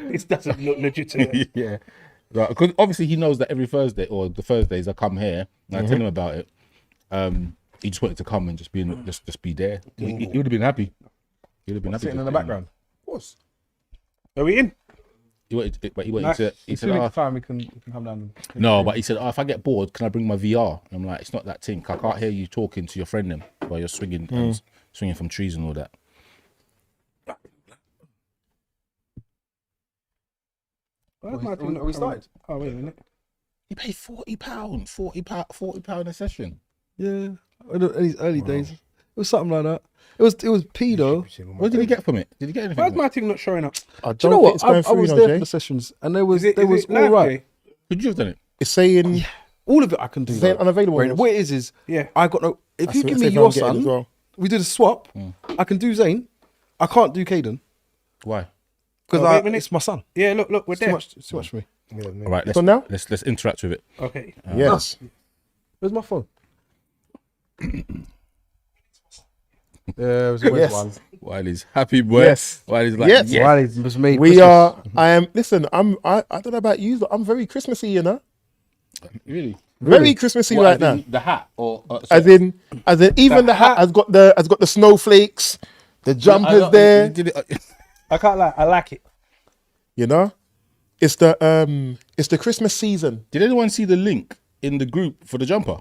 This doesn't look legitimate. Yeah, right. Because obviously he knows that every Thursday or the Thursdays I come here and I tell him about it. He just wanted to come and just be there. He would have been happy. He would have been happy Sitting in the background. Of course. Are we in? He wanted Nice. to. He said, Next time we can come down. "No," but he said, "Oh, if I get bored, can I bring my VR?" I'm like, "It's not that thing. I can't hear you talking to your friend them while you're swinging from trees and all that." Are we started? Oh, wait a minute. He paid £40 a session. Yeah, in these early days, it was something like that. It was P though. What did he get from it? Did he get anything? Why's from it? my thing not showing up? Do you know what? I was there for the sessions, and they was all right. Could you have done it? It's saying all of it I can do. Saying unavailable. Right, what it is, Yeah. I got no. If you give me your son, we did a swap. I can do Zane. I can't do Caden Why? because it's my son. Yeah, look, we're It's there. too much for me. All right, So now? let's interact with it. Okay. Yes. Where's my phone? Yeah, it was the one. Wiley's happy boy. Yes. Wiley's like, Yes. Wiley's was made. We Christmas. are. I am. Listen. I don't know about you, but I'm very Christmassy. You know, really? very Christmassy right now. The hat or As in, even the hat has got the snowflakes, the jumpers there. I can't lie, I like it. You know, it's the Christmas season. Did anyone see the link in the group for the jumper?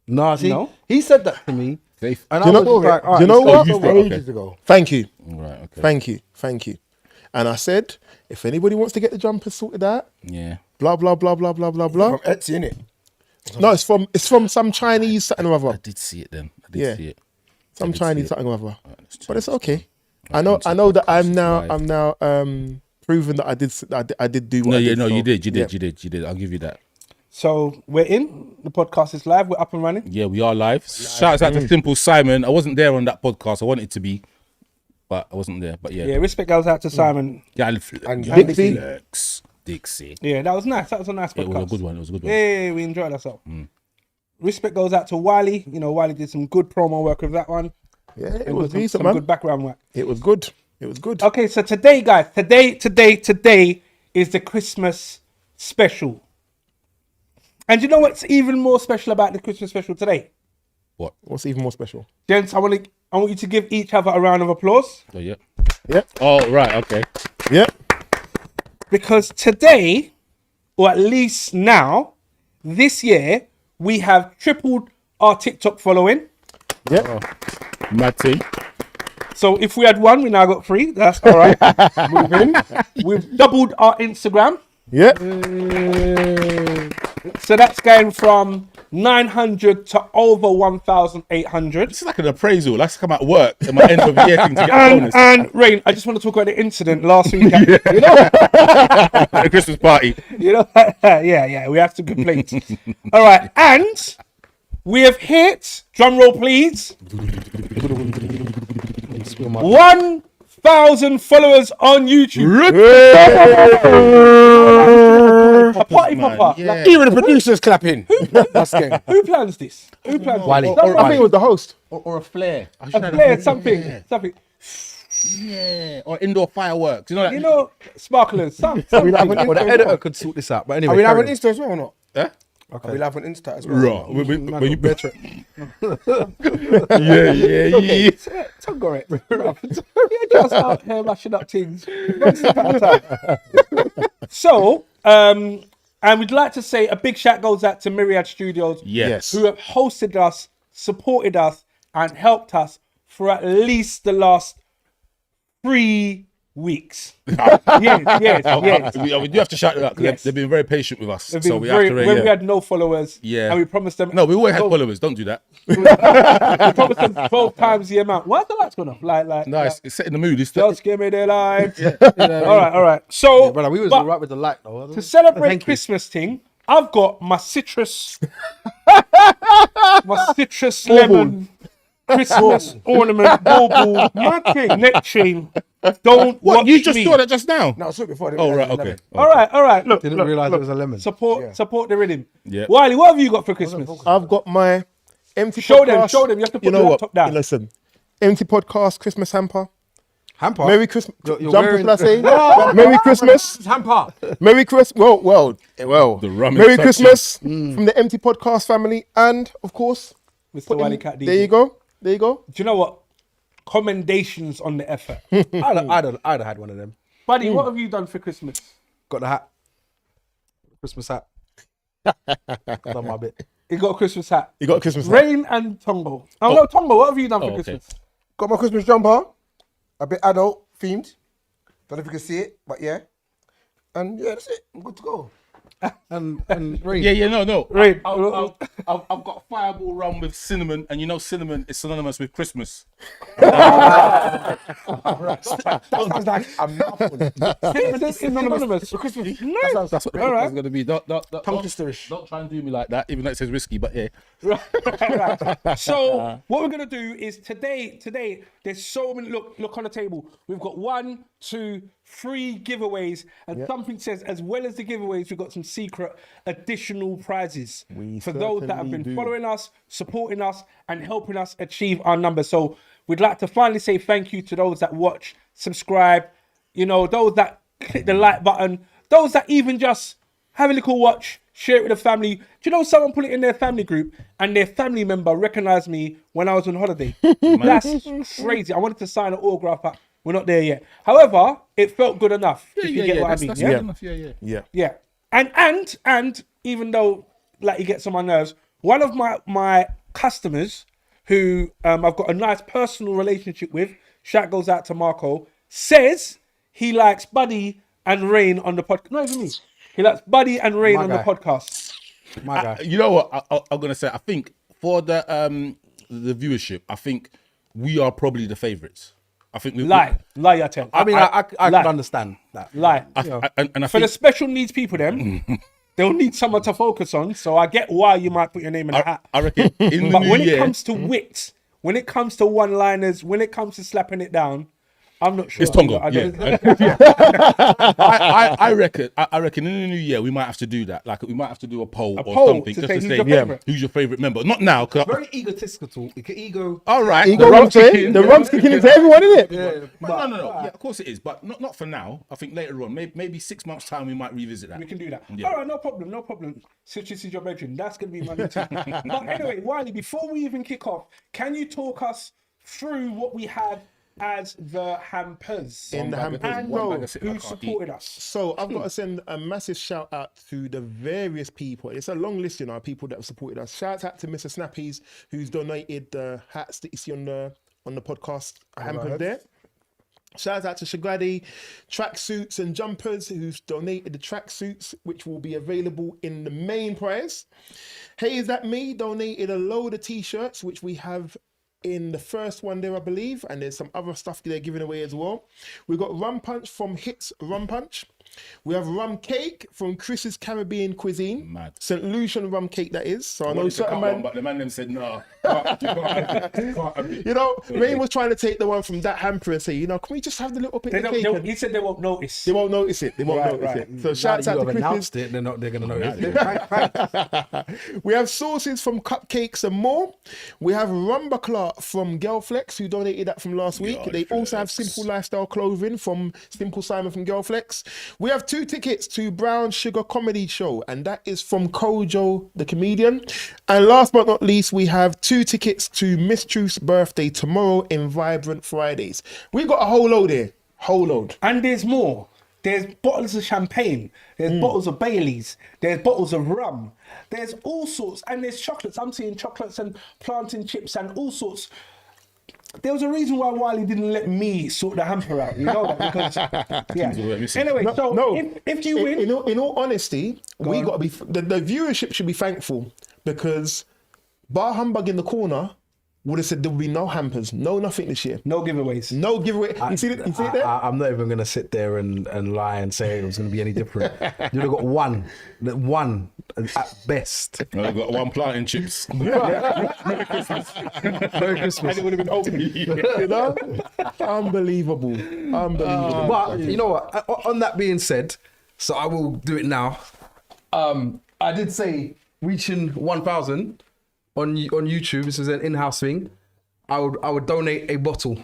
Nah, see, No. he said that to me, and Do I you know, was like, do you know what? you thought, Ages ago. Thank you, Right. Okay. thank you. And I said, if anybody wants to get the jumpers sorted out, Yeah. blah blah blah blah blah blah blah. From Etsy, innit? No, it's from some Chinese something or I other. did see it then. I Yeah. did see it. Some did Chinese see it. something or other. Right, But it's okay. I Welcome to know the that I'm podcast, now live. proven that I did do what No, I yeah, did. no, so, you did. yeah. You did. I'll give you that. So we're in. The podcast is live. We're up and running. Yeah, we are live. Shout out to Simple Simon. I wasn't there on that podcast. I wanted to be, but I wasn't there. But yeah. Yeah, respect goes out to Simon. And Dixie. Dixie. Yeah, that was nice. That was a nice podcast. It was a good one. It was a good one. Yeah, we enjoyed ourselves. Respect goes out to Wiley. You know, Wiley did some good promo work with that one. Yeah, it And was some decent, man. good background work. It was good. It was good. Okay, so today, guys, today is the Christmas special. And you know what's even more special about the Christmas special today? What? What's even more special? Gents, I want you to give each other a round of applause. Oh yeah. Yeah, Oh right. Okay. yeah. Because today, or at least now, this year, we have tripled our TikTok following. Yeah. Matty. So if we had one, we now got three. That's all right. Moving. We've doubled our Instagram. Yeah. So that's going from 900 to over 1,800. This is like an appraisal. Let's come at work in my end of year thing to get a bonus. And Rain, I just want to talk about the incident last week. You know, At the Christmas party. yeah, we have to complain. All right, and we have hit, drum roll please, 1,000 followers on YouTube. A party popper. Yeah. Like, Even the producers clapping. That's good. who plans this? Who plans Wiley. this? I think it was the host. Or a flare. A flare, something. Yeah. Or indoor fireworks. You know that? You know, sparklers, something. Well, the editor could sort this out. But anyway, Are we live on carry on. Insta as well or not? Huh? Are we live on Insta as well? Raw. When you better. Yeah. Tongo it. You're just out here mashing up things. One step at a time. So, and we'd like to say a big shout goes out to Myriad Studios, Yes. who have hosted us, supported us, and helped us for at least the last 3 weeks. yes. We do have to shout it out because Yes. they've been very patient with us. They've So been we very, have to rate. when we had no followers, Yeah. and we promised them. No, we always had Oh. followers. Don't do that. We promised them 12 times the amount. Why's the lights going off? Like, No, it's setting the mood. It's just give me the light. All right. So, Brother, we was but all right with the light though. to celebrate Thank you. Christmas thing, I've got my citrus lemon Christmas ornament, bauble, neck chain. Don't What? watch You just me. saw that just now? No, I saw it before. Oh, right. Okay. All right. Look, Didn't realise it was a lemon. Support the rhythm. Yeah. Wiley, what have you got for Christmas? I've got my Empty Show podcast. them. You have to put You know the what? laptop down. Listen, empty podcast, Christmas hamper. Hamper. Merry Christmas. You're Jumper, wearing- should I say? Merry Christmas. Hamper. Merry Christmas. Well. The rum is Merry touching. Christmas from the Empty Podcast family, and of course, Mr. put in- Wileycat DJ. there you go. There you go. Do you know what? Commendations on the effort. I'd have had one of them. Buddy, what have you done for Christmas? Got the hat. Christmas hat. Done my bit. You got a Christmas hat. You got a Christmas hat. Rain and Tongo. Oh, no, Tongo, what have you done for okay. Christmas? Got my Christmas jumper, a bit adult themed. Don't know if you can see it, but yeah. And yeah, that's it. I'm good to go. And rain. Yeah, no. Rain. I've got Fireball rum with cinnamon, and you know cinnamon is synonymous with Christmas. That sounds like a mouthful. It's anonymous. For Christmas. Nice. That's what the All right. is going to be. Don't Tongue-twisterish. don't try and do me like that, even though it says risky, but yeah. Right. So what we're gonna do is today there's so many. Look on the table. We've got 1, 2, 3 giveaways, and something says as well as the giveaways, we've got some secret additional prizes for those that have been following us, supporting us, and helping us achieve our numbers. So we'd like to finally say thank you to those that watch, subscribe. You know, those that click the like button, those that even just have a little watch. Share it with the family. Do you know someone put it in their family group and their family member recognized me when I was on holiday? That's crazy. I wanted to sign an autograph, but we're not there yet. However, it felt good enough. If you get what I mean. That's Yeah? good enough. Yeah. Yeah. And even though like he gets on my nerves, one of my customers who I've got a nice personal relationship with, shout goes out to Marco, says he likes Buddy and Rain on the podcast. Not even me. He likes Buddy and Rain My on guy. the podcast. My guy. You know what I'm gonna say? I think for the viewership, I think we are probably the favourites. I think we Lie, you tell. I mean, I lie. could understand that. Lie. and I For the think special needs people, then they'll need someone to focus on. So I get why you might put your name in a hat. I reckon in the But new when year, it comes to wit, when it comes to one-liners, when it comes to slapping it down, I'm not sure. it's Tongo. I Yeah. don't- I reckon in the new year we might have to do that. Like we might have to do a poll or poll something to just say to who's say your favourite. who's your favourite member. Not now. 'Cause Very egotistical. Ego. all right, You the got rum's what I'm kicking. saying? The rum's kicking into everyone, isn't it? But no. Yeah, of course it is, but not for now. I think later on, maybe 6 months time, we might revisit that. We can do that. Yeah. All right, no problem. Since this is your bedroom, that's going to be my new thing. But anyway, Wiley, before we even kick off, can you talk us through what we had as the hampers? In the hampers. And Bro, who supported us? So I've got to send a massive shout out to the various people. It's a long list, of people that have supported us. Shout out to Mr. Snappies, who's donated the hats that you see on the podcast hampers there. Shout out to Shagradi, tracksuits and jumpers, who's donated the tracksuits, which will be available in the main prize. Hey, is that me? Donated a load of t-shirts, which we have in the first one there, I believe, and there's some other stuff they're giving away as well. We've got rum punch from Hits Rum Punch. We have rum cake from Chris's Caribbean Cuisine. Mad. St. Lucian rum cake, that is. So I know Wanted to certain cut man, one, but the man them said no. you know, Rain was trying to take the one from that hamper and say, can we just have the little bit of cake? And He said they won't notice. they won't notice it. They won't Right, notice right. it. So Now shouts that out you to have Chris's. announced it, they're going to know it. We have sauces from Cupcakes and More. We have Rumbaclaw from Girlflex, who donated that from last week. They also have Simple Lifestyle Clothing from Simple Simon from Girlflex. We have 2 tickets to Brown Sugar Comedy Show, and that is from Kojo, the comedian. And last but not least, we have 2 tickets to Miss Truth's birthday tomorrow in Vibrant Fridays. We've got a whole load here. Whole load. And there's more. There's bottles of champagne. There's bottles of Baileys. There's bottles of rum. There's all sorts. And there's chocolates. I'm seeing chocolates and plantain chips and all sorts. There was a reason why Wiley didn't let me sort the hamper out. You know that? Because, yeah. Anyway, if you win... In all honesty, we got to be... The viewership should be thankful, because Bar Humbug in the corner would have said there would be no hampers, no nothing this year. No giveavay. No giveaway. You see it there? I'm not even going to sit there and lie and say it was going to be any different. You'd have got one at best. I've got one plantain chips. Merry Christmas. And it would have been open. You know? Unbelievable. Unbelievable. But you know what? On that being said, so I will do it now. I did say reaching 1,000 on YouTube, this is an in-house thing, I would donate a bottle.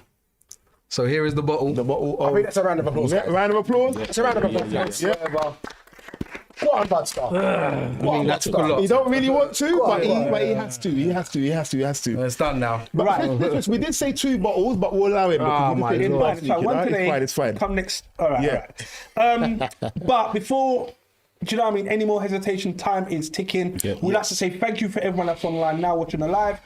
So here is the bottle. The bottle I of... think that's a round of applause. Yeah, round of applause. It's a round of applause. Yeah. What a bad start. I mean, that took a lot. He don't really want to, but on. he has to. He has to. It's done now. Right. We did say 2 bottles, but we'll allow him. Oh, my It's God. fine. It's fine. Come next. All right. Yeah. All right. But before, do you know what I mean? Any more hesitation? Time is ticking. Yeah. We'd like to say thank you for everyone that's online now watching the live.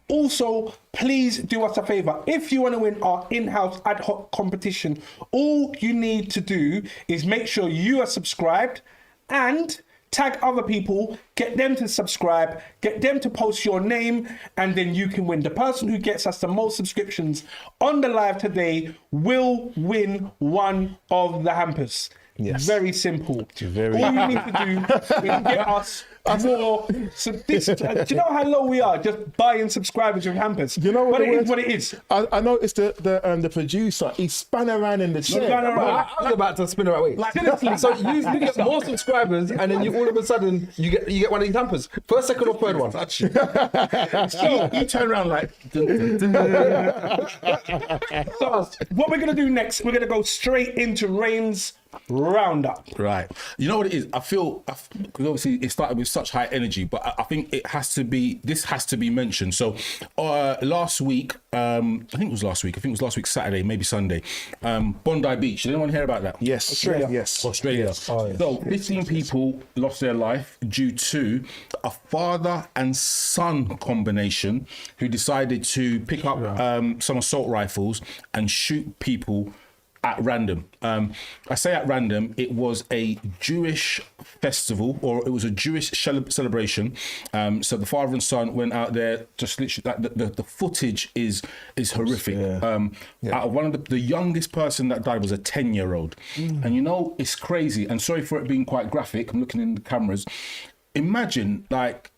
Also, please do us a favor. If you want to win our in-house ad hoc competition, all you need to do is make sure you are subscribed and tag other people, get them to subscribe, get them to post your name, and then you can win. The person who gets us the most subscriptions on the live today will win one of the hampers. Yes. Very simple. Very- All you need to do is get us more. So this, do you know how low we are? Just buying subscribers with hampers. You know what but the it is worst- what it is. I noticed the producer, he spun around in the chair. Spun around. I was about to spin it right. Wait. Seriously. So you get more subscribers, and then you all of a sudden you get one of these hampers. First, second, or third one. So you turn around like. So what we're gonna do next? We're gonna go straight into Rain's roundup. Right. You know what it is? I feel, because obviously it started with such high energy, but I think this has to be mentioned. So last week, I think it was last week, Saturday, maybe Sunday, Bondi Beach. Did anyone hear about that? Yes. Australia. Yes. Australia. So 15 people lost their life due to a father and son combination who decided to pick up some assault rifles and shoot people at random. I say at random, it was a Jewish festival, or it was a Jewish celebration. So the father and son went out there, just literally, like the footage is horrific. Out of one of the youngest person that died was a 10-year-old. And you know, it's crazy. And sorry for it being quite graphic. I'm looking in the cameras. Imagine, like,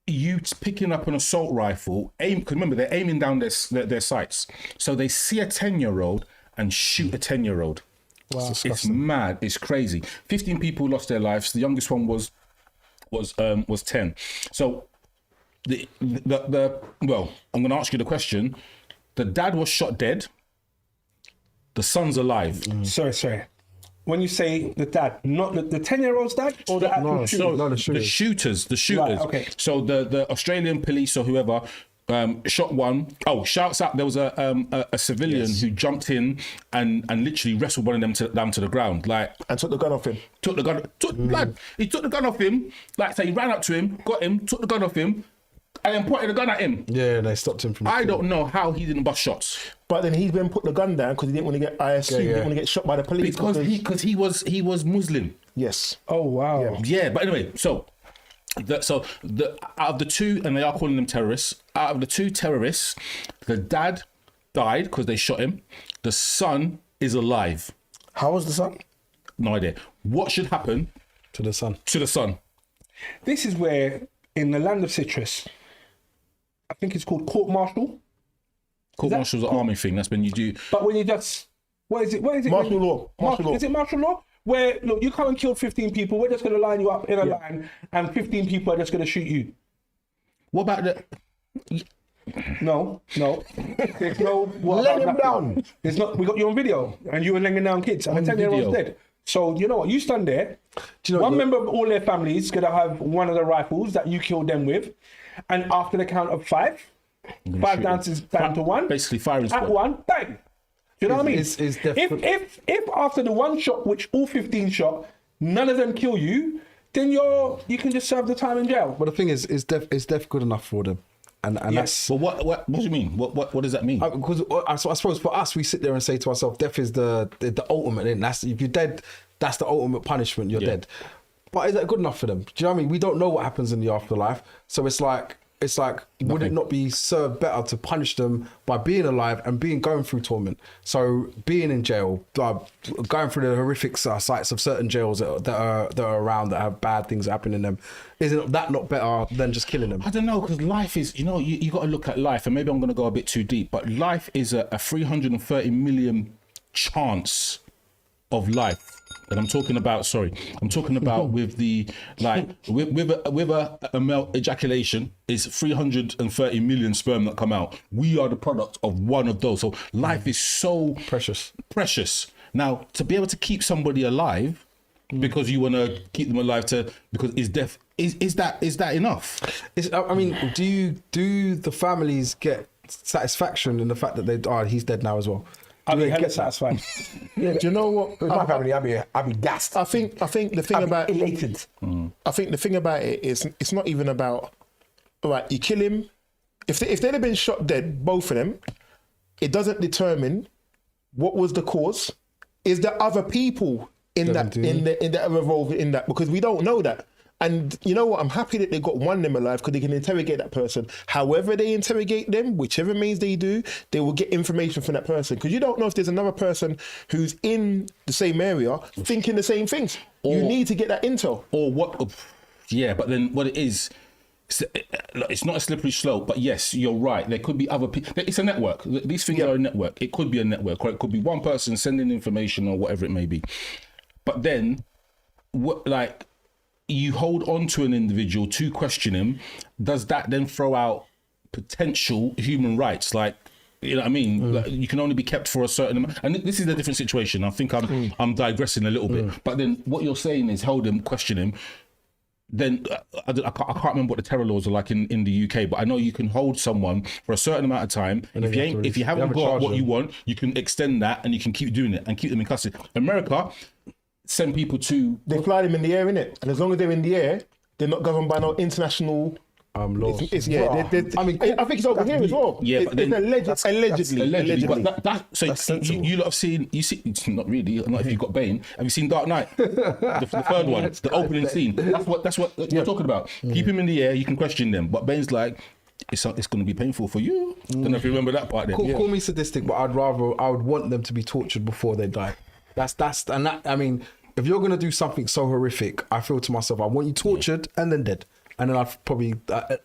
you picking up an assault rifle, because remember, they're aiming down their sights. So they see a 10-year-old and shoot a 10-year-old. Wow. It's mad. It's crazy. 15 people lost their lives. The youngest one was 10. So the well, I'm going to ask you the question. The dad was shot dead. The son's alive. Sorry. When you say the dad, not the 10-year-old's dad, or the actual shooter? The shooters. Right, okay. So the Australian police or whoever shot one. Oh, shouts out! There was a civilian who jumped in and literally wrestled one of them down to the ground, like, And took the gun off him. Lad, he took the gun off him. Like, say, he ran up to him, got him, took the gun off him, and then pointed the gun at him. Yeah, they stopped him from. I don't know how he didn't bust shots. But then he then put the gun down because he didn't want to get. I assume he didn't want to get shot by the police Because he was Muslim. Yes. Oh wow. Yeah, but anyway, out of the two, and they are calling them terrorists, out of the two terrorists, the dad died because they shot him. The son is alive. How was the son? No idea. What should happen to the son. to the son? This is where, in the land of citrus, I think it's called court martial. Court martial's an army thing. That's when you do. But when you just, what is it? Martial law. Martial law. Is it martial law? Where, look, you come and kill 15 people, we're just going to line you up in a line, and 15 people are just going to shoot you. What about the? No. There's no... Laying him down. There's not... We got you on video, and you were laying down kids, and the 10-year-old's video. dead. So, you know what? You stand there. Do you know one what- member of all their families is going to have one of the rifles that you killed them with, and after the count of 5 down to 1. Basically, firing At squad. 1, bang. Do you know what I mean? It's definitely- If after the one shot, which all 15 shot, none of them kill you, then you can just serve the time in jail. But the thing is, it's deaf good enough for them, and Yes. But what do you mean? What does that mean? because I suppose for us, we sit there and say to ourselves, death is the ultimate. And that's, if you're dead, that's the ultimate punishment. You're dead. But is that good enough for them? Do you know what I mean? We don't know what happens in the afterlife, so it's like, would it not be served better to punish them by being alive and going through torment? So being in jail, going through the horrific sites of certain jails that are around that have bad things happening in them, isn't that not better than just killing them? I don't know, because life is, you got to look at life, and maybe I'm going to go a bit too deep, but life is a 330 million chance of life. And I'm talking about, with the, like, with a male ejaculation, it's 330 million sperm that come out. We are the product of one of those. So life is so precious. Now, to be able to keep somebody alive, because you want to keep them alive because is death, is that enough? I mean, do the families get satisfaction in the fact that he's dead now as well? I'd be hella satisfied. Yeah, do you know what? With my family, I'd be gassed. I think the thing about elated. I think the thing about it is it's not even about, all right, you kill him. If they'd have been shot dead, both of them, it doesn't determine what was the cause. Is there other people in that are involved in that? Because we don't know that. And you know what? I'm happy that they got one of them alive because they can interrogate that person. However they interrogate them, whichever means they do, they will get information from that person. Because you don't know if there's another person who's in the same area thinking the same things. You need to get that intel. Or what? Yeah, but then what it is, it's not a slippery slope. But yes, you're right. There could be other people. It's a network. These things are a network. It could be a network, or it could be one person sending information or whatever it may be. But then, you hold on to an individual to question him, does that then throw out potential human rights? Like, you know what I mean? Like, you can only be kept for a certain amount. And this is a different situation. I think I'm digressing a little bit. But then what you're saying is hold him, question him. Then I can't remember what the terror laws are like in the UK, but I know you can hold someone for a certain amount of time. If you haven't got what you want, you can extend that and you can keep doing it and keep them in custody. America, send people to... They fly them in the air, innit? And as long as they're in the air, they're not governed by no international... laws. I think it's over here as well. Yeah, it's allegedly. But you lot have seen... Not really, not if you've got Bane. Have you seen Dark Knight? the third one, the opening scene. That's what you're talking about. Keep him in the air, you can question them. But Bane's like... It's going to be painful for you. Don't know if you remember that part then. Call me sadistic, but I would want them to be tortured before they die. I mean, if you're going to do something so horrific, I feel to myself, I want you tortured and then dead. And then I feel that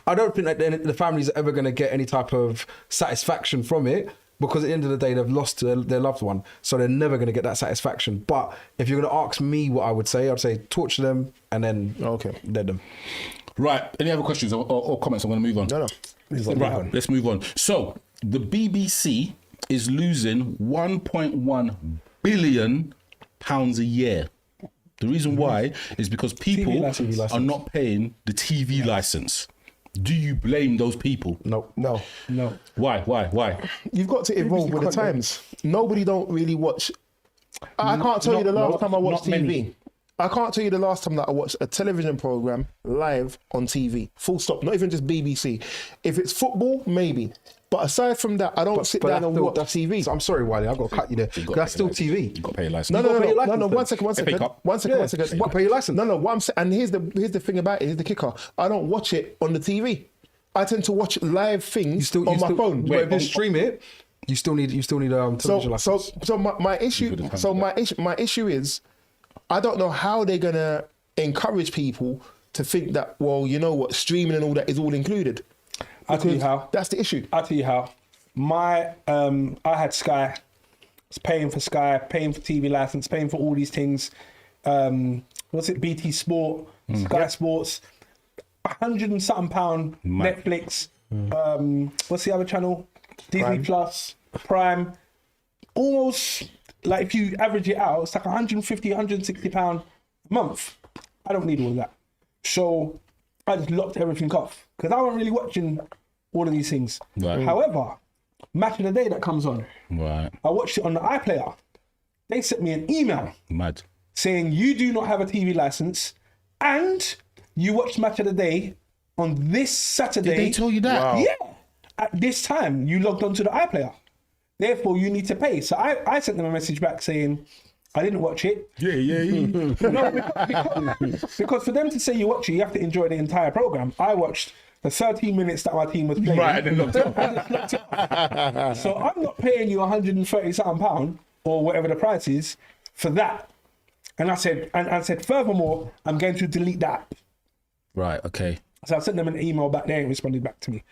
I don't think that the families are ever going to get any type of satisfaction from it, because at the end of the day, they've lost their loved one. So they're never going to get that satisfaction. But if you're going to ask me what I'd say torture them and then dead them. Right. Any other questions or comments? I'm going to move on. No. Right. Let's move on. So the BBC is losing 1.1 billion pounds a year. The reason why is because people are not paying the TV license. Do you blame those people? No. Why? You've got to evolve with the times. Nobody don't really watch. I can't tell you the last time I watched TV. Many. I can't tell you the last time that I watched a television program live on TV. Full stop. Not even just BBC. If it's football, maybe. But aside from that, I don't sit down and watch TV. So I'm sorry, Wiley, I've got to cut you there. That's still TV. You've got to pay your license. No. One second. One second. What, pay your license? No. And here's the thing about it. Here's the kicker. I don't watch it on the TV. I tend to watch live things on my phone. But if you stream it, you still need television license. So my issue is, I don't know how they're gonna encourage people to think that, well, you know what, streaming and all that is all included. I'll tell you how. That's the issue. I'll tell you how. I had Sky. I was paying for Sky, paying for TV license, paying for all these things. What's it? BT Sport, Sky Sports, £100 and something pound. Netflix. What's the other channel? Disney Plus, Prime. Almost like if you average it out, it's like £150, £160 a month. I don't need all of that. So I just locked everything off because I wasn't really watching all of these things. Right. However, Match of the Day that comes on, right. I watched it on the iPlayer. They sent me an email saying you do not have a TV license and you watched Match of the Day on this Saturday. Did they tell you that? Wow. Yeah. At this time, you logged onto the iPlayer. Therefore, you need to pay. So I sent them a message back saying, I didn't watch it. No, because for them to say you watch it, you have to enjoy the entire program. I watched the 13 minutes that my team was playing. Right, and then so I'm not paying you £130 or whatever the price is for that. And I said, furthermore, I'm going to delete that. Right, okay. So I sent them an email back there and responded back to me.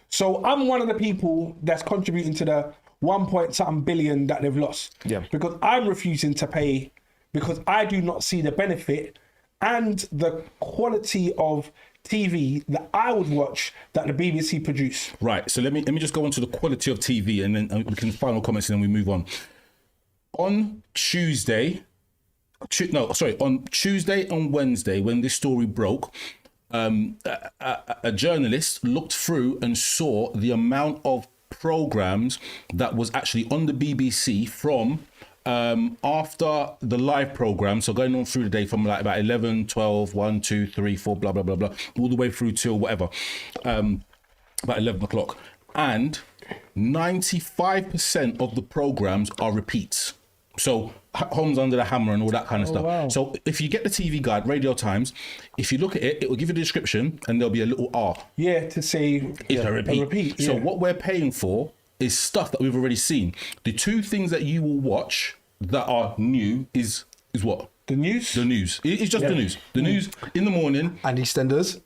So I'm one of the people that's contributing to the 1 point something billion that they've lost. Yeah. Because I'm refusing to pay because I do not see the benefit and the quality of TV that I would watch that the BBC produce. Right. So let me just go on to the quality of TV, and then we can final comments, and then we move on. On Tuesday and Wednesday, when this story broke, a journalist looked through and saw the amount of programs that was actually on the BBC from after the live program, so going on through the day from like about 11, 12, 1, 2, 3, 4, blah, blah, blah, blah, all the way through till whatever, about 11 o'clock. And 95% of the programs are repeats. So Homes Under the Hammer and all that kind of stuff. Wow. So if you get the TV guide, Radio Times, if you look at it, it will give you the description and there'll be a little R. Yeah, to say It's a repeat. So yeah. what we're paying for is stuff that we've already seen. The two things that you will watch that are new is what? The news? The news. It's just the news. The news in the morning. And EastEnders.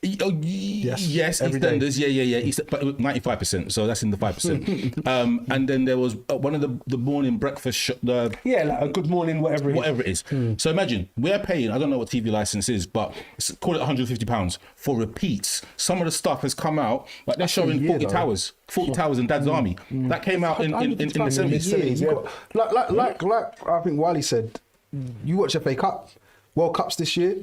Yes, every day. EastEnders. Yeah. But 95%. So that's in the 5%. And then there was one of the morning breakfast. Like a Good Morning, whatever it is. So imagine we're paying. I don't know what TV license is, but call it £150 for repeats. Some of the stuff has come out. Like they're showing 40 Towers. 40 Towers and Dad's Army. That came out in the 70s. Like I think Wiley said, you watch FA Cup, World Cups this year.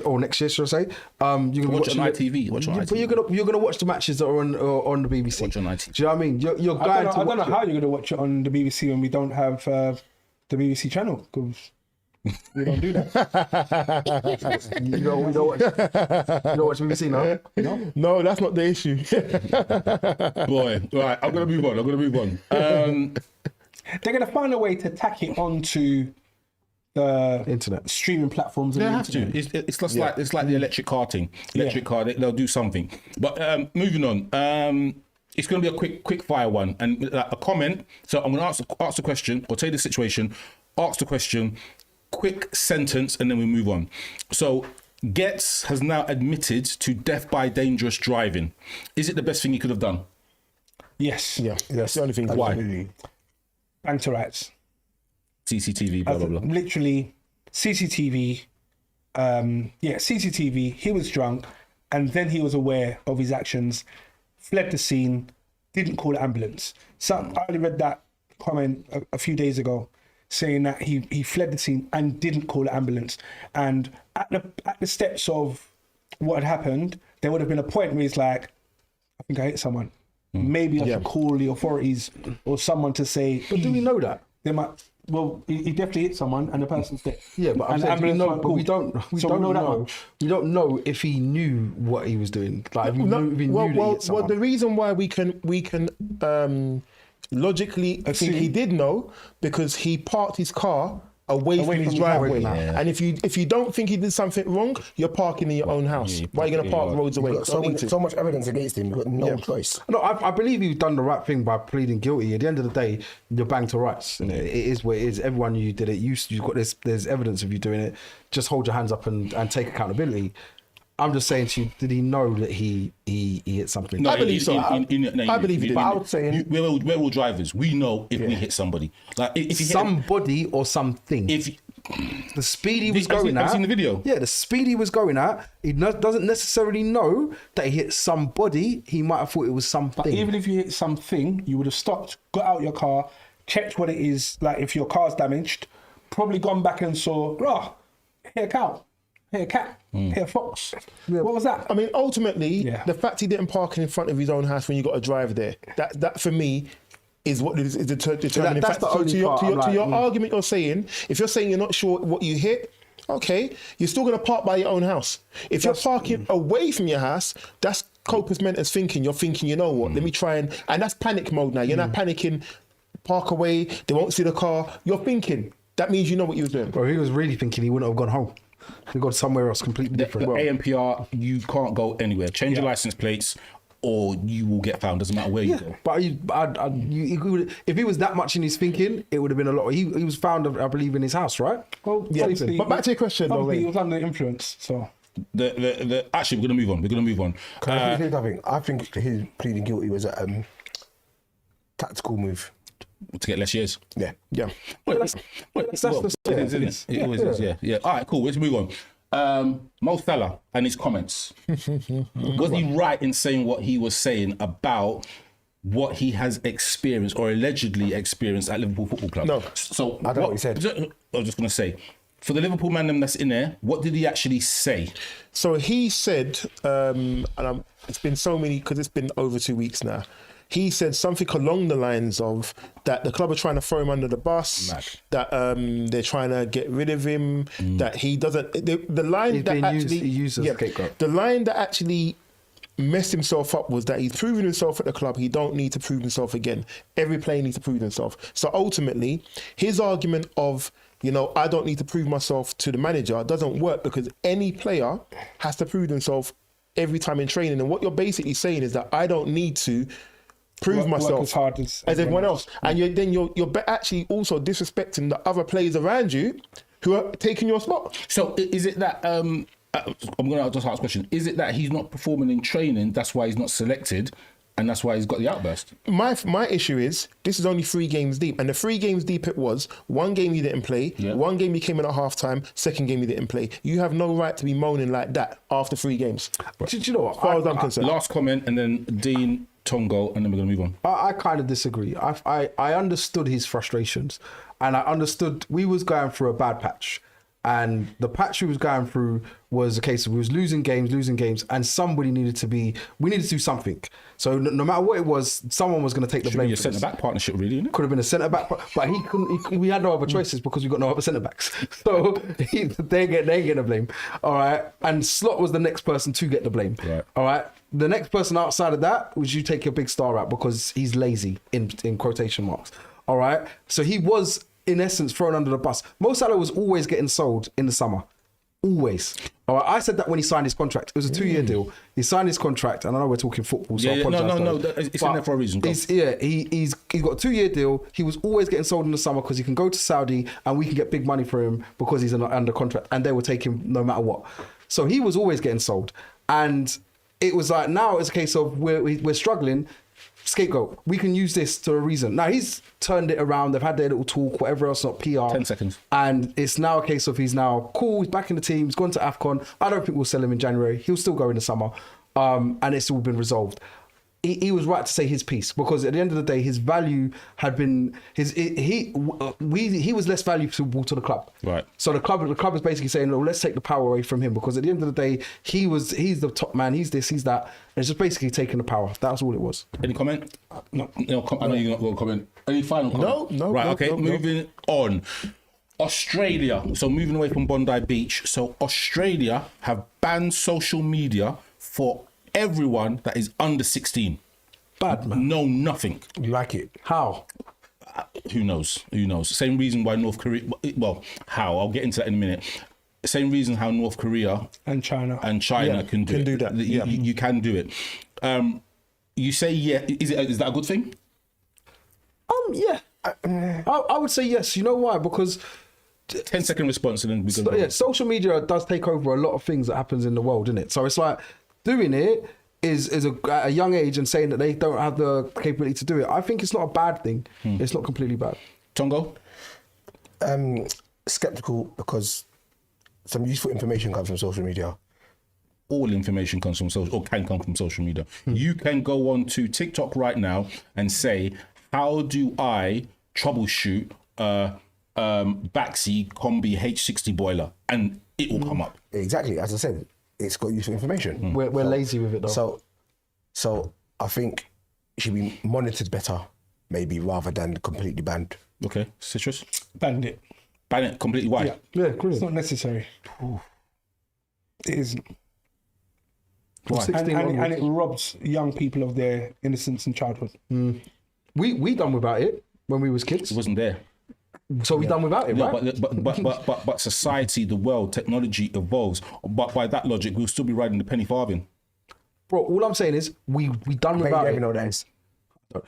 Or next year, should I say? You're gonna Watch watch on ITV. Watch on ITV. But you're gonna watch the matches that are on the BBC. Watch on ITV. Do you know what I mean? You're I going don't to know watch how you're going to watch it on the BBC when we don't have the BBC channel, because we don't do that. You don't watch BBC now? No, that's not the issue. Boy, right. I'm gonna move on. They're going to find a way to tack it onto the Internet. streaming platforms. They and have to. internet. It's just like the electric car thing. They'll do something. But moving on. It's going to be a quick fire one and a comment. So I'm going to ask the question or take the situation, ask the question, quick sentence, and then we move on. So Ghetts has now admitted to death by dangerous driving. Is it the best thing he could have done? Yes. Yeah, that's the only thing. Why? Banter rights. CCTV, blah, blah, blah. Literally, CCTV. CCTV. He was drunk, and then he was aware of his actions, fled the scene, didn't call the ambulance. So I only read that comment a few days ago, saying that he fled the scene and didn't call the ambulance. And at the steps of what had happened, there would have been a point where he's like, I think I hit someone. Maybe I should call the authorities or someone to say. But do we know that? They might. Well, he definitely hit someone, and the person's dead. Yeah, but I'm and saying, we don't know that know. much. We don't know if he knew what he was doing. Like, if he knew that he hit someone. The reason why we can logically think he did know, because he parked his car away from his driveway. And if you don't think he did something wrong, you're parking in your own house. Why are you going to park roads away? Got so much evidence against him. You've got no choice. No, I believe he's done the right thing by pleading guilty. At the end of the day, you're banged to rights. And it is what it is. Everyone you did it. You've got this. There's evidence of you doing it. Just hold your hands up and take accountability. I'm just saying to you, did he know that he hit something? No, I believe so. I believe he did. But I would say, we're all drivers. We know if we hit somebody. Like if you somebody or something. If the speed he was going at, I've seen the video. Yeah, the speed he was going at, he doesn't necessarily know that he hit somebody. He might have thought it was something. But even if you hit something, you would have stopped, got out your car, checked what it is. Like if your car's damaged, probably gone back and saw, hit a cow. Hit a cat, hit a fox. Yeah. What was that? I mean, ultimately, the fact he didn't park in front of his own house when you got to drive there, that for me is what is the determining that's factor. the only part To your argument you're saying, if you're saying you're not sure what you hit, okay, you're still going to park by your own house. If you're parking away from your house, that's corpus mentis thinking. You're thinking, you know what, let me try and that's panic mode now. You're not panicking, park away, they won't see the car. You're thinking. That means you know what you were doing. Bro, he was really thinking he wouldn't have gone home. He got somewhere else completely different. The eMpTy, you can't go anywhere. Change your license plates, or you will get found. Doesn't matter where you go. But if he was that much in his thinking, it would have been a lot. He was found, I believe, in his house, right? Well, But back to your question, though. He was under influence, so. Actually, we're gonna move on. I think his pleading guilty was a tactical move. To get less years. Yeah. Yeah. That's the it is, isn't it? It always is, yeah. All right, cool. Let's move on. Mo Salah and his comments. Was he right in saying what he was saying about what he has experienced or allegedly experienced at Liverpool Football Club? No. So I don't know what he said. I was just going to say, for the Liverpool man them that's in there, what did he actually say? So he said, it's been so many, because it's been over 2 weeks now. He said something along the lines of that the club are trying to throw him under the bus, that they're trying to get rid of him, that he doesn't. The line He's that being actually used as a scapegoat. The line that actually messed himself up was that he's proven himself at the club. He don't need to prove himself again. Every player needs to prove himself. So ultimately, his argument of, you know, I don't need to prove myself to the manager doesn't work, because any player has to prove himself every time in training. And what you're basically saying is that I don't need to prove myself work as hard as everyone else. And you're actually also disrespecting the other players around you who are taking your spot. So is it that I'm going to just ask a question? Is it that he's not performing in training? That's why he's not selected, and that's why he's got the outburst. My issue is this is only 3 games deep, and the 3 games deep it was. 1 game you didn't play, 1 game you came in at half time, 2nd game you didn't play. You have no right to be moaning like that after 3 games. Do you know what? As far as I'm concerned. Last comment, and then Dean, Tongo, and then we're going to move on. I kind of disagree. I understood his frustrations, and I understood we was going through a bad patch, and the patch we was going through was a case of we was losing games, and somebody we needed to do something. So no matter what it was, someone was going to take the Should blame. be a for centre this. back partnership, really, isn't it? Could have been a centre back, but he couldn't. We had no other choices because we got no other centre backs. So they get the blame. All right, and Slot was the next person to get the blame. Right. All right. The next person outside of that was you take your big star out because he's lazy in quotation marks. All right. So he was in essence thrown under the bus. Mo Salah was always getting sold in the summer. Always. All right. I said that when he signed his contract. It was a 2-year deal. He signed his contract, and I know we're talking football, so I apologise. No, it's in there for a reason. Go. He's got a 2-year deal. He was always getting sold in the summer because he can go to Saudi and we can get big money for him because he's under contract, and they will take him no matter what. So he was always getting sold, and it was like now it's a case of we're struggling. Scapegoat. We can use this to a reason. Now he's turned it around. They've had their little talk, whatever else, not PR. 10 seconds. And it's now a case of he's now cool. He's back in the team. He's gone to AFCON. I don't think we'll sell him in January. He'll still go in the summer. And it's all been resolved. He was right to say his piece, because at the end of the day, his value had been he was less valuable to the club. Right. So the club is basically saying, "No, let's take the power away from him," because at the end of the day, he's the top man. He's this, he's that. And it's just basically taking the power. That's all it was. Any comment? No. I know you're not going to comment. Any final comment? No. Right. No, Okay. no. Moving on. Australia. So moving away from Bondi Beach. So Australia have banned social media for everyone that is under 16. Bad, man. No, nothing. You like it? How? Who knows? Same reason why North Korea. Well, how? I'll get into that in a minute. Same reason how North Korea and China can do that. You can do it. You say yeah. Is that a good thing? Yeah. I would say yes. You know why? Because 10-second response, and then we go. social media does take over a lot of things that happens in the world, isn't it? So it's like doing it is at a young age and saying that they don't have the capability to do it. I think it's not a bad thing. It's not completely bad. Tongo? Skeptical, because some useful information comes from social media. All information comes from social, or can come from social media. You can go on to TikTok right now and say, how do I troubleshoot Baxi Combi H60 boiler? And it will come up. Exactly, as I said, it's got useful information. We're lazy with it though. So I think it should be monitored better, maybe, rather than completely banned. Okay, Citrus? banned it. Ban it completely. Why? Yeah, It's brilliant. not necessary. It isn't. Why? And it robs young people of their innocence and childhood. We done without it when we was kids. It wasn't there. So we done without it, Yeah, right? but society, the world, technology evolves. But by that logic, we'll still be riding the penny farthing. Bro, all I'm saying is we done Maybe without I it. even know what that is. But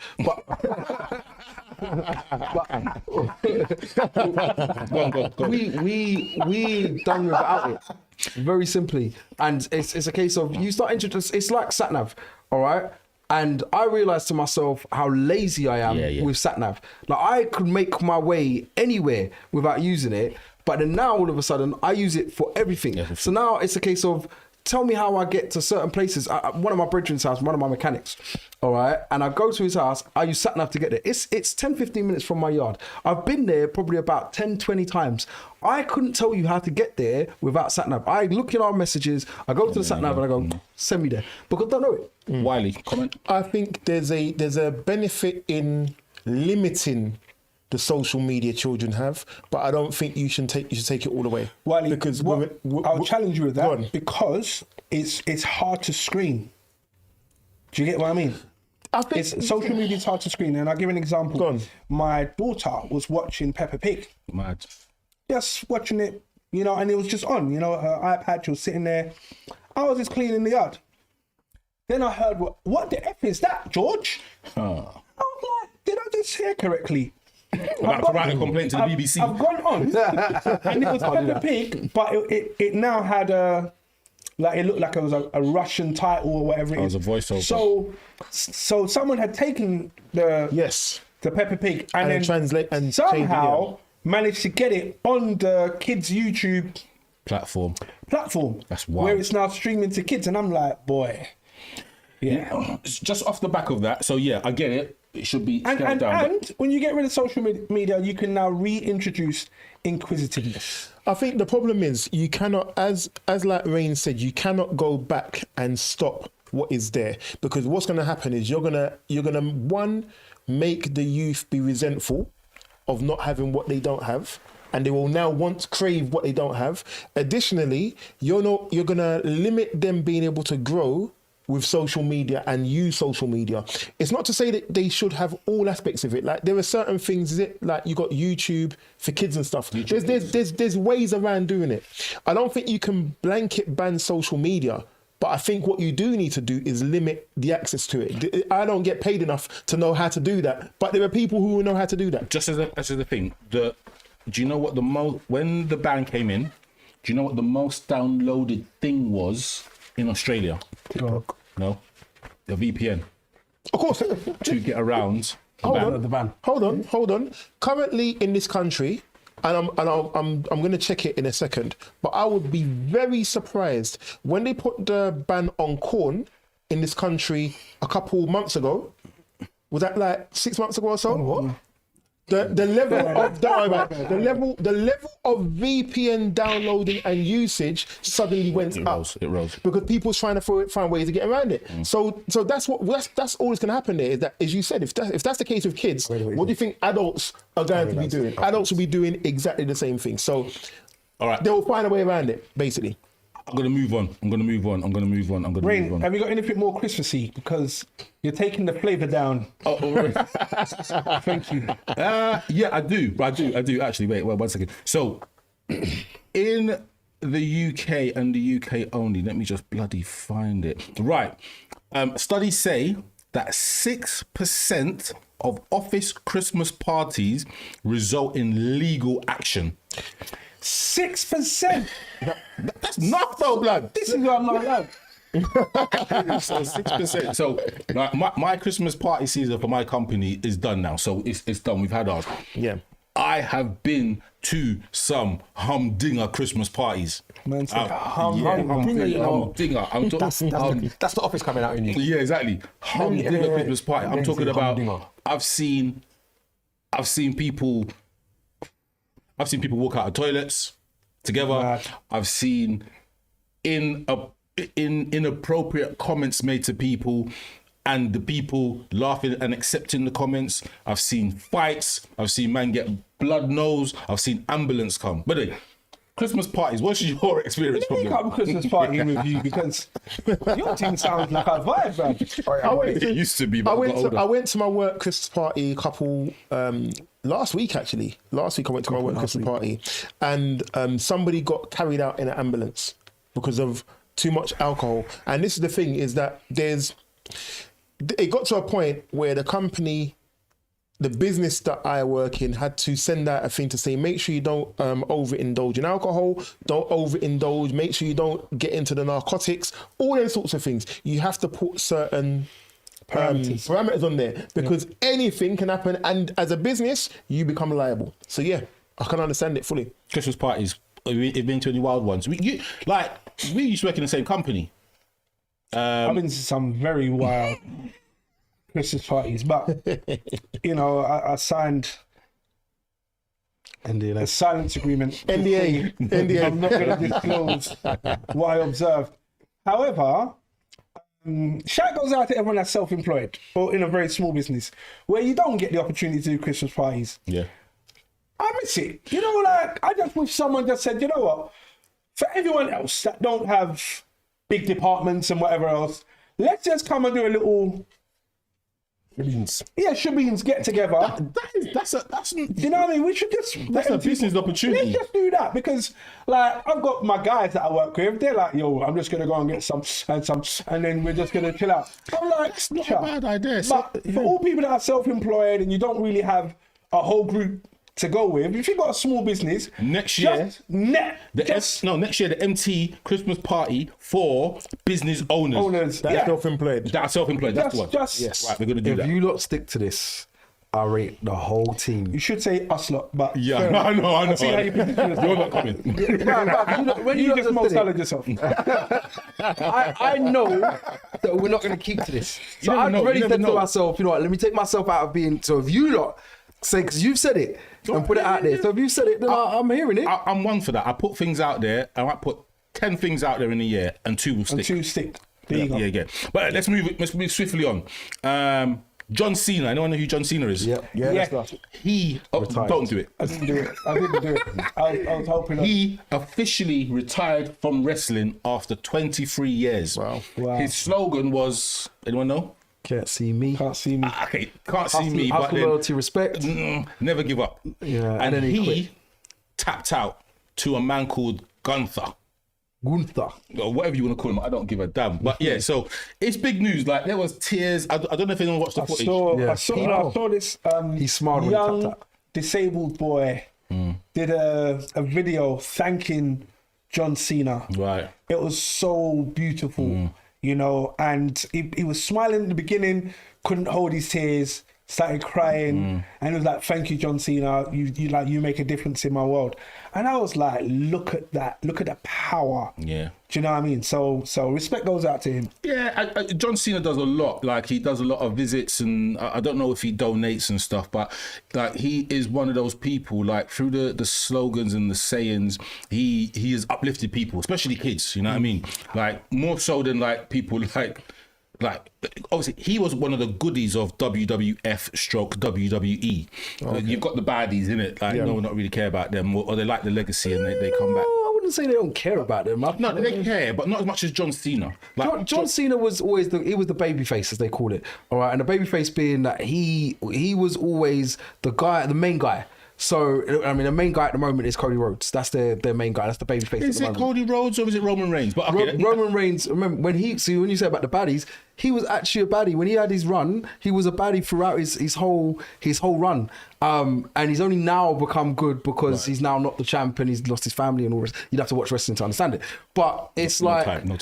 we done without it. Very simply. And it's a case of you start introducing, it's like sat nav, all right? And I realized to myself how lazy I am with SatNav. Like I could make my way anywhere without using it. But then now all of a sudden I use it for everything. So now it's a case of, tell me how I get to certain places. One of my brethren's house, one of my mechanics, all right? And I go to his house, I use SatNav to get there. It's 10, 15 minutes from my yard. I've been there probably about 10, 20 times. I couldn't tell you how to get there without SatNav. I look in our messages, I go to the SatNav and I go, send me there. Because I don't know it. Wiley, comment? I think there's a benefit in limiting the social media children have, but I don't think you should take it all away. Wiley, because I'll challenge you with that because it's hard to screen. Do you get what I mean? I think social media is hard to screen, and I'll give an example. Go on. My daughter was watching Peppa Pig. Mad. Just watching it, and it was just on. Her iPad, she was sitting there. I was just cleaning the yard. Then I heard, what the F is that, George? I was like, did I just hear correctly? About to write a complaint to the BBC. I've gone on, and it was Peppa Pig, but it now had it looked like it was a Russian title or whatever it is. It was a voiceover. So someone had taken the Peppa Pig and then translate and somehow managed to get it on the kids' YouTube platform. That's wild. Where it's now streaming to kids, and I'm like, boy, yeah. Just off the back of that, so yeah, I get it. It should be scaled down. And when you get rid of social media, you can now reintroduce inquisitiveness. I think the problem is you cannot, as like Rain said, you cannot go back and stop what is there, because what's going to happen is you're gonna one, make the youth be resentful of not having what they don't have, and they will now crave what they don't have. Additionally, you're gonna limit them being able to grow with social media and use social media. It's not to say that they should have all aspects of it. Like there are certain things, like you got YouTube for kids and stuff. There's ways around doing it. I don't think you can blanket ban social media, but I think what you do need to do is limit the access to it. I don't get paid enough to know how to do that, but there are people who know how to do that. Just as a thing, do you know what when the ban came in, do you know what the most downloaded thing was in Australia? TikTok. No, the VPN. Of course. To get around the ban. Hold on. Currently in this country, and I'm going to check it in a second, but I would be very surprised when they put the ban on corn in this country a couple months ago. Was that like 6 months ago or so? What? The level of VPN downloading and usage suddenly went up. It rose because people's trying to find ways to get around it. So that's all that's going to happen there. Is that, as you said, if that's the case with kids, what do you think adults are going to be doing? Adults will be doing exactly the same thing. So, all right, they will find a way around it. Basically, I'm gonna move on. Rain, have you got anything more Christmassy? Because you're taking the flavour down. Thank you. Yeah, I do actually. Wait, 1 second. So, in the UK and the UK only, let me just bloody find it. Right. Studies say that 6% of office Christmas parties result in legal action. 6%. That's not though, blood. This is what I'm not allowed. So 6%. So like, my Christmas party season for my company is done now. So it's done. We've had ours. Yeah. I have been to some humdinger Christmas parties. Man said humdinger. That's the office coming out in you. Yeah, exactly. Humdinger Christmas party. I'm talking about. I've seen people walk out of toilets together. Right. I've seen inappropriate comments made to people, and the people laughing and accepting the comments. I've seen fights. I've seen man get blood nose. I've seen ambulance come. But anyway, Christmas parties. What's your experience from them? I'm Christmas party with you because your team sounds like a vibe, man. It used to be. But I went to my work Christmas party last week actually. Last week I went to my work Christmas party, and somebody got carried out in an ambulance because of too much alcohol. And this is the thing: is that it got to a point where the company, the business that I work in, had to send out a thing to say, make sure you don't overindulge in alcohol, don't overindulge, make sure you don't get into the narcotics, all those sorts of things. You have to put certain parameters on there because anything can happen, and as a business, you become liable. So yeah, I can understand it fully. Christmas parties. Have you been to any wild ones? We used to work in the same company. I've been to some very wild Christmas parties, but you know, I signed a silence agreement. NDA. I'm not going to disclose what I observed. However, shout goes out to everyone that's self-employed or in a very small business where you don't get the opportunity to do Christmas parties. Yeah. I miss it. You know, like, I just wish someone just said, you know what, for everyone else that don't have big departments and whatever else, let's just come and do a little... Shabeens get together. That's you know what I mean? We should just... That's a business opportunity. Let's just do that because, like, I've got my guys that I work with. They're like, yo, I'm just going to go and get some, and then we're just going to chill out. I'm like, That's not a bad idea. But for all people that are self-employed and you don't really have a whole group to go with, if you've got a small business... Next year, next year, the MT Christmas party for business owners. That's self-employed. That's self-employed. That's the one. Yes. Right, we're going to do If that. you lot stick to this, I rate the whole team. You should say us lot, but... Yeah, I know. See how you position yourself. You're not coming. When You you just lot salad yourself. I know that we're not going to keep to this. So never I've know, already you never said to know. myself, you know what, let me take myself out of being... So if you lot say, because you've said it, and put it out there. So if you said it, then I'm hearing it. I'm one for that. I put things out there. I might put 10 things out there in a year, and 2 will stick. And 2 stick. There you go. Yeah. But let's move swiftly on. John Cena. Anyone know who John Cena is? Yeah. He don't do it. I didn't do it. I was hoping. He officially retired from wrestling after 23 years. Wow. His slogan was, anyone know? Can't see me. Can't see me. Okay, can't see me, but Hustle, then loyalty, respect. never give up. Yeah, and then he tapped out to a man called Gunther. Gunther. Or whatever you want to call him, I don't give a damn. But yeah, so it's big news. Like there was tears. I don't know if anyone watched the footage. Yeah. I saw this He smiled when he tapped young out. disabled boy did a video thanking John Cena. Right. It was so beautiful, you know, and he was smiling in the beginning, couldn't hold his tears, started crying, and he was like, "Thank you, John Cena. You make a difference in my world." And I was like, "Look at that! Look at the power!" Yeah. Do you know what I mean? So respect goes out to him. Yeah, John Cena does a lot. Like he does a lot of visits, and I don't know if he donates and stuff, but like he is one of those people. Like through the slogans and the sayings, he has uplifted people, especially kids. You know what I mean? Like more so than like people like obviously he was one of the goodies of WWF stroke WWE. You've got the baddies in it, like no one not really care about them, or they like the legacy and they come back. I wouldn't say they don't care about them. No, they care, but not as much as John Cena. Like John Cena was always the baby face, as they call it. All right, and the baby face being that he was always the main guy. So I mean, the main guy at the moment is Cody Rhodes. That's their main guy. That's the baby face. Is at the it moment. Cody Rhodes or is it Roman Reigns? But okay, Roman Reigns. Remember when you say about the baddies, he was actually a baddie when he had his run. He was a baddie throughout his whole run. And he's only now become good because he's now not the champ and he's lost his family and all this. You'd have to watch wrestling to understand it. But it's no time.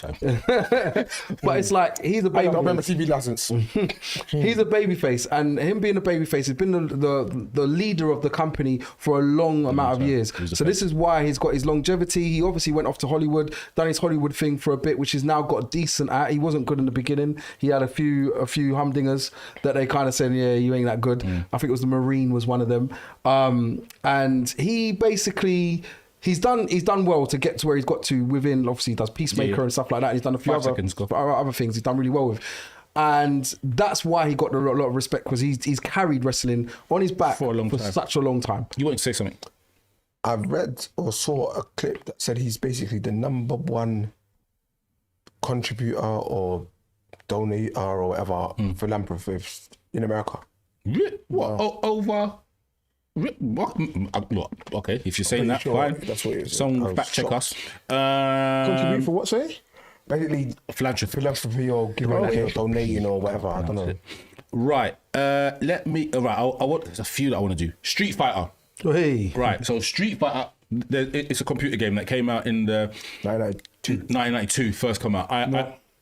but it's like he's a I baby. don't remember TV license. He's a babyface, and him being a babyface, he's been the leader of the company for a long amount of years. So this is why he's got his longevity. He obviously went off to Hollywood, done his Hollywood thing for a bit, which he's now got decent at. He wasn't good in the beginning. He had a few humdingers that they kind of said, yeah, you ain't that good. I think it was the Marine was one of them. And he basically... He's done well to get to where he's got to within, obviously he does Peacemaker and stuff like that. He's done a few other things he's done really well with. And that's why he got a lot of respect, because he's carried wrestling on his back for such a long time. You want to say something? I've read or saw a clip that said he's basically the #1 contributor or donator or whatever philanthropist in America. What? Over... What? Okay, if you're saying that, sure fine. that's what it is. Someone I'm fact check us. Contribute for what, say? Basically, philanthropy or giving away or donating or whatever. I don't know. Right. Let me. Right. I want. There's a few that I want to do. Street Fighter. Hey. Right. So Street Fighter. It's a computer game that came out in the 1992. First come out.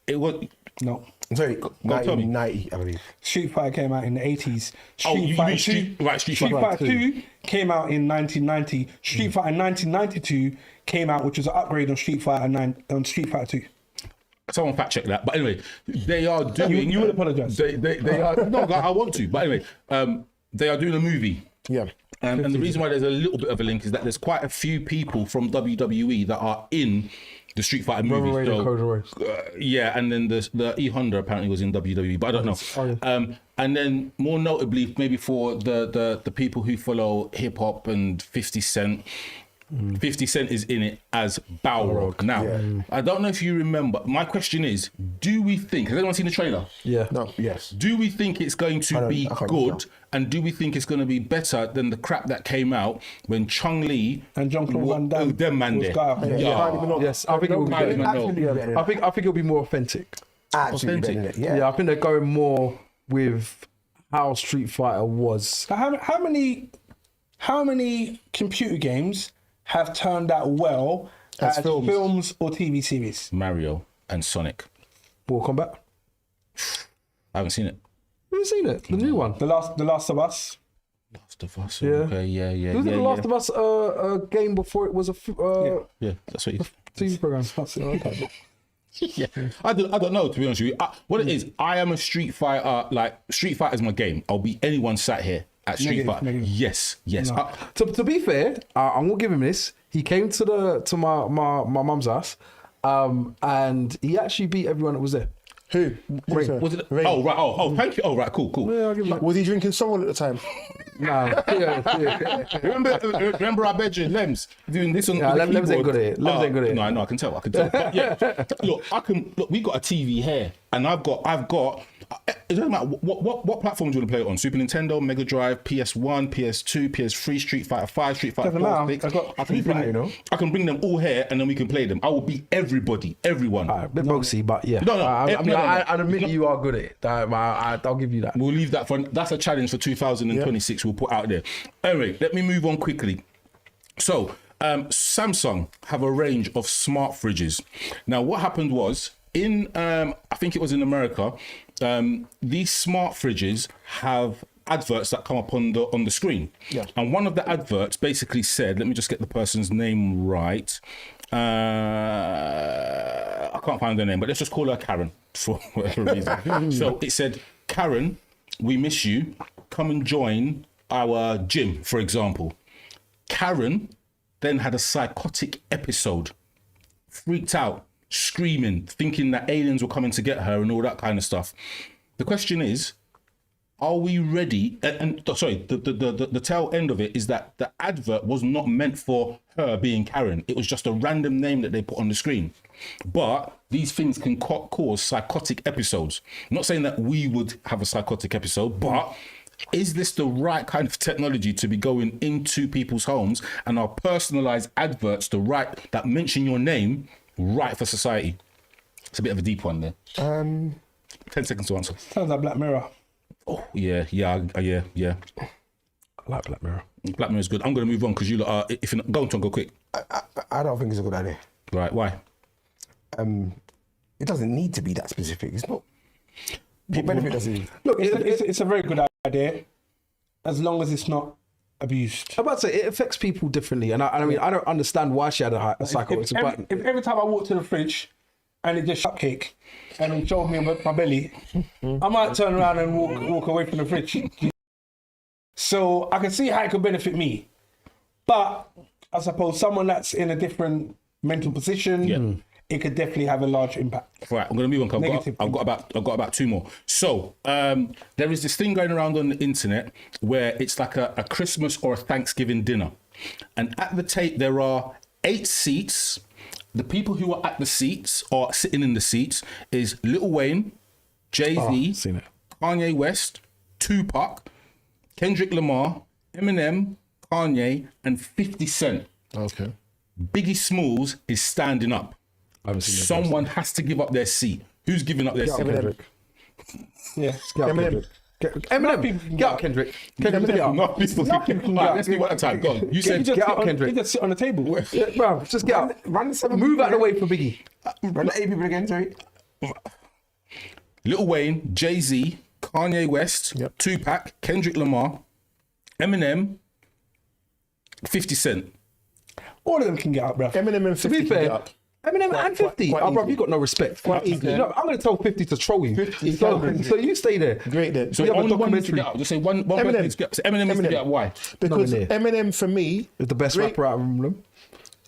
It was. No. Sorry, tell me. 1990, I believe. Street Fighter came out in the 80s. Oh, you mean Street Fighter 2 came out in 1990. Street Fighter 1992 came out, which was an upgrade on Street Fighter 2. Someone fact check that. But anyway, they are doing. You will apologise. They are. No, I want to. But anyway, they are doing a movie. Yeah. And the reason why there's a little bit of a link is that there's quite a few people from WWE that are in the Street Fighter movie. Yeah, and then the E Honda apparently was in WWE, but I don't know. And then more notably, maybe for the people who follow hip hop and 50 Cent. 50 Cent is in it as Balrog. Now, I don't know if you remember. My question is, do we think, has anyone seen the trailer? Yeah. No. Yes. Do we think it's going to be I can't good? remember. And do we think it's going to be better than the crap that came out when Chung Lee And Jean-Claude Van Damme them man was there? guy. Yes, I think it will be I don't better. even know. Actually, I think it'll be more authentic. Actually, better than it, yeah. Yeah, I think they're going more with how Street Fighter was. So how many computer games have turned out well as films or TV series? Mario and Sonic. Mortal Kombat. I haven't seen it. You haven't seen it? The new one. The Last of Us. Last of Us. Yeah. Okay, yeah. Wasn't The Last of Us a game before it was a Yeah, that's what you. TV program? Okay. Yeah, I don't know, to be honest with you. What it is, I am a Street Fighter. Like Street Fighter is my game. I'll be anyone sat here at Street Fighter. Negative. Yes. No. To be fair, I'm gonna give him this. He came to my mum's house, and he actually beat everyone that was there. Who? Was it? Ray. Oh right. Oh, thank you. Oh right. Cool. Yeah, I'll give him that. Was he drinking sorrel at the time? Nah, yeah. Remember our bedroom Lems doing this on the Lems ain't keyboard? good at it. Lems ain't good at it. No, I know. I can tell. But yeah, look. We got a TV here, and I've got. It doesn't matter what platform do you want to play it on? Super Nintendo, Mega Drive, PS1, PS2, PS3, Street Fighter 5, Street Fighter 4, 6. I can bring them all here, and then we can play them. I will beat everyone. A bit boxy, but yeah. No. I admit you are good at it. I'll give you that. We'll leave that for. That's a challenge for 2026. We'll put out there. Anyway, let me move on quickly. So, Samsung have a range of smart fridges. Now, what happened was in I think it was in America. These smart fridges have adverts that come up on the screen. Yeah. And one of the adverts basically said, let me just get the person's name right. I can't find her name, but let's just call her Karen for whatever reason. So it said, Karen, we miss you. Come and join our gym, for example. Karen then had a psychotic episode, freaked out, screaming, thinking that aliens were coming to get her and all that kind of stuff. The question is, are we ready? The tail end of it is that the advert was not meant for her being Karen. It was just a random name that they put on the screen. But these things can cause psychotic episodes. I'm not saying that we would have a psychotic episode, but is this the right kind of technology to be going into people's homes and our personalized adverts that mention your name right for society? It's a bit of a deep one there. 10 seconds to answer. Sounds like Black Mirror. Oh, yeah. I like Black Mirror. Black Mirror is good. I'm going to move on because you lot if you're not, go on, Tongo, quick. I don't think it's a good idea. Right, why? It doesn't need to be that specific. It's not. What benefit does it? Look, it's a very good idea, as long as it's not abused. I'm about to say it affects people differently, and I mean I don't understand why she had a psychotic. If every time I walk to the fridge and it just shut cake and it showed me my belly, I might turn around and walk away from the fridge. So I can see how it could benefit me, but I suppose someone that's in a different mental position, it could definitely have a large impact. Right, I'm going to move on. I've got about two more. So there is this thing going around on the internet where it's like a Christmas or a Thanksgiving dinner, and at the tape there are 8 seats. The people who are at the seats or sitting in the seats is Lil Wayne, Jay-Z, Kanye West, Tupac, Kendrick Lamar, Eminem, Kanye, and 50 Cent. Okay. Biggie Smalls is standing up. Someone has to give up their seat. Who's giving up their seat? Kendrick. Yeah. Eminem. Get up, Kendrick. Kendrick, get up. Let's be one at a time. Go on. You said get up, Kendrick. You just sit on the table. Yeah, bro, just get up. Run the 7 Move out of the way for Biggie. Run the 8 people again, sorry. Lil Wayne, Jay-Z, Kanye West, Tupac, Kendrick Lamar, Eminem, 50 Cent. All of them can get up, bro. Eminem and 50 be can fair, get up. Eminem and 50. quite Oh, bro, easy. you got no respect. Quite easy. You know, I'm going to tell 50 to troll you. 50 so, can. so you stay there. Great then. So We have a only one needs to documentary. get up. Just say one person Eminem. needs to get up. So Eminem needs to get up. Why? Because Nowhere near. Eminem for me Is the best great- rapper out of them.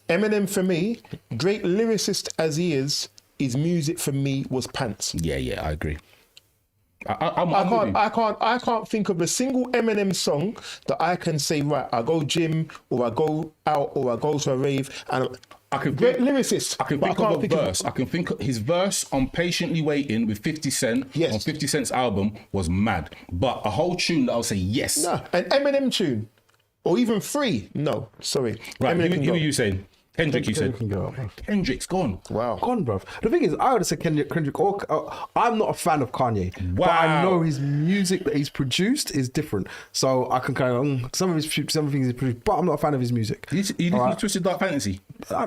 Eminem for me, great lyricist as he is, his music for me was pants. Yeah, I agree. I'm with you. I can't think of a single Eminem song that I can say, right, I go gym or I go out or I go to a rave and I can great think- lyricist. I can but think of a verse. I can think of his verse on Patiently Waiting with 50 Cent Yes. on 50 Cent's album was mad. But a whole tune that I'll say yes. Nah, an Eminem tune or even Free. No, sorry. Right, Eminem can who go. are you saying? Kendrick, you said. Kendrick can go. Kendrick's gone. Wow. Gone, bro. The thing is, I would have said Kendrick or I'm not a fan of Kanye, but I Wow. know his music that he's produced is different. So I can kind of some of things he's produced, but I'm not a fan of his music. You listen to Twisted Dark Fantasy?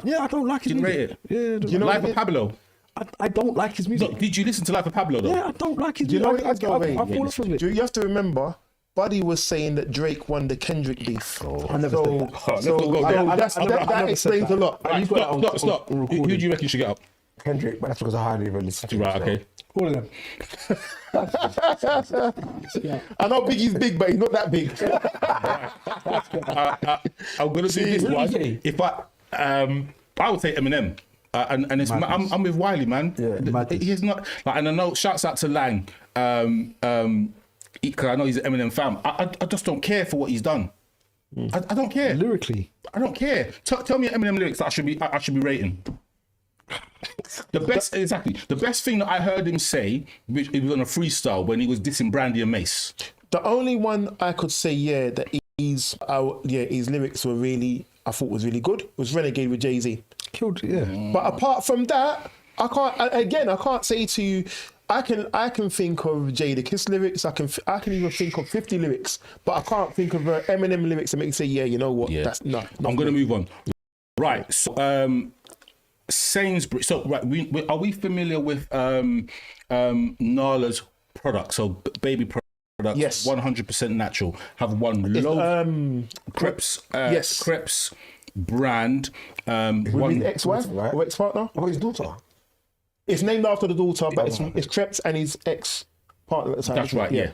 Yeah, I don't like his Didn't music. rate it? Yeah, I don't You know like- Life of Pablo. I don't like his music. No, did you listen to Life of Pablo though? Yeah, I don't like his Do you know music. what it is, though, I mate? fall off of it. You have to remember, Buddy was saying that Drake won the Kendrick beef. I never said that. let's not go there. That explains a lot. Right, got that on- stop. on Who recording. do you reckon should get up? Kendrick, but that's because I hardly even listen to him. Right, so. okay. All of them. I know Biggie's big, but he's not that big. I'm gonna do this one. If I would say Eminem. And it's I'm with Wiley, man. madness. He's not like, and I know. Shouts out to Lang, because I know he's an Eminem fan. I just don't care for what he's done. I don't care. Lyrically, I don't care. Tell me Eminem lyrics that I should be rating. The best thing that I heard him say, which it was on a freestyle when he was dissing Brandy and Mace. The only one I could say, that his lyrics were really, I thought was really good, was Renegade with Jay-Z. killed. Yeah, But apart from that, I can't say to you, I can think of Jada Kiss lyrics. I can even think of 50 lyrics, but I can't think of Eminem lyrics that make you say, you know what? Yeah. That's not. I'm going to move on. Right. So, Sainsbury's. So, right. Are we familiar with Nala's products? So, baby products. Yes. 100% natural. Have won loads. Crepes. yes. Crepes brand. With his ex-wife right? or ex-partner. Oh, his daughter. It's named after the daughter, but it's Krebs and his ex-partner at the time. That's right. Yeah.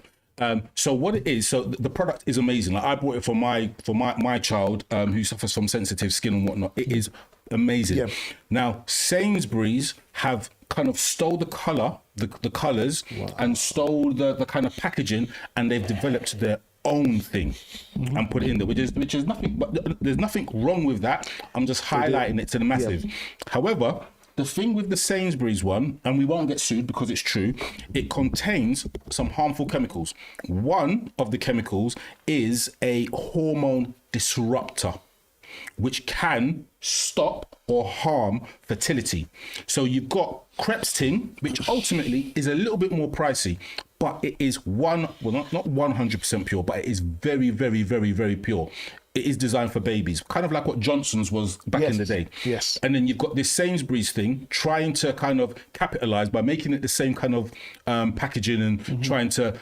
So what it is, so the product is amazing. Like I bought it for my child who suffers from sensitive skin and whatnot. It is amazing. Yeah. Now Sainsbury's have kind of stole the color, the colors, and stole the kind of packaging, and they've developed their own thing and put it in there, which is nothing. But there's nothing wrong with that. I'm just highlighting it to the masses. However, the thing with the Sainsbury's one, and we won't get sued because it's true, it contains some harmful chemicals. One of the chemicals is a hormone disruptor, which can stop or harm fertility. So you've got Krebs tin, which ultimately is a little bit more pricey, but it is not 100% pure, but it is very, very, very, very pure. It is designed for babies, kind of like what Johnson's was back in the day. Yes. And then you've got this Sainsbury's thing trying to kind of capitalize by making it the same kind of packaging and trying to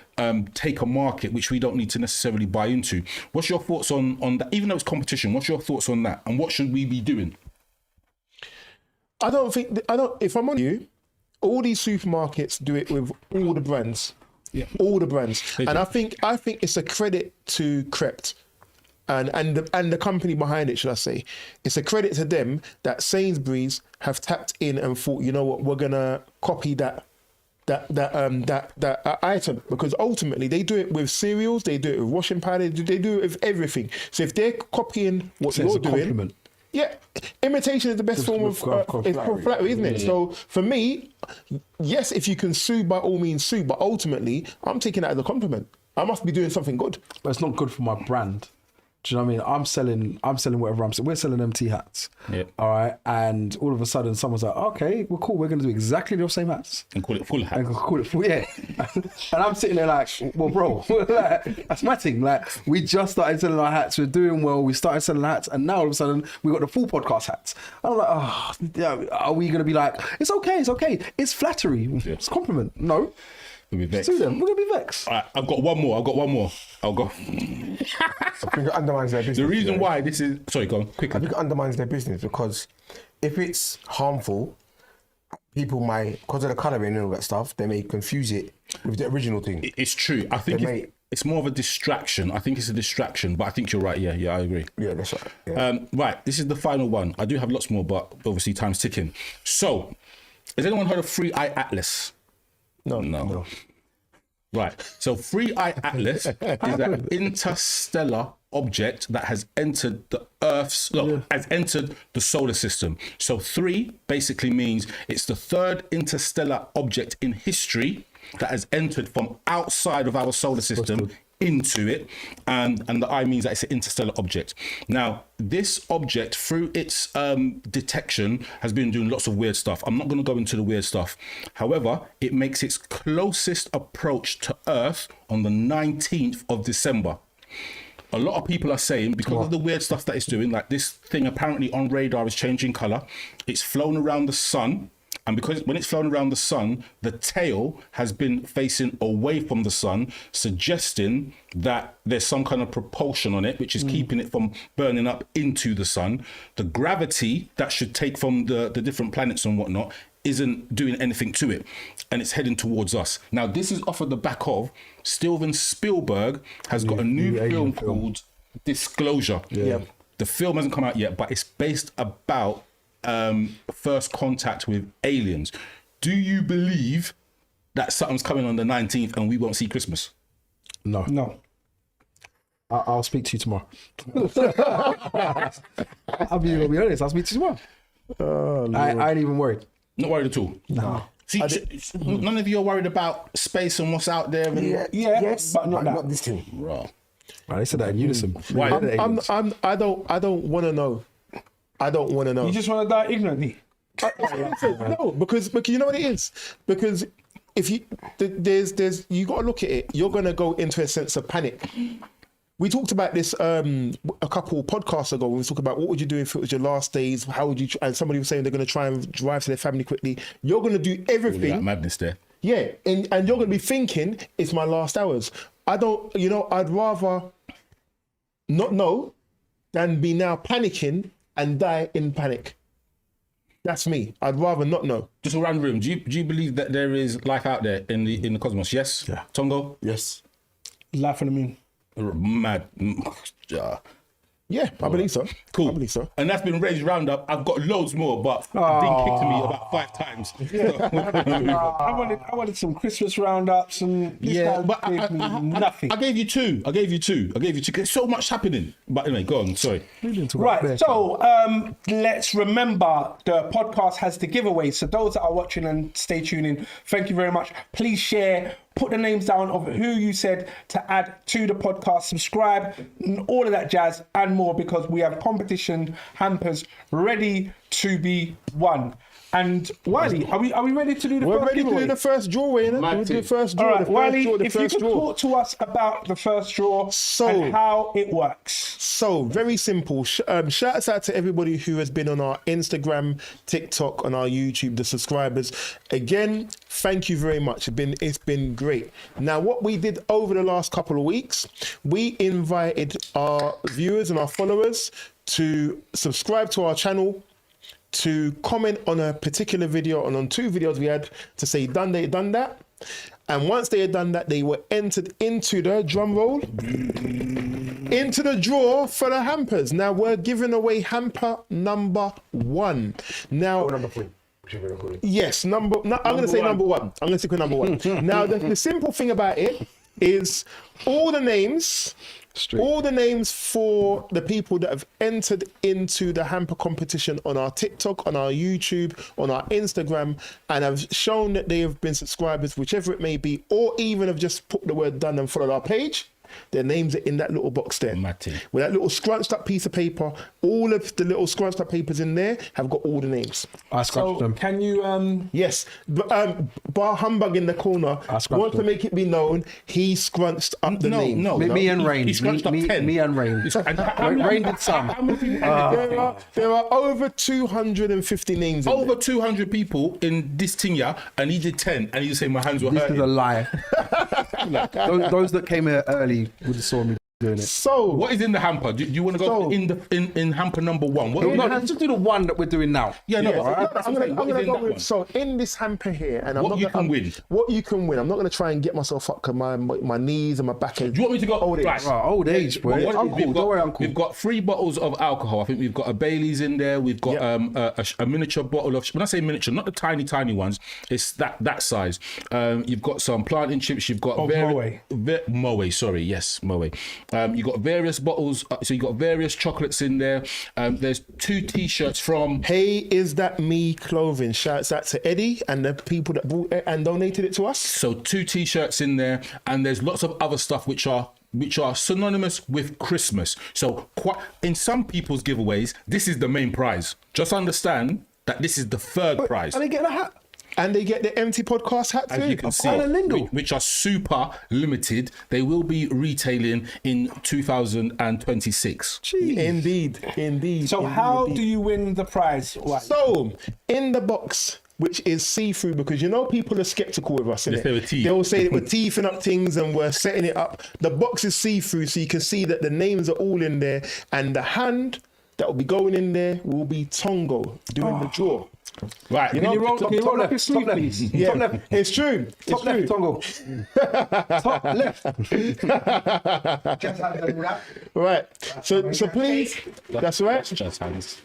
take a market which we don't need to necessarily buy into. What's your thoughts on that? Even though it's competition, what's your thoughts on that? And what should we be doing? If I'm on you, all these supermarkets do it with all the brands. Yeah. All the brands. And I think it's a credit to Krebs. And the company behind it, should I say? It's a credit to them that Sainsbury's have tapped in and thought, you know what, we're gonna copy that item, because ultimately they do it with cereals, they do it with washing powder, they do it with everything. So if they're copying what you're doing, compliment. yeah, imitation is the best form of flattery, isn't it? So for me, yes, if you can sue, by all means sue, but ultimately, I'm taking that as a compliment. I must be doing something good. but it's not good for my brand. Do you know what I mean? I'm selling whatever I'm selling. We're selling MT hats. Yeah. All right. And all of a sudden someone's like, okay, well, cool. We're going to do exactly the same hats. And call it full hat. And call it full, yeah. And I'm sitting there like, well, bro, like, that's my thing. Like, we just started selling our hats. We're doing well. We started selling hats. And now all of a sudden we got the full podcast hats. And I'm like, oh, yeah, are we going to be like, it's okay. It's flattery. It's compliment. No. We'll be vexed. See them, we're gonna be vexed. All right, I've got one more. I'll go. I think it undermines their business. The reason yeah. why this is... Sorry, go on, I quickly. think it undermines their business because if it's harmful, people might, because of the colouring and all that stuff, they may confuse it with the original thing. It's true. I think it's more of a distraction. I think it's a distraction, but I think you're right. Yeah, I agree. Yeah, that's right. Yeah. Right, this is the final one. I do have lots more, but obviously time's ticking. So, has anyone heard of Free Eye Atlas? No. Right, so Free Eye Atlas is an interstellar object that has entered the has entered the solar system. So 3 basically means it's the third interstellar object in history that has entered from outside of our solar system into it, and the I means that it's an interstellar object. Now, this object, through its detection, has been doing lots of weird stuff. I'm not going to go into the weird stuff. However, it makes its closest approach to Earth on the 19th of December. A lot of people are saying, because of the weird stuff that it's doing, like this thing apparently on radar is changing colour, it's flown around the sun, and because when it's flown around the sun, the tail has been facing away from the sun, suggesting that there's some kind of propulsion on it, which is keeping it from burning up into the sun. The gravity that should take from the different planets and whatnot isn't doing anything to it, and it's heading towards us. Now, this is off of the back of Steven Spielberg has got a new film called Disclosure. Yeah. The film hasn't come out yet, but it's based about first contact with aliens. Do you believe that something's coming on the 19th and we won't see Christmas? No. I'll speak to you tomorrow. I'll be honest. I'll speak to you tomorrow. I ain't even worried. Not worried at all. No. See, none of you are worried about space and what's out there. And... Yes, but not this thing. Right. Right, they said that in unison. Why? I don't want to know. I don't want to know. You just want to die ignorantly. No, because you know what it is. Because if you there's you got to look at it. You're gonna go into a sense of panic. We talked about this a couple podcasts ago when we talked about what would you do if it was your last days. How would you? And somebody was saying they're going to try and drive to their family quickly. You're going to do everything. That madness there. Yeah, and you're going to be thinking it's my last hours. I don't. I'd rather not know than be now panicking and die in panic. That's me. I'd rather not know. Just around the room. Do you believe that there is life out there in the cosmos? Yes. Yeah. Tongo. Yes. Life on the moon. Mad. Yeah, I believe so. Cool. I believe so. And that's been raised roundup. I've got loads more, but it's been kicked to me about 5 times. I wanted some Christmas roundups, and this guy gave me nothing. I gave you two. 'Cause there's so much happening. But anyway, go on. Sorry. Right, so let's remember the podcast has the giveaway. So those that are watching and stay tuning, thank you very much. Please share, put the names down of who you said to add to the podcast, subscribe, all of that jazz and more, because we have competition hampers ready to be won. And Wiley, are we ready to do the We're first ready giveaway? to do the first draw, innit? We'll do the first draw. All right, the first Wiley, draw, the if you first could draw. talk to us about the first draw and how it works. So, very simple. Shouts out to everybody who has been on our Instagram, TikTok, on our YouTube, the subscribers. Again, thank you very much. It's been great. Now, what we did over the last couple of weeks, we invited our viewers and our followers to subscribe to our channel, to comment on a particular video, and on 2 videos we had to say done that. And once they had done that, they were entered into the drum roll, into the draw for the hampers. Now we're giving away hamper number 1. Now, Number 3. yes, I'm going to say number 1. I'm going to stick with number 1. Now, the simple thing about it is all the names for the people that have entered into the hamper competition on our TikTok, on our YouTube, on our Instagram, and have shown that they have been subscribers, whichever it may be, or even have just put the word done and followed our page. Their names are in that little box there. Matty. With that little scrunched up piece of paper, all of the little scrunched up papers in there have got all the names. I scratched them. Can you Yes, Bar Humbug in the corner scrunched wants to them. make it be known he scrunched up the name. Me and Rain. He scrunched up 10. Me and Rain. Rain did some. There are over 250 names in there. Over 200 people in this thing, yeah, and he did 10, and he just said my hands were This hurting. is a lie. those that came here early would have saw me doing it. So, What is in the hamper? Do you want to go in hamper number 1? What, No, let's just do the one that we're doing now. yeah, no, yeah, but I'm what gonna is in go that with, one? so in this hamper here, and What you can win. What you can win. I'm not gonna try and get myself up because my knees and my back. Do you want me to go? Old age. Right. Oh, old age, boy. What it is, Uncle, don't worry, Uncle. We've got 3 bottles of alcohol. I think we've got a Bailey's in there. We've got a miniature bottle of. When I say miniature, not the tiny ones. It's that size. You've got some plantain chips. You've got Moe. Sorry, yes, Moe. You've got various bottles. So you've got various chocolates in there. There's 2 T-shirts from. Hey, is that me clothing? Shouts out to Eddie and the people that bought it and donated it to us. So 2 T-shirts in there, and there's lots of other stuff which are synonymous with Christmas. So in some people's giveaways, this is the main prize. Just understand that this is the third prize. Are they getting a hat? And they get the empty podcast hat too. As you can see, quite a Lindell. which are super limited. They will be retailing in 2026. Indeed. So how do you win the prize? So in the box, which is see-through, because you know people are skeptical with us, Yes, they were innit? teeth. They will say that we're teething up things and we're setting it up. The box is see-through, so you can see that the names are all in there, and the hand that will be going in there will be Tongo doing the draw. Right. You know, Can you roll top up your sleeve, left. please? Yeah, Top left. it's true. It's Top true. left, Tongo. Top left. Right. So please, that's right. Just hands.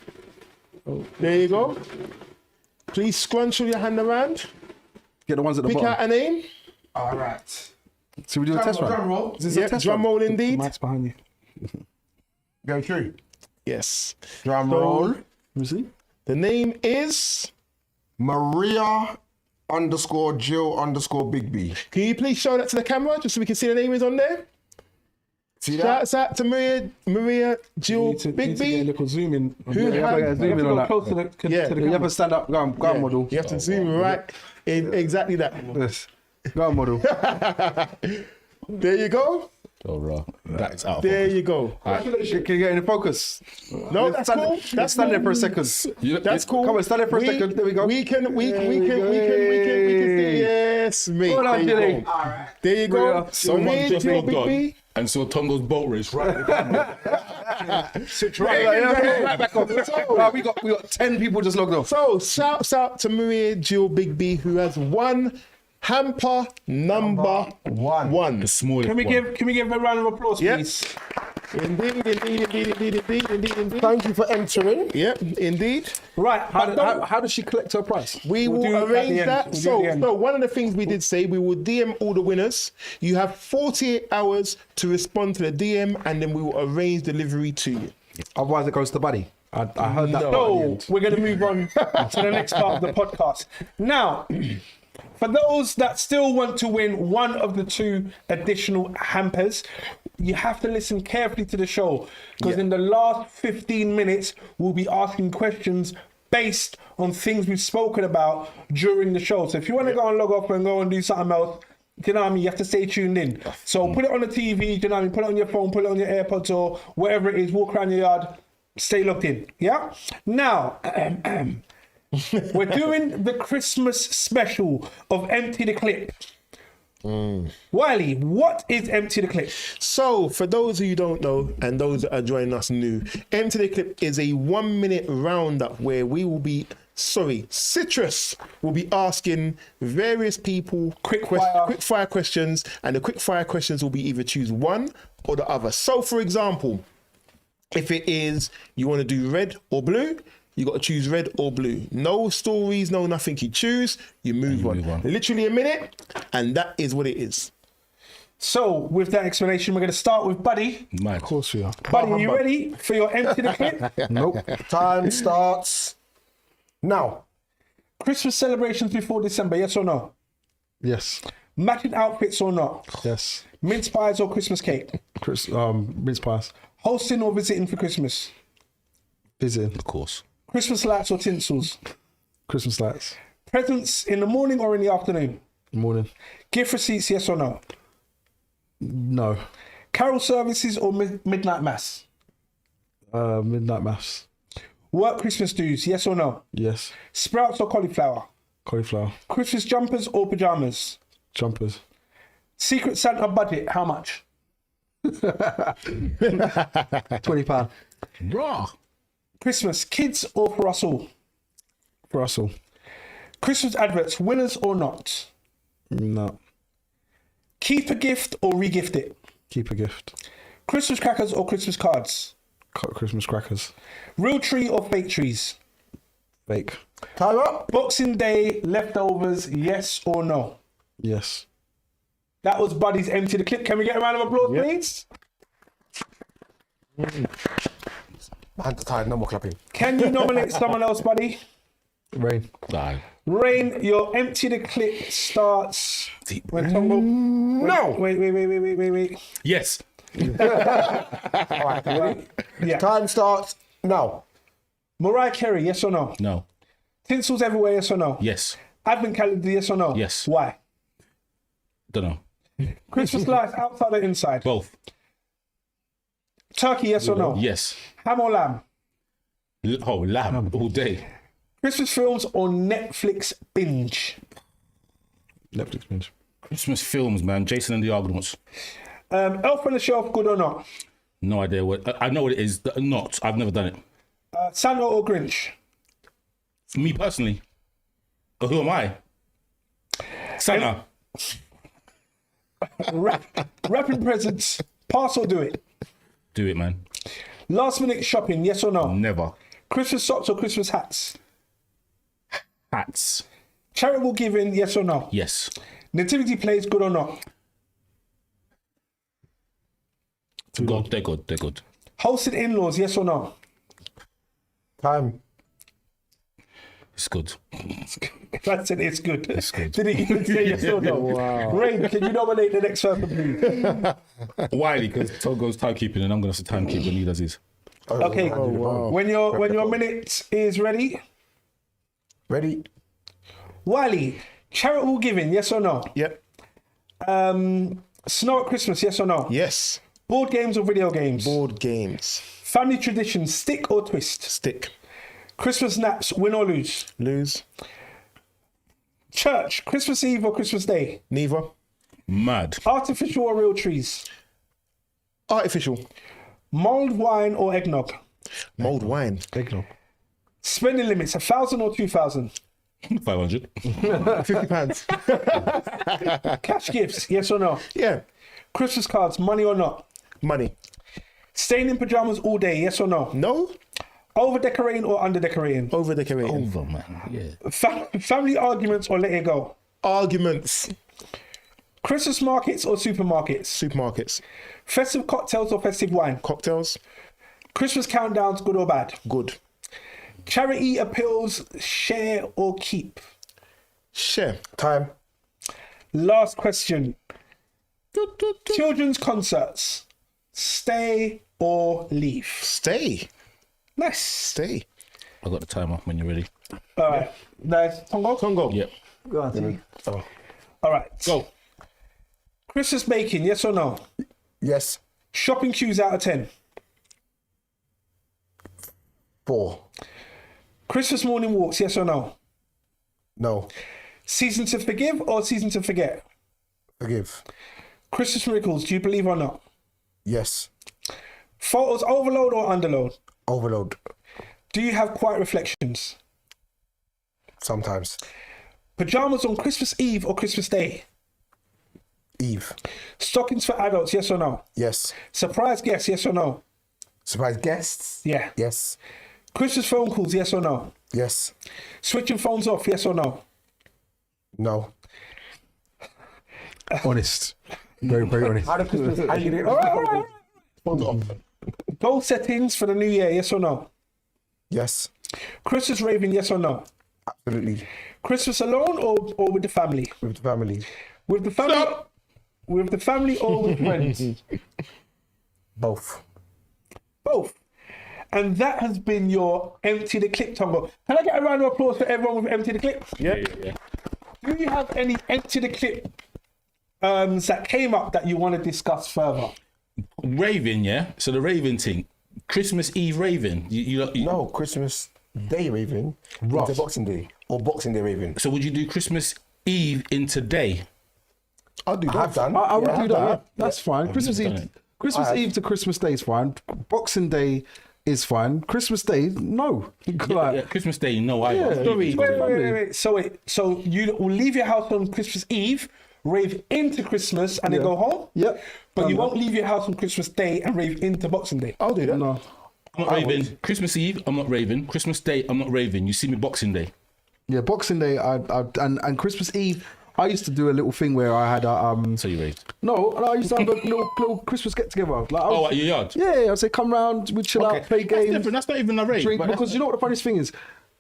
There you go. Please scrunch your hand around. Get the ones at the Pick bottom. out a name. All right. So we do a test run. Drum roll. Is this a Yeah, test drum run? roll indeed. Mike's behind you. Go through. Yes. Drum So- roll. Let me see. The name is. Maria_Jill_Big B. Can you please show that to the camera just so we can see the name is on there? See that? Shouts out to Maria Jill Need to Big get a B. little zoom in. Who You had- have zoom to in go on that. close to the Yeah. to the You have camera. a stand up. Go on model. You have to zoom right in exactly that. Yes. Go on model. There you go. Oh, raw. That's out. There you go. Can you get in focus? No, that's cool. That's stand there cool. for a second. That's cool. Come on, stand there for a second. There we go. We can see. Yes, mate. Hold on, There you Jilly. go. There you go. Brilliant. Someone Maria just Jill logged Big on B. and saw Tongo's boat race right. Right back up. Right, we got 10 people just logged off. So shouts out to Maria Jill Big B, who has won hamper number one. The smallest Can we one. give a round of applause, Yep. please? Indeed. Thank you for entering. Yep, indeed. Right. How does she collect her prize? We We'll do will it at the arrange end. that. We'll do it at the end. So one of the things we did say, we will DM all the winners. You have 48 hours to respond to the DM, and then we will arrange delivery to you. Otherwise, it goes to Buddy. I heard that. So we're going to move on to the next part of the podcast. Now, for those that still want to win one of the 2 additional hampers, you have to listen carefully to the show, because in the last 15 minutes, we'll be asking questions based on things we've spoken about during the show. So if you want to go and log off and go and do something else, do you know what I mean? You have to stay tuned in. So put it on the TV, do you know what I mean? Put it on your phone, put it on your AirPods or whatever it is, walk around your yard, stay locked in. Yeah? Now, we're doing the Christmas special of eMpTy the Clip. Wiley, what is eMpTy the Clip? So, for those of you who don't know, and those that are joining us new, eMpTy the Clip is a 1-minute roundup where we will be, Citrus will be asking various people quick fire questions, and the quick fire questions will be either choose one or the other. So, for example, if it is you want to do red or blue, you got to choose red or blue. No stories, no nothing. You choose, you move on. Literally a minute, and that is what it is. So, with that explanation, we're going to start with Buddy. Of course we are. Buddy, are you ready for your eMpTy the Clip? Nope. Time starts now. Christmas celebrations before December, yes or no? Yes. Matching outfits or not? Yes. Mince pies or Christmas cake? Mince pies. Hosting or visiting for Christmas? Visiting. Of course. Christmas lights or tinsels? Christmas lights. Presents in the morning or in the afternoon? Morning. Gift receipts, yes or no? No. Carol services or midnight mass? Midnight mass. Work Christmas dues, yes or no? Yes. Sprouts or cauliflower? Cauliflower. Christmas jumpers or pajamas? Jumpers. Secret Santa budget, how much? £20. Raw. Christmas, kids or for us all? For us all. Christmas adverts, winners or not? No. Keep a gift or re-gift it? Keep a gift. Christmas crackers or Christmas cards? Christmas crackers. Real tree or fake trees? Fake. Time up. Boxing Day leftovers, yes or no? Yes. That was Buddy's Empty the Clip. Can we get a round of applause, please? My hands are tired, no more clapping. Can you nominate someone else, Buddy? Rain. Aye. Rain, your Empty the Clip starts when Tongo... No. Wait. Yes. All right, ready? Yeah. Time starts now. Mariah Carey, yes or no? No. Tinsels everywhere, yes or no? Yes. Advent calendar, yes or no? Yes. Why? Don't know. Christmas lights outside or inside? Both. Turkey, yes or no? Yes. Ham or lamb? Lamb all day. Christmas films or Netflix binge? Netflix binge. Christmas films, man. Jason and the Argonauts. Elf on the Shelf, good or not? No idea what. I know what it is. Not. I've never done it. Santa or Grinch? For me personally. Who am I? Santa. Wrapping presents, pass or do it? Do it, man. Last minute shopping, yes or no? Never. Christmas socks or Christmas hats? Hats. Charitable giving, yes or no? Yes. Nativity plays, good or not? God, they're good. They're good. Hosted in-laws, yes or no? Time. It's good. I said it's good. It's good. Did it even say yes or no? Wow. Rain, can you nominate the next person, please? Wiley, because Tongo's timekeeping and I'm going to have to timekeep when he does his. Okay. When your minute is ready, Ready? Wiley, charitable giving, yes or no? Yep. Snow at Christmas, yes or no? Yes. Board games or video games? Board games. Family traditions, stick or twist? Stick. Christmas naps, win or lose? Lose. Church, Christmas Eve or Christmas Day? Neither. Mad. Artificial or real trees? Artificial. Mulled wine or eggnog? Mulled wine. Eggnog. Spending limits, 1,000 or 2,000? 500. £50. Cash gifts, yes or no? Yeah. Christmas cards, money or not? Money. Staying in pajamas all day, yes or no? No. Over decorating or under decorating? Over decorating. Over, man. Yeah. Family arguments or let it go? Arguments. Christmas markets or supermarkets? Supermarkets. Festive cocktails or festive wine? Cocktails. Christmas countdowns, good or bad? Good. Charity appeals, share or keep? Share. Time. Last question. Children's concerts, stay or leave? Stay. Nice. Stay. I got the timer when you're ready. All right. Nice. Tongo? Tongo. Yep. Go on, All right. Go. Christmas baking, yes or no? Yes. Shopping queues out of 10. 4. Christmas morning walks, yes or no? No. Season to forgive or season to forget? Forgive. Christmas miracles, do you believe or not? Yes. Photos overload or underload? Overload. Do you have quiet reflections? Sometimes. Pajamas on Christmas Eve or Christmas Day? Eve. Stockings for adults, yes or no? Yes. Surprise guests, yes or no? Surprise guests? Yeah. Yes. Christmas phone calls, yes or no? Yes. Switching phones off, yes or no? No. Honest. Very, very honest. How do Christmas? How do you All right. Phones off. Goal settings for the new year, yes or no? Yes. Christmas raving, yes or no? Absolutely. Christmas alone or with the family? With the family. With the family. with the family or with friends? Both. Both. And that has been your Empty the Clip, Tongo. Can I get a round of applause for everyone with Empty the Clip? Yeah. Do you have any Empty the Clip that came up that you want to discuss further? Raving, yeah. So the raving thing, Christmas Eve raving. You No, Christmas Day raving into Boxing Day or Boxing Day raving. So would you do Christmas Eve into day? I'll do I have that. done. I would Yeah, do I've that. done it. That's fine. Christmas done Eve, it. Christmas Eve to Christmas Day is fine. Boxing Day is fine. Christmas Day, no. Yeah, Christmas Day, no. I Yeah. Wait. So you will leave your house on Christmas Eve, rave into Christmas, and then go home? Yep. But you won't leave your house on Christmas Day and rave into Boxing Day? I'll do that. No. I'm not raving. Christmas Eve, I'm not raving. Christmas Day, I'm not raving. You see me Boxing Day. Yeah, Boxing Day, and Christmas Eve, I used to do a little thing where I had a So you raved. no, I used to have a little Christmas get together. Like, Oh, at your yard? yeah, I'd say come round, we'd chill out, play That's games, different. That's not even a rave. drink. but Because that's- you know what the funniest thing is,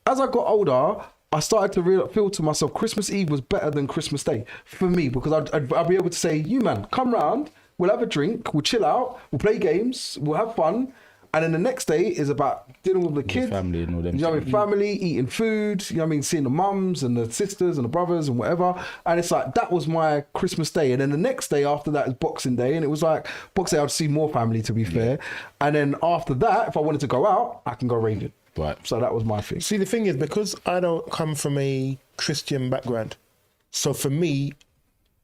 as I got older, I started to feel to myself, Christmas Eve was better than Christmas Day for me, because I'd be able to say, you man, come round, we'll have a drink, we'll chill out, we'll play games, we'll have fun. And then the next day is about dealing with the kids, family and all them you know what I mean, family, eating food, you know what I mean, seeing the mums and the sisters and the brothers and whatever. And it's like, that was my Christmas Day. And then the next day after that is Boxing Day. And it was like, Boxing Day, I'd see more family, to be fair. And then after that, if I wanted to go out, I can go raving. Right. So that was my thing. See, the thing is, because I don't come from a Christian background, so for me,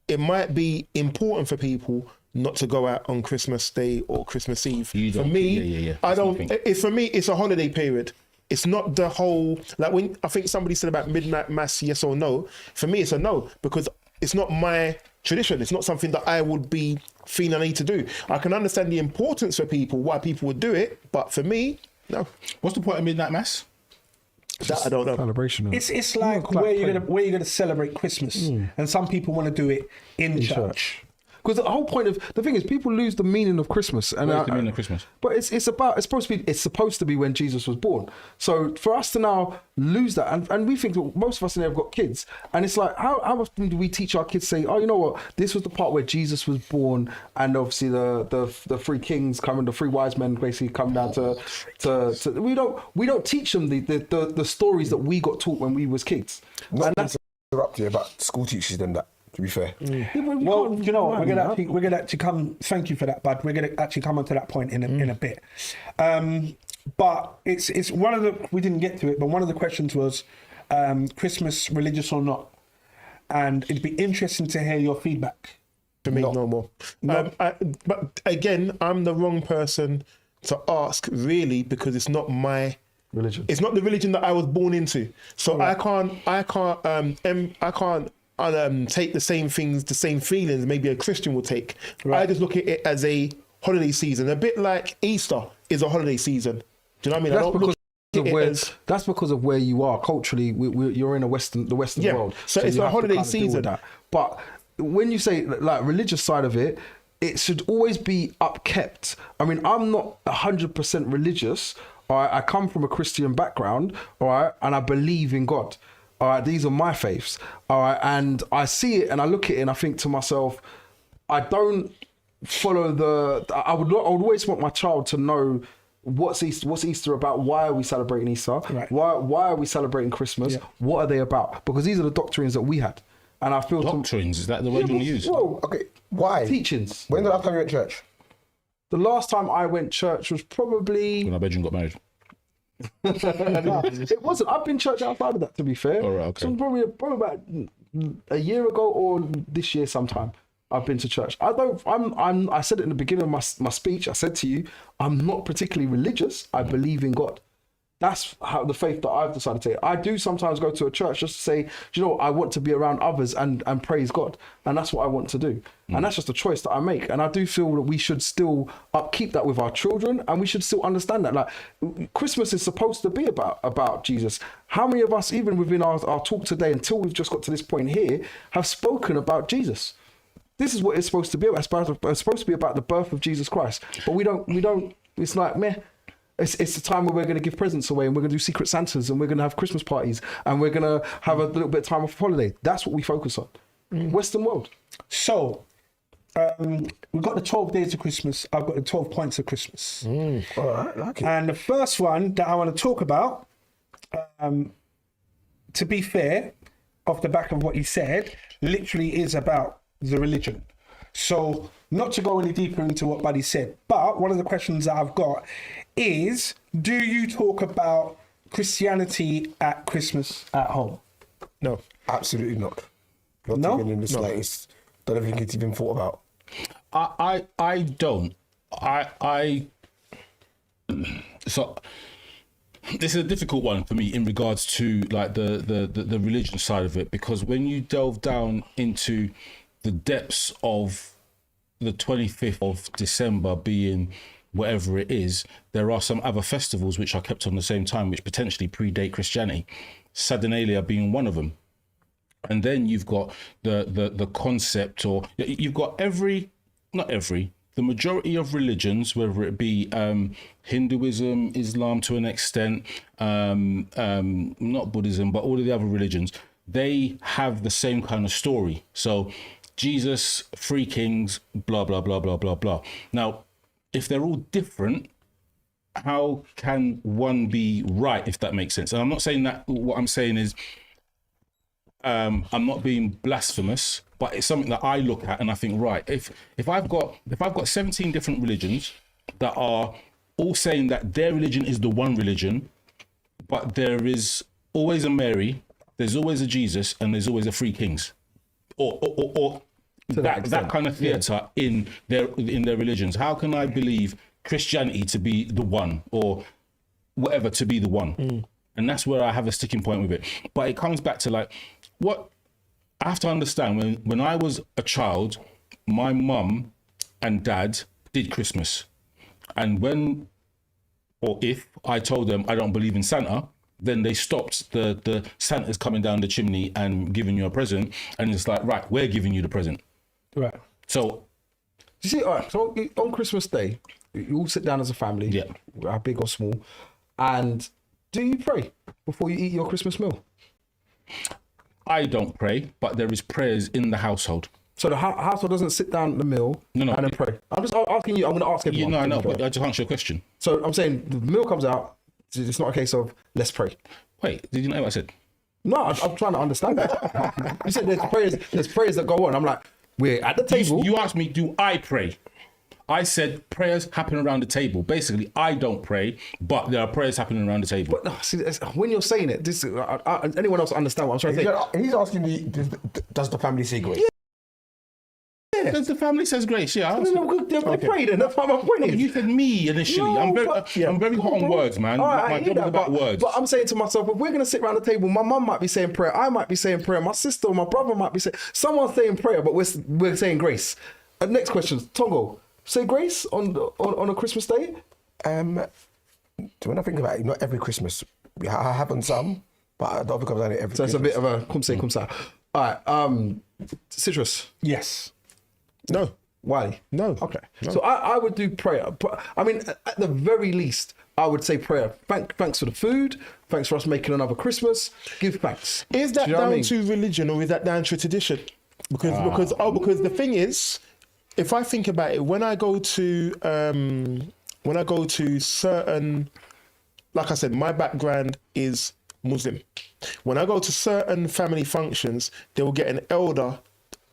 it might be important for people not to go out on Christmas Day or Christmas Eve. You For don't- me, yeah. I That's don't. my thing. It's for me, it's a holiday period. It's not the whole, like when I think somebody said about midnight mass, yes or no. For me, it's a no, because it's not my tradition. It's not something that I would be feeling I need to do. I can understand the importance for people, why people would do it, but for me, no. What's the point of midnight mass? That I don't know. Celebration. It's like where you're gonna celebrate Christmas, and some people want to do it in church. Because the whole point of the thing is, people lose the meaning of Christmas. And What is the meaning of Christmas? But it's supposed to be when Jesus was born. So for us to now lose that, and we think that most of us in there have got kids, and it's like how often do we teach our kids, say, oh, you know what, this was the part where Jesus was born, and obviously the three kings coming, the three wise men basically come down to we don't teach them the stories that we got taught when we was kids. Not And that's to interrupt you, but school teaches them that, to be fair. Well, you know what? We're gonna actually come. Thank you for that, bud. We're gonna actually come onto that point in a bit. But it's one of the, we didn't get to it, but one of the questions was Christmas religious or not, and it'd be interesting to hear your feedback. For me, no more. But again, I'm the wrong person to ask, really, because it's not my religion. It's not the religion that I was born into. So I can't take the same things, the same feelings maybe a Christian will take. I just look at it as a holiday season, a bit like Easter is a holiday season. Do you know what I mean? I don't look at it as, that's because of where you are culturally. You're in the Western Yeah, world, so it's you a have to holiday kind of deal with season. that. But when you say like religious side of it, it should always be upkept. I mean, I'm not 100% religious. All right, I come from a Christian background. All right, and I believe in God. All right, these are my faiths. All right, and I see it and I look at it and I think to myself, I don't follow I would always want my child to know what's Easter about, why are we celebrating Easter, Right. why are we celebrating Christmas, what are they about? Because these are the doctrines that we had. And I feel Doctrines, is that the word you want to use? Well, Okay, why? teachings. When the last time you went to church? The last time I went church was probably When our bedroom got married. it wasn't. I've been church outside of that, to be fair. All right, okay. So probably about a year ago or this year sometime, I've been to church. I said it in the beginning of my speech. I said to you, I'm not particularly religious. I believe in God. That's how the faith that I've decided to take. I do sometimes go to a church just to say, you know, I want to be around others and praise God. And that's what I want to do. And that's just a choice that I make. And I do feel that we should still upkeep that with our children, and we should still understand that. Like, Christmas is supposed to be about Jesus. How many of us, even within our talk today, until we've just got to this point here, have spoken about Jesus? This is what it's supposed to be about. It's supposed to be about the birth of Jesus Christ. But we don't, it's like, meh. It's the time where we're going to give presents away, and we're going to do secret Santas, and we're going to have Christmas parties, and we're going to have a little bit of time off holiday. That's what we focus on. Western world. So, we've got the 12 days of Christmas. I've got the 12 points of Christmas. All right, like it. And the first one that I want to talk about, to be fair, off the back of what he said, literally is about the religion. So not to go any deeper into what Buddy said, but one of the questions that I've got is, do you talk about Christianity at Christmas at home? No. Absolutely not. Not No? even in the slightest. Don't even think it's even thought about. I don't. So this is a difficult one for me in regards to like the religion side of it, because when you delve down into the depths of the 25th of December being whatever it is, there are some other festivals which are kept on the same time, which potentially predate Christianity, Saturnalia being one of them. And then you've got the concept, or you've got the majority of religions, whether it be Hinduism, Islam to an extent, not Buddhism, but all of the other religions, they have the same kind of story. So Jesus, three kings, blah, blah, blah, blah, blah, blah. Now, if they're all different, how can one be right, if that makes sense? And I'm not saying that, what I'm saying is, I'm not being blasphemous, but it's something that I look at and I think, right, if I've got 17 different religions that are all saying that their religion is the one religion, but there is always a Mary, there's always a Jesus, and there's always a three kings, or that kind of theatre in their religions. How can I believe Christianity to be the one, or whatever to be the one? And that's where I have a sticking point with it. But it comes back to like, what I have to understand, when I was a child, my mum and dad did Christmas. And when, or if I told them I don't believe in Santa, then they stopped the Santa's coming down the chimney and giving you a present. And it's like, right, we're giving you the present. Right. So, You see, all right, so on Christmas Day, you all sit down as a family, big or small, and do you pray before you eat your Christmas meal? I don't pray, but there is prayers in the household. So the household doesn't sit down at the meal and then pray. I'm just asking you, I'm going to ask everyone. I know, but I just answer your question. So I'm saying the meal comes out, it's not a case of let's pray. Wait, did you know what I said? No, I'm trying to understand that. You said there's prayers that go on. I'm like, we're at the table. You asked me, do I pray? I said prayers happen around the table. Basically, I don't pray, but there are prayers happening around the table. But see, when you're saying it, this anyone else understand what I'm trying to say? He's asking me, does the family say grace? Does the family says grace? Yeah. They pray then. That's what my point is. You said me initially. No, I'm very hot on words, man. My job is about words. But I'm saying to myself, if we're going to sit around the table, my mum might be saying prayer, I might be saying prayer, my sister or my brother might be saying, someone's saying prayer, but we're saying grace. Next question, Tongo, say grace on a Christmas day? When I think about it, not every Christmas. I have on some, but I don't think I've done it every So Christmas. it's a bit of a come say, come sa. All right, Citrus. Yes. No. Wiley. No. Okay. No. So I would do prayer. I mean, at the very least, I would say prayer. Thanks for the food. Thanks for us making another Christmas. Give thanks. Is that Do you know what I down mean? to religion or is that down to tradition? Because the thing is, if I think about it, when I go to certain, like I said, my background is Muslim. When I go to certain family functions, they will get an elder,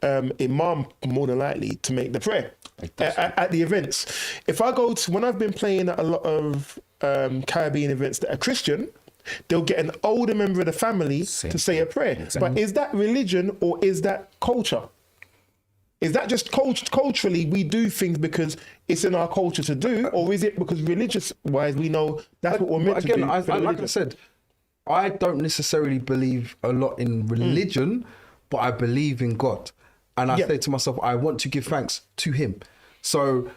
imam, more than likely, to make the prayer at the events. If I go to, when I've been playing at a lot of Caribbean events that are Christian, they'll get an older member of the family to say a prayer. Exactly. But is that religion or is that culture? Is that just culturally we do things because it's in our culture to do, or is it because religious-wise we know that's what we're meant to do? Like I said, I don't necessarily believe a lot in religion, but I believe in God. And I say to myself, I want to give thanks to him. So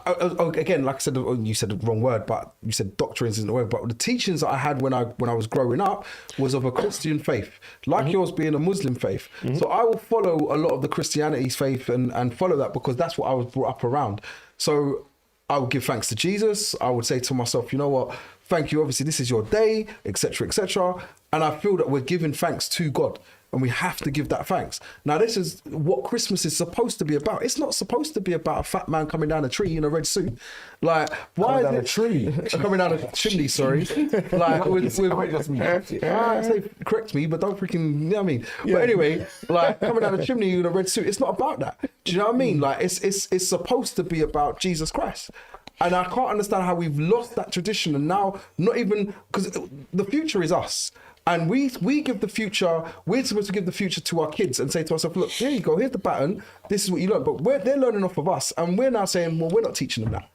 again, like I said, you said the wrong word, but you said doctrines isn't the word, but the teachings that I had when I was growing up was of a Christian faith, like yours being a Muslim faith. So I will follow a lot of the Christianity's faith and follow that because that's what I was brought up around. So I would give thanks to Jesus. I would say to myself, you know what? Thank you. Obviously, this is your day, etc., etc. And I feel that we're giving thanks to God. and we have to give that thanks. Now, this is what Christmas is supposed to be about. It's not supposed to be about a fat man coming down a tree in a red suit. Like, why Coming down is a tree? coming down a chimney, sorry. Like, correct me, but don't freaking, you know what I mean? But anyway, like, coming down a chimney in a red suit, it's not about that. Do you know what I mean? Like, it's supposed to be about Jesus Christ. And I can't understand how we've lost that tradition, and now not even, because the future is us. And we give the future, we're supposed to give the future to our kids and say to ourselves, look, here you go, here's the pattern, this is what you learn. But they're learning off of us, and we're now saying, well, we're not teaching them that.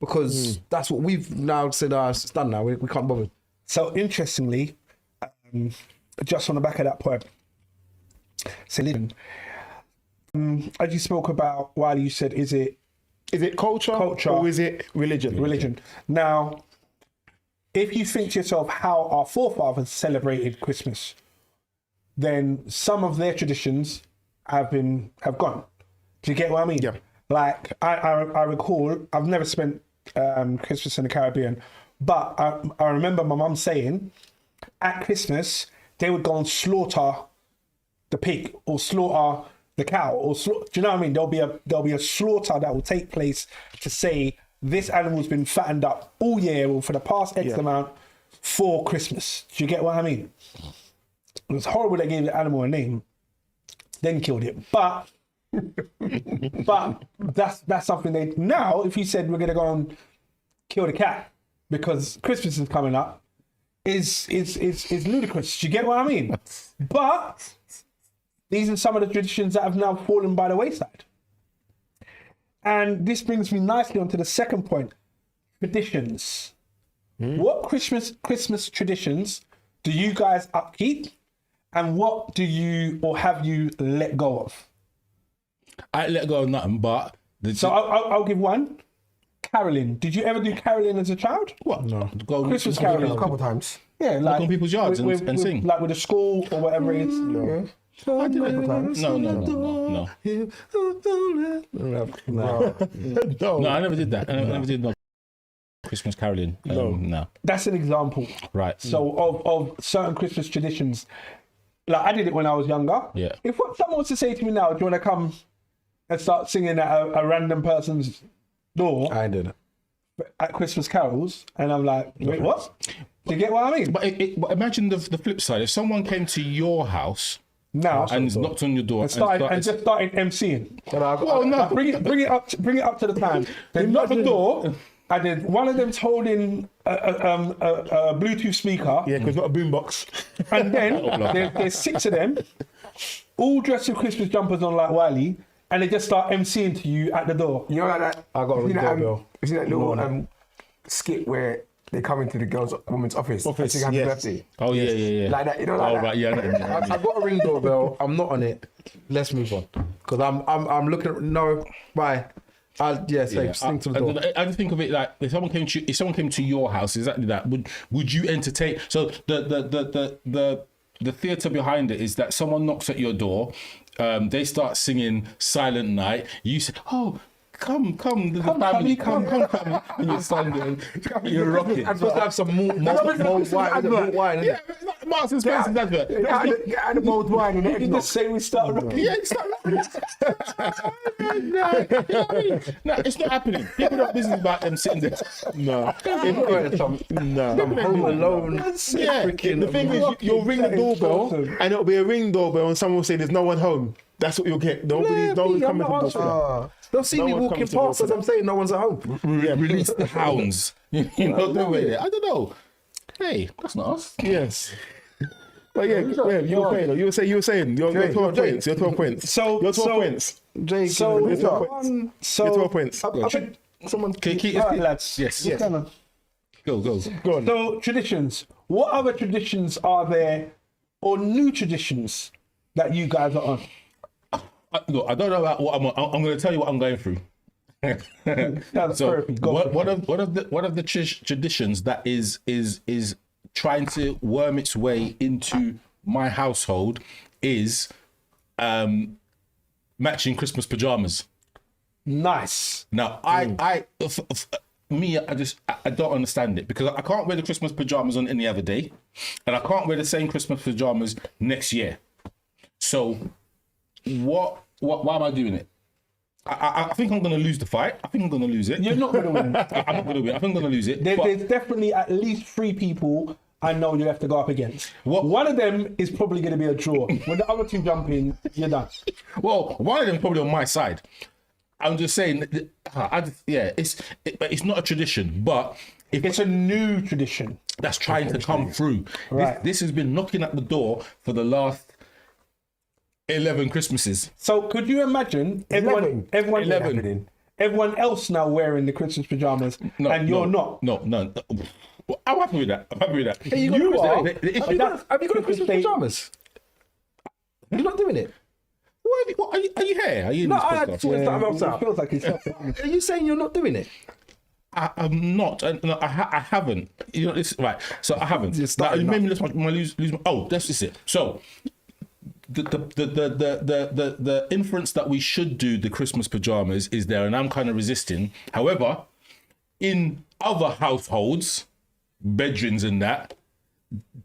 Because that's what we've now said, it's done now, we can't bother. So interestingly, just on the back of that point, Celine, as you spoke about while you said, is it culture or is it religion? Religion. Now, if you think to yourself how our forefathers celebrated Christmas, then some of their traditions have gone. Do you get what I mean? Yeah. Like I recall, I've never spent Christmas in the Caribbean, but I remember my mum saying at Christmas they would go and slaughter the pig or slaughter the cow, or do you know what I mean? There'll be a slaughter that will take place to say this animal's been fattened up all year or for the past X amount for Christmas. Do you get what I mean? It was horrible they gave the animal a name, then killed it. But that's something they now. If you said we're gonna go and kill the cat because Christmas is coming up, is ludicrous. Do you get what I mean? But these are some of the traditions that have now fallen by the wayside. And this brings me nicely onto the second point, traditions. What Christmas traditions do you guys upkeep, and what do you or have you let go of? I let go of nothing, but... So I'll give one. Caroling. Did you ever do caroling as a child? What? No. Go Christmas A caroling. couple times. Yeah, like on people's yards and sing. Like with a school or whatever it is. Yeah. I did it. times. No. No, I never did that. I never did no Christmas caroling. No. That's an example. Right. So of certain Christmas traditions. Like I did it when I was younger. Yeah. If someone was to say to me now, do you want to come and start singing at a random person's door I did it. at Christmas carols, and I'm like, wait, what? Do you get what I mean? But imagine the flip side. If someone came to your house Now and knocked on your door and just started MCing. well, no. Bring it up to the time. They knock the door, and then one of them's holding a Bluetooth speaker. Yeah, because it's not a boombox. And then there's 6 of them, all dressed with Christmas jumpers on like Wiley, and they just start MCing to you at the door. You know like that? I got a ring doorbell. You see that little skit where they come into the woman's office and sing happy birthday? Oh, yeah. Like that, you know, like that? Right, yeah. I got a ring doorbell. I'm not on it. Let's move on because I'm looking. No, bye. Sing to the door. I just think of it like if someone came to your house, exactly that. Would you entertain? So the theatre behind it is that someone knocks at your door, they start singing Silent Night. You say, "Oh, come, the family, come, and you're standing, you're rocking. I'm supposed to have some mulled wine. Yeah, Marks and Spencer's advert. Get out the mulled wine and the You eggnog. just say we start rocking. Yeah, it's no, it's not happening. People don't business about them sitting there. No. Some Home Alone. Yeah. The thing is, you'll ring the doorbell and it'll be a ring doorbell and someone will say there's no one home. That's what you'll get. No one's coming to the door. They'll see me walking past as I'm saying no one's at home. Release the hounds. You know, the way I don't know. Hey, that's not us. Yes. But yeah, you were saying, you're saying, you're 12 points. You're 12 points. So- you're 12 so- points. Jake, So- You're 12 points. So You're 12 points. I think someone all right, lads. Yes. Let's kind of- Go. Go on. So traditions. What other traditions are there, or new traditions that you guys are on? Look, I don't know about what I'm on. I'm going to tell you what I'm going through. That's So perfect. Go for it. one of the traditions that is trying to worm its way into my household is matching Christmas pajamas. Nice. Now, I don't understand it because I can't wear the Christmas pajamas on any other day, and I can't wear the same Christmas pajamas next year. So why am I doing it? I think I'm going to lose the fight. I think I'm going to lose it. You're not going to win. I'm not going to win. I think I'm going to lose it. but- There's definitely at least 3 people I know you have to go up against. What? One of them is probably going to be a draw. When the other 2 jump in, you're done. Well, one of them probably on my side. I'm just saying, it's not a tradition, but if It's a new tradition. that's trying to come through. Right. This has been knocking at the door for the last 11 Christmases. So could you imagine 11 else now wearing the Christmas pajamas and you're not? No. Well, I'm happy with that. Hey, You are. Have you got Christmas pajamas? You're not doing it. What, are you here? Are you in No, this I had podcast? to sort something else It out. feels like it's Are you saying you're not doing it? I'm not. No, I haven't. You know, this right. So I haven't. You're Now, starting you made me lose my. Oh, that's just it. So the inference that we should do the Christmas pajamas is there, and I'm kind of resisting. However, in other households, bedrooms and that,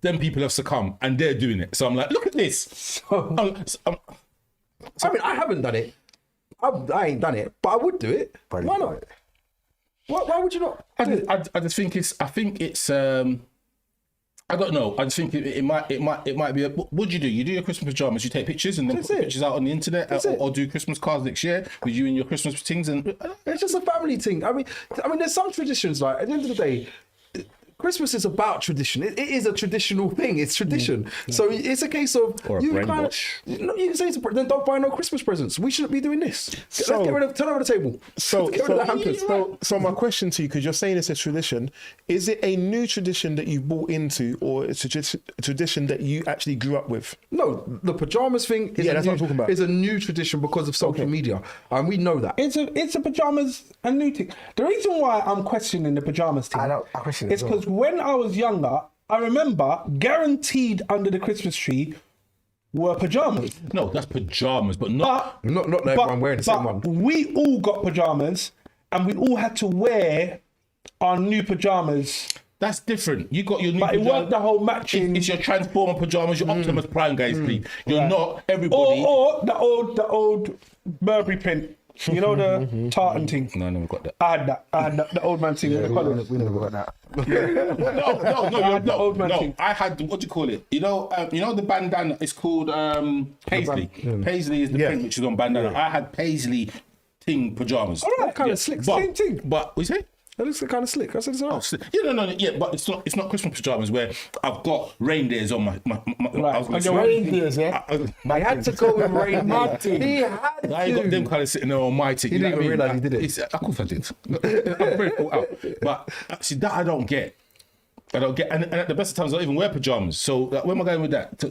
then people have succumbed and they're doing it. So I'm like, look at this. I mean, I haven't done it. I ain't done it, but I would do it. Why not? Why would you not? I just think it's. I think it's. I don't know. I just think it might be. What do? You do your Christmas pajamas. You take pictures and then That's put it. pictures out on the internet, That's it. or do Christmas cards next year with you and your Christmas things. And It's just a family thing. I mean, there's some traditions. Like at the end of the day, Christmas is about tradition. It is a traditional thing. It's tradition. So it's a case of Or a you brainwash. No, you can say then don't buy no Christmas presents. We shouldn't be doing this. Let's get rid of turn over the table. So, Let's get rid of the hampers. so my question to you, because you're saying it's a tradition, is it a new tradition that you've bought into, or it's a tradition that you actually grew up with? No, the pajamas thing is, Yeah, that's what I'm talking about. is a new tradition because of social media, and we know that. It's a pajamas a new thing. The reason why I'm questioning the pajamas thing I question it is as well. because when I was younger, I remember guaranteed under the Christmas tree were pajamas. no, that's pajamas, but not. But Not everyone wearing the same but one. we all got pajamas and we all had to wear our new pajamas. That's different. You got your new. But it pajamas. weren't the whole matching. It's your Transformer pajamas, your Optimus Prime guys, please. You're not everybody. Or the old Burberry print. You know the tartan thing. No, I never got that. I had that. The old man thing with the colours. We never got that. The old man thing. I had what do you call it? You know the bandana. It's called paisley. Paisley is the print which is on bandana. I had paisley ting pajamas. All right, Kind of slick. same thing. But we say. That looks kind of slick. I said it's all right. Yeah, but it's not Christmas pajamas where I've got reindeers on my Right. I was gonna And say- your Reindeers, yeah? I had to go with rain. Martin. He had I ain't got them to. kind of sitting there on my thing. He You know didn't what I even mean? realise he did it. Of course I did. I'm very thought out. But see, that I don't get. And at the best of times, I don't even wear pajamas. So like, where am I going with that?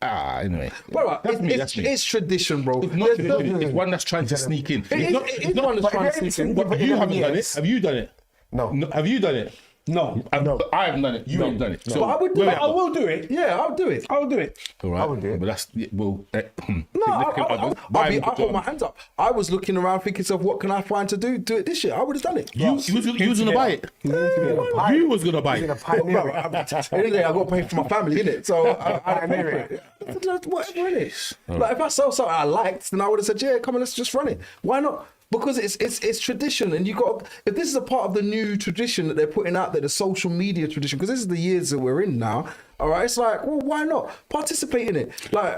Anyway. Well, That's me. it's tradition, bro. It's not tradition. It's one that's trying to sneak in. It is one that's trying to sneak in. But you haven't done it. Have you done it? No. Have you done it? No. I haven't done it. You ain't done it. So But I would do where it. we I at? will do it. Yeah, I'll do it. I will do it. All right. I would do it. But that's well. No, I hold my hands up. I was looking around thinking of what can I find to do it this year. I would have done it. You was gonna buy it. You was gonna buy He's it. gonna pioneer it. Anyway, I got to pay for my family, innit? So I pay for it. Whatever it is. Like if I saw something I liked, then I would have said, yeah, come on, let's just run it. Why not? Because it's tradition, and you got, if this is a part of the new tradition that they're putting out there, the social media tradition, because this is the years that we're in now. All right, it's like, well, why not participate in it? Like,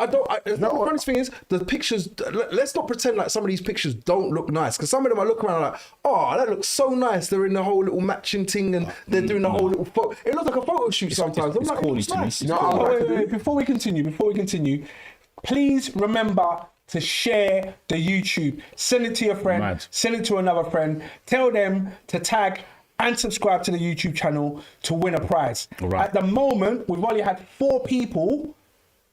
the funny thing is, the pictures. Let's not pretend like some of these pictures don't look nice, because some of them I look around like, oh, that looks so nice. They're in the whole little matching thing, and they're doing the whole little photo. It looks like a photo shoot sometimes. it's I'm like, corny it's to me. nice. It's Oh, wait. Before we continue, please remember to share the YouTube. Send it to your friend. Mad. Send it to another friend. Tell them to tag and subscribe to the YouTube channel to win a prize. All right. At the moment, we've only had 4 people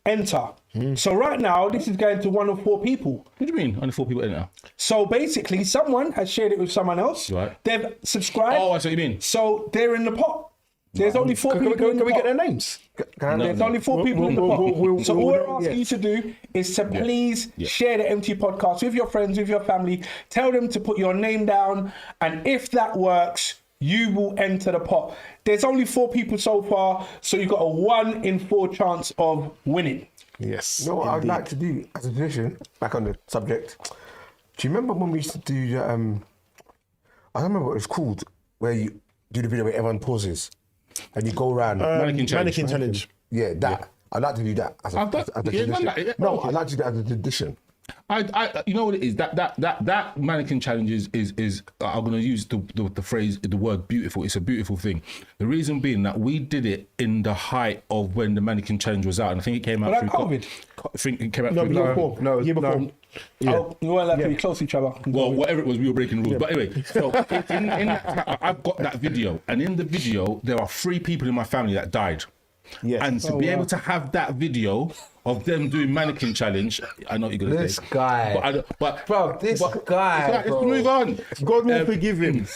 enter. So right now, this is going to 1 of 4 people. What do you mean? Only 4 people in now. So basically, someone has shared it with someone else. Right. They've subscribed. Oh, I see what you mean. So they're in the pot. There's only 4 people in the Can we pot. get their names? There's only 4 people in the pot. So all we're asking you to do is to please share the MT podcast with your friends, with your family. Tell them to put your name down. And if that works, you will enter the pot. There's only 4 people so far. So you've got a 1 in 4 chance of winning. Yes. You know what I'd indeed. like to do as a tradition, back on the subject? Do you remember when we used to do the, I don't remember what it was called, where you do the video where everyone pauses and you go around. Mannequin challenge. Yeah, that. I'd like to do that as a, I've done- as a yeah, tradition. done that. No, Okay. I'd like to do that as a tradition. I you know what it is, that mannequin challenge is I'm gonna use the phrase, the word beautiful. It's a beautiful thing. The reason being that we did it in the height of when the mannequin challenge was out, and I think it came out But through that COVID? I think it came out No, through year before. no, year before. no. Oh, we weren't allowed to be close to each other. Well, whatever it was, we were breaking rules. But anyway, so in that, I've got that video, and in the video, there are 3 people in my family that died. Yes. And to be able to have that video of them doing mannequin challenge, I know what you're gonna This say. guy. But Bro, this guy, let's bro. move on. God will forgive him.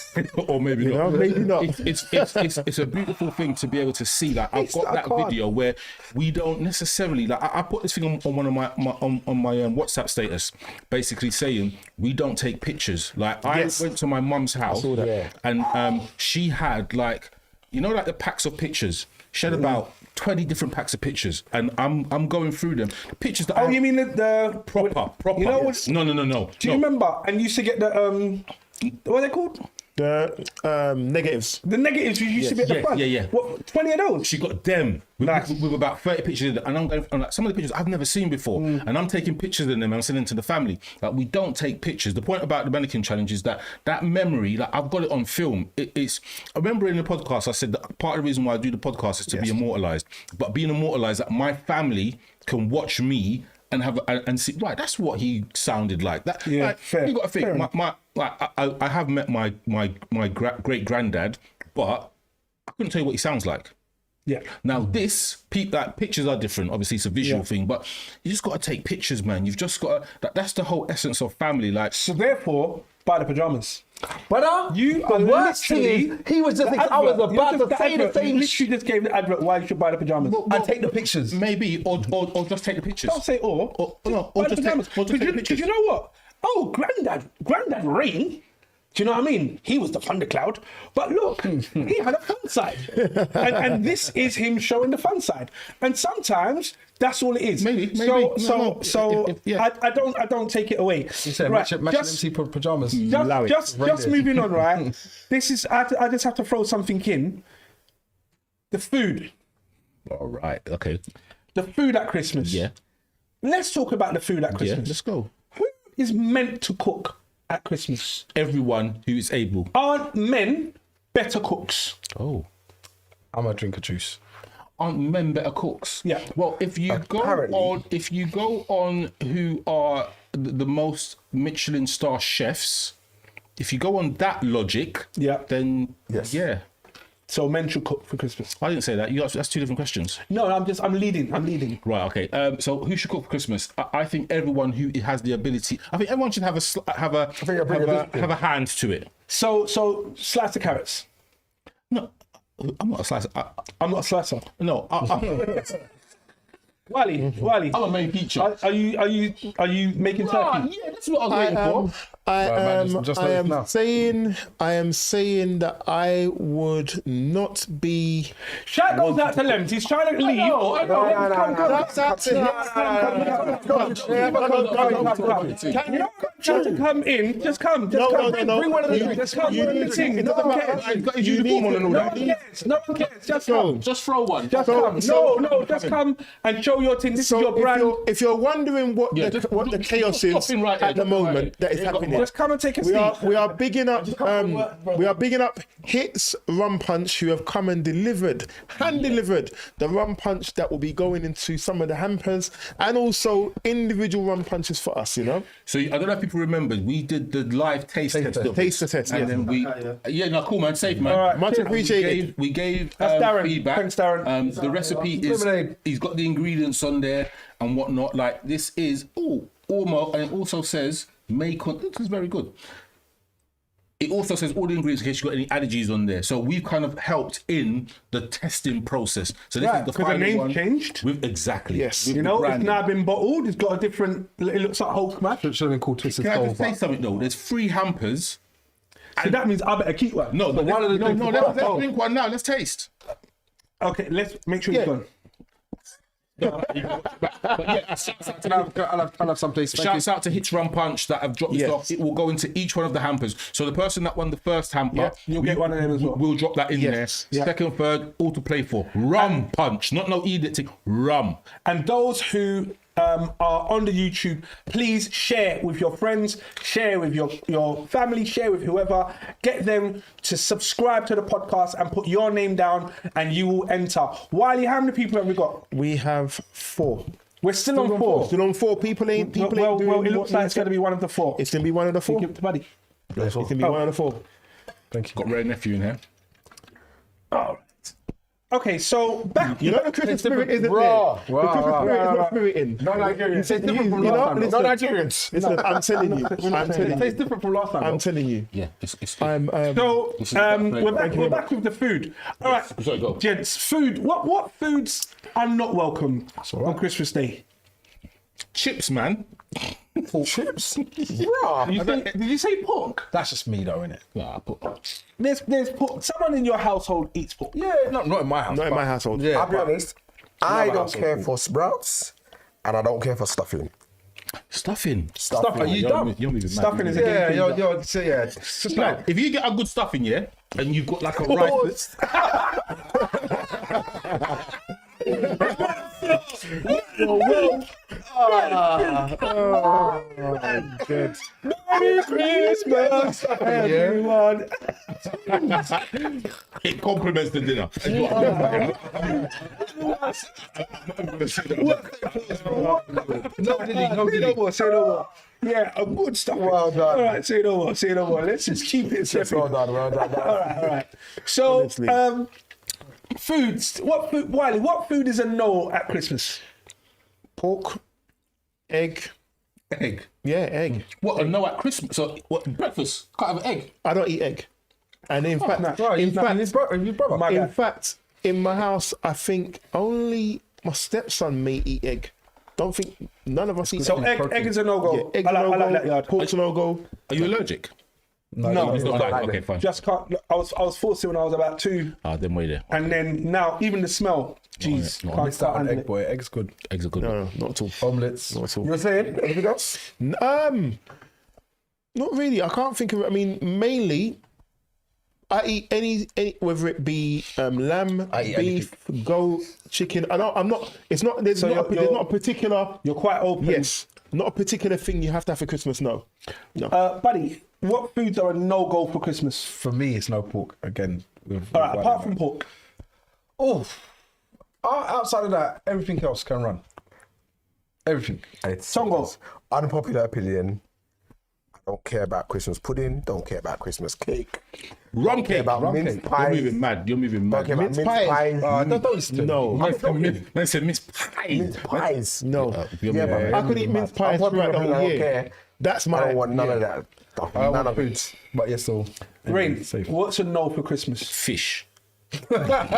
Or maybe You not. know, maybe not. It's a beautiful thing to be able to see that. I've got that video where we don't necessarily like. I put this thing on one of my WhatsApp status, basically saying we don't take pictures. Like I went to my mum's house, and she had like, you know, like the packs of pictures. She had about 20 different packs of pictures, and I'm going through them. The pictures that Oh, you mean the proper? You know what? No. Do you remember? And you used to get the what are they called? The negatives. The negatives you used to be at the front. Yeah. What, 20 of those? She got them with, Nice. with about 30 pictures in it, and I'm going on like some of the pictures I've never seen before, and I'm taking pictures of them and I'm sending to the family. Like we don't take pictures. The point about the mannequin challenge is that memory, like I've got it on film. It's. I remember in the podcast I said that part of the reason why I do the podcast is to be immortalized, but being immortalized, that my family can watch me and have and see. Right, that's what he sounded like. That like, fair. you got to think. Fair I have met my great granddad, but I couldn't tell you what he sounds like. Yeah. Now like pictures are different. Obviously, it's a visual thing, but you just got to take pictures, man. You've just got to. That's the whole essence of family. Like, So therefore, buy the pajamas. But You are the worst thing literally is, he was just. the I was advert. about You're to just say the advert. You same. literally just gave the advert why you should buy the pajamas. And take the pictures. maybe or just take the pictures. Don't say or. Or Buy just the pajamas. take the Because pictures. you know what? Oh, Granddad Rain. Do you know what I mean? He was the thundercloud. But look, he had a fun side. And this is him showing the fun side. And sometimes that's all it is. Maybe. So Yeah. I don't take it away. You said Right, match MC pajamas. just moving on, right? This is I just have to throw something in. The food. All right. Okay. The food at Christmas. Yeah. Let's talk about the food at Yeah. Christmas. Let's go. Who is meant to cook at Christmas? Everyone who is able. Aren't men better cooks? Oh. I'm gonna drink a juice. Aren't men better cooks? Yeah. Well, if you go on who are the most Michelin star chefs, if you go on that logic, Yeah. then Yes. yeah. So men should cook for Christmas. I didn't say that. That's 2 different questions. No, I'm leading. Right. Okay. So who should cook for Christmas? I think everyone who has the ability. I think everyone should have a hand to it. So slice the carrots. No, I'm not a slicer. I'm not a slicer. No, Wiley, I'm a main feature. are you making turkey? Yeah, that's what I was waiting for. I am saying that I would not be. Shout goes out to Lems. He's trying to leave. That's out to him. You don't try to come in. Just come. Just come. Bring one of the drinks. Just come. You Bring need the thing. to- No one cares. Got his uniform on and all No that. one cares. No one cares. Just come. Just throw one. Just come. No, just come and show your thing. This is your brand. If you're wondering what Yeah, the chaos is stop him right here, at the stop him right moment that is here. happening, Just come and take a we seat. are bigging up Hits Rum Punch, who have come and hand delivered the rum punch that will be going into some of the hampers, and also individual rum punches for us. You know, So I don't know if people remember, we did the live taste test. of it. taster test. And then we, cool man, safe man. All right, Much cheers. appreciated. We gave That's Darren. feedback. Thanks, Darren. The recipe is, Lemonade. he's got the ingredients on there and whatnot. Like this is, almost, and it also says, this is very good. It also says all the ingredients in case you've got any allergies on there. So we've kind of helped in the testing process. So this Right, is the 'cause the final name's one. changed? Exactly. Yes. With You the know, it's branding. now been bottled. It's got a different. It looks like Hulk smash. Should have been called Twisted Can I Soul. just say something though? There's 3 hampers. So that means I better keep one. No, one of the drinks- let's drink one now. Let's taste. Okay, let's make sure it's gone. But yeah, shouts out to I'll have some place. Shouts out to Hits Run Punch that have dropped this Yes. off. It will go into each one of the hampers. So the person that won the first hamper, You'll get one of them as well. We'll drop that in Yes. there. Second, third, all to play for. Rum punch, not no editing. Rum. And those who are on the YouTube, please share with your friends, share with your family, share with whoever. Get them to subscribe to the podcast and put your name down, and you will enter. Wiley, how many people have we got? We have 4. We're still on 4. Still on 4. People ain't Well, doing it looks like it's going to be one of the 4. It's gonna be one of the 4. Give it to Buddy. It's gonna be one of the 4. Got Rare Nephew in here. All right. Okay, so back. You know the Christmas spirit isn't there. Raw. The Christmas spirit is not spirit in. No Nigerians. You know, listen, No Nigerians. listen, I'm telling you. I'm telling It tastes you. different from last time. I'm telling you. Yeah, it's I'm. So we're back. you We're very back with the food. All right, Sorry, go. gents. Food. What foods are not welcome on Christmas Day? chips, man. Chips? Raw. Did you say pork? That's just me though, innit? Nah, I put There's pork. Someone in your household eats pork. Yeah, not in my house. Not in but- my household. Yeah, I'll be but- honest. I don't care for sprouts and I don't care for stuffing. stuffing. Stuff, are you You're dumb? moving mad. Stuffing is a Yeah, game changer. you're, so yeah. It's just No, like, if you get a good stuffing, yeah, and you've got like a rice. Merry Christmas, everyone. It complements the dinner. Say no more. Say no more. Yeah, a good stuff. Well done. All right, say no more. Say no more. Let's just keep it separate. Well done, well done. All right. So, Honestly. foods. What food, Wiley? What food is a no at Christmas? Pork, egg. Egg. Yeah, egg. What? A no at Christmas? So what? Breakfast? Can't have an egg. I don't eat egg. And in fact, right, in fact, his brother. My in guy. fact, in my house, I think only my stepson may eat egg. Don't think none of us eat So egg. egg is a no go. Egg I like no-go, that yard. pork's no go. Are you allergic? No, It's not like like, that. okay, fine. just can't. I was forced to when I was about 2, Then wait there. and then now even the smell. Jeez, no, can't Missed out start on handling egg, it. boy. Egg's good. Eggs are good. No, not at all. Omelets. Not at all. You were saying anything else? Not really. I can't think of. I mean, mainly, I eat any whether it be lamb, I eat beef, goat, chicken. I'm not. It's not. There's So not. you're- There's not a particular. You're quite open. Yes, not a particular thing you have to have for Christmas. No. Buddy, what foods are a no go for Christmas? For me, it's no pork again. All right, apart from pork. Oh, outside of that, everything else can run. Everything. It's Tongo. Unpopular opinion. I don't care about Christmas pudding. Don't care about Christmas cake. Rum cake. about Rum mince cake. pies. You're moving mad. You're moving Don't mad. care about Mince mince pies. pies. Don't listen to me. No. Man said mince pie. Mince pies. No. You're Yeah, moving but mad. I could eat mince pies Unpopular throughout the opinion, whole I don't year. care. That's I my. don't want none of that stuff. None of it. But yes, so. Rain, Safe. what's a no for Christmas? Fish. No, that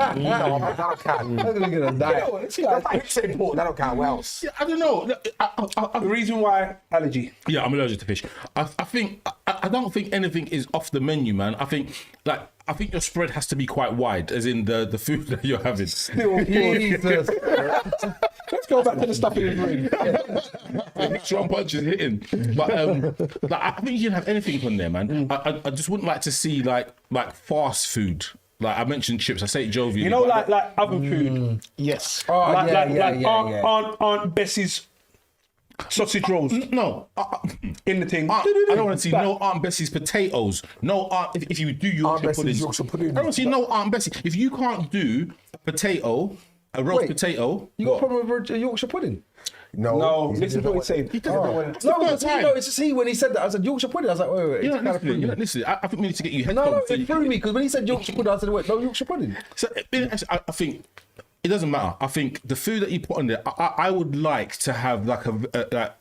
don't count. I'm gonna die. That's like you say pork, that don't count. What else? Yeah, I don't know. The reason why allergy. Yeah, I'm allergic to fish. I think I don't think anything is off the menu, man. I think your spread has to be quite wide, as in the food that you're having. Jesus. Let's go back to the stuff in the ring. Strong punches hitting, but like, I think you can have anything on there, man. I just wouldn't like to see like fast food. Like I mentioned chips, I say it jovially. You know, but like oven food. Yes. Like Aunt Bessie's sausage rolls no, in the thing. I don't want to see no Aunt Bessie's potatoes. No Aunt, if you do Yorkshire Bessie's puddings, Yorkshire pudding. I don't want to see no Aunt Bessie. If you can't do a potato, a roast potato, You got a problem with a Yorkshire pudding? No, listen to what he's saying. no, It's just he when he said that. I said Yorkshire pudding. I was like, wait. You're It not kinda listening. threw me. You're not listening. I think we need to get you No, headphones. it threw me because when he said Yorkshire pudding, I said, wait, no Yorkshire pudding. So I think it doesn't matter. I think the food that you put on there, I would like to have like a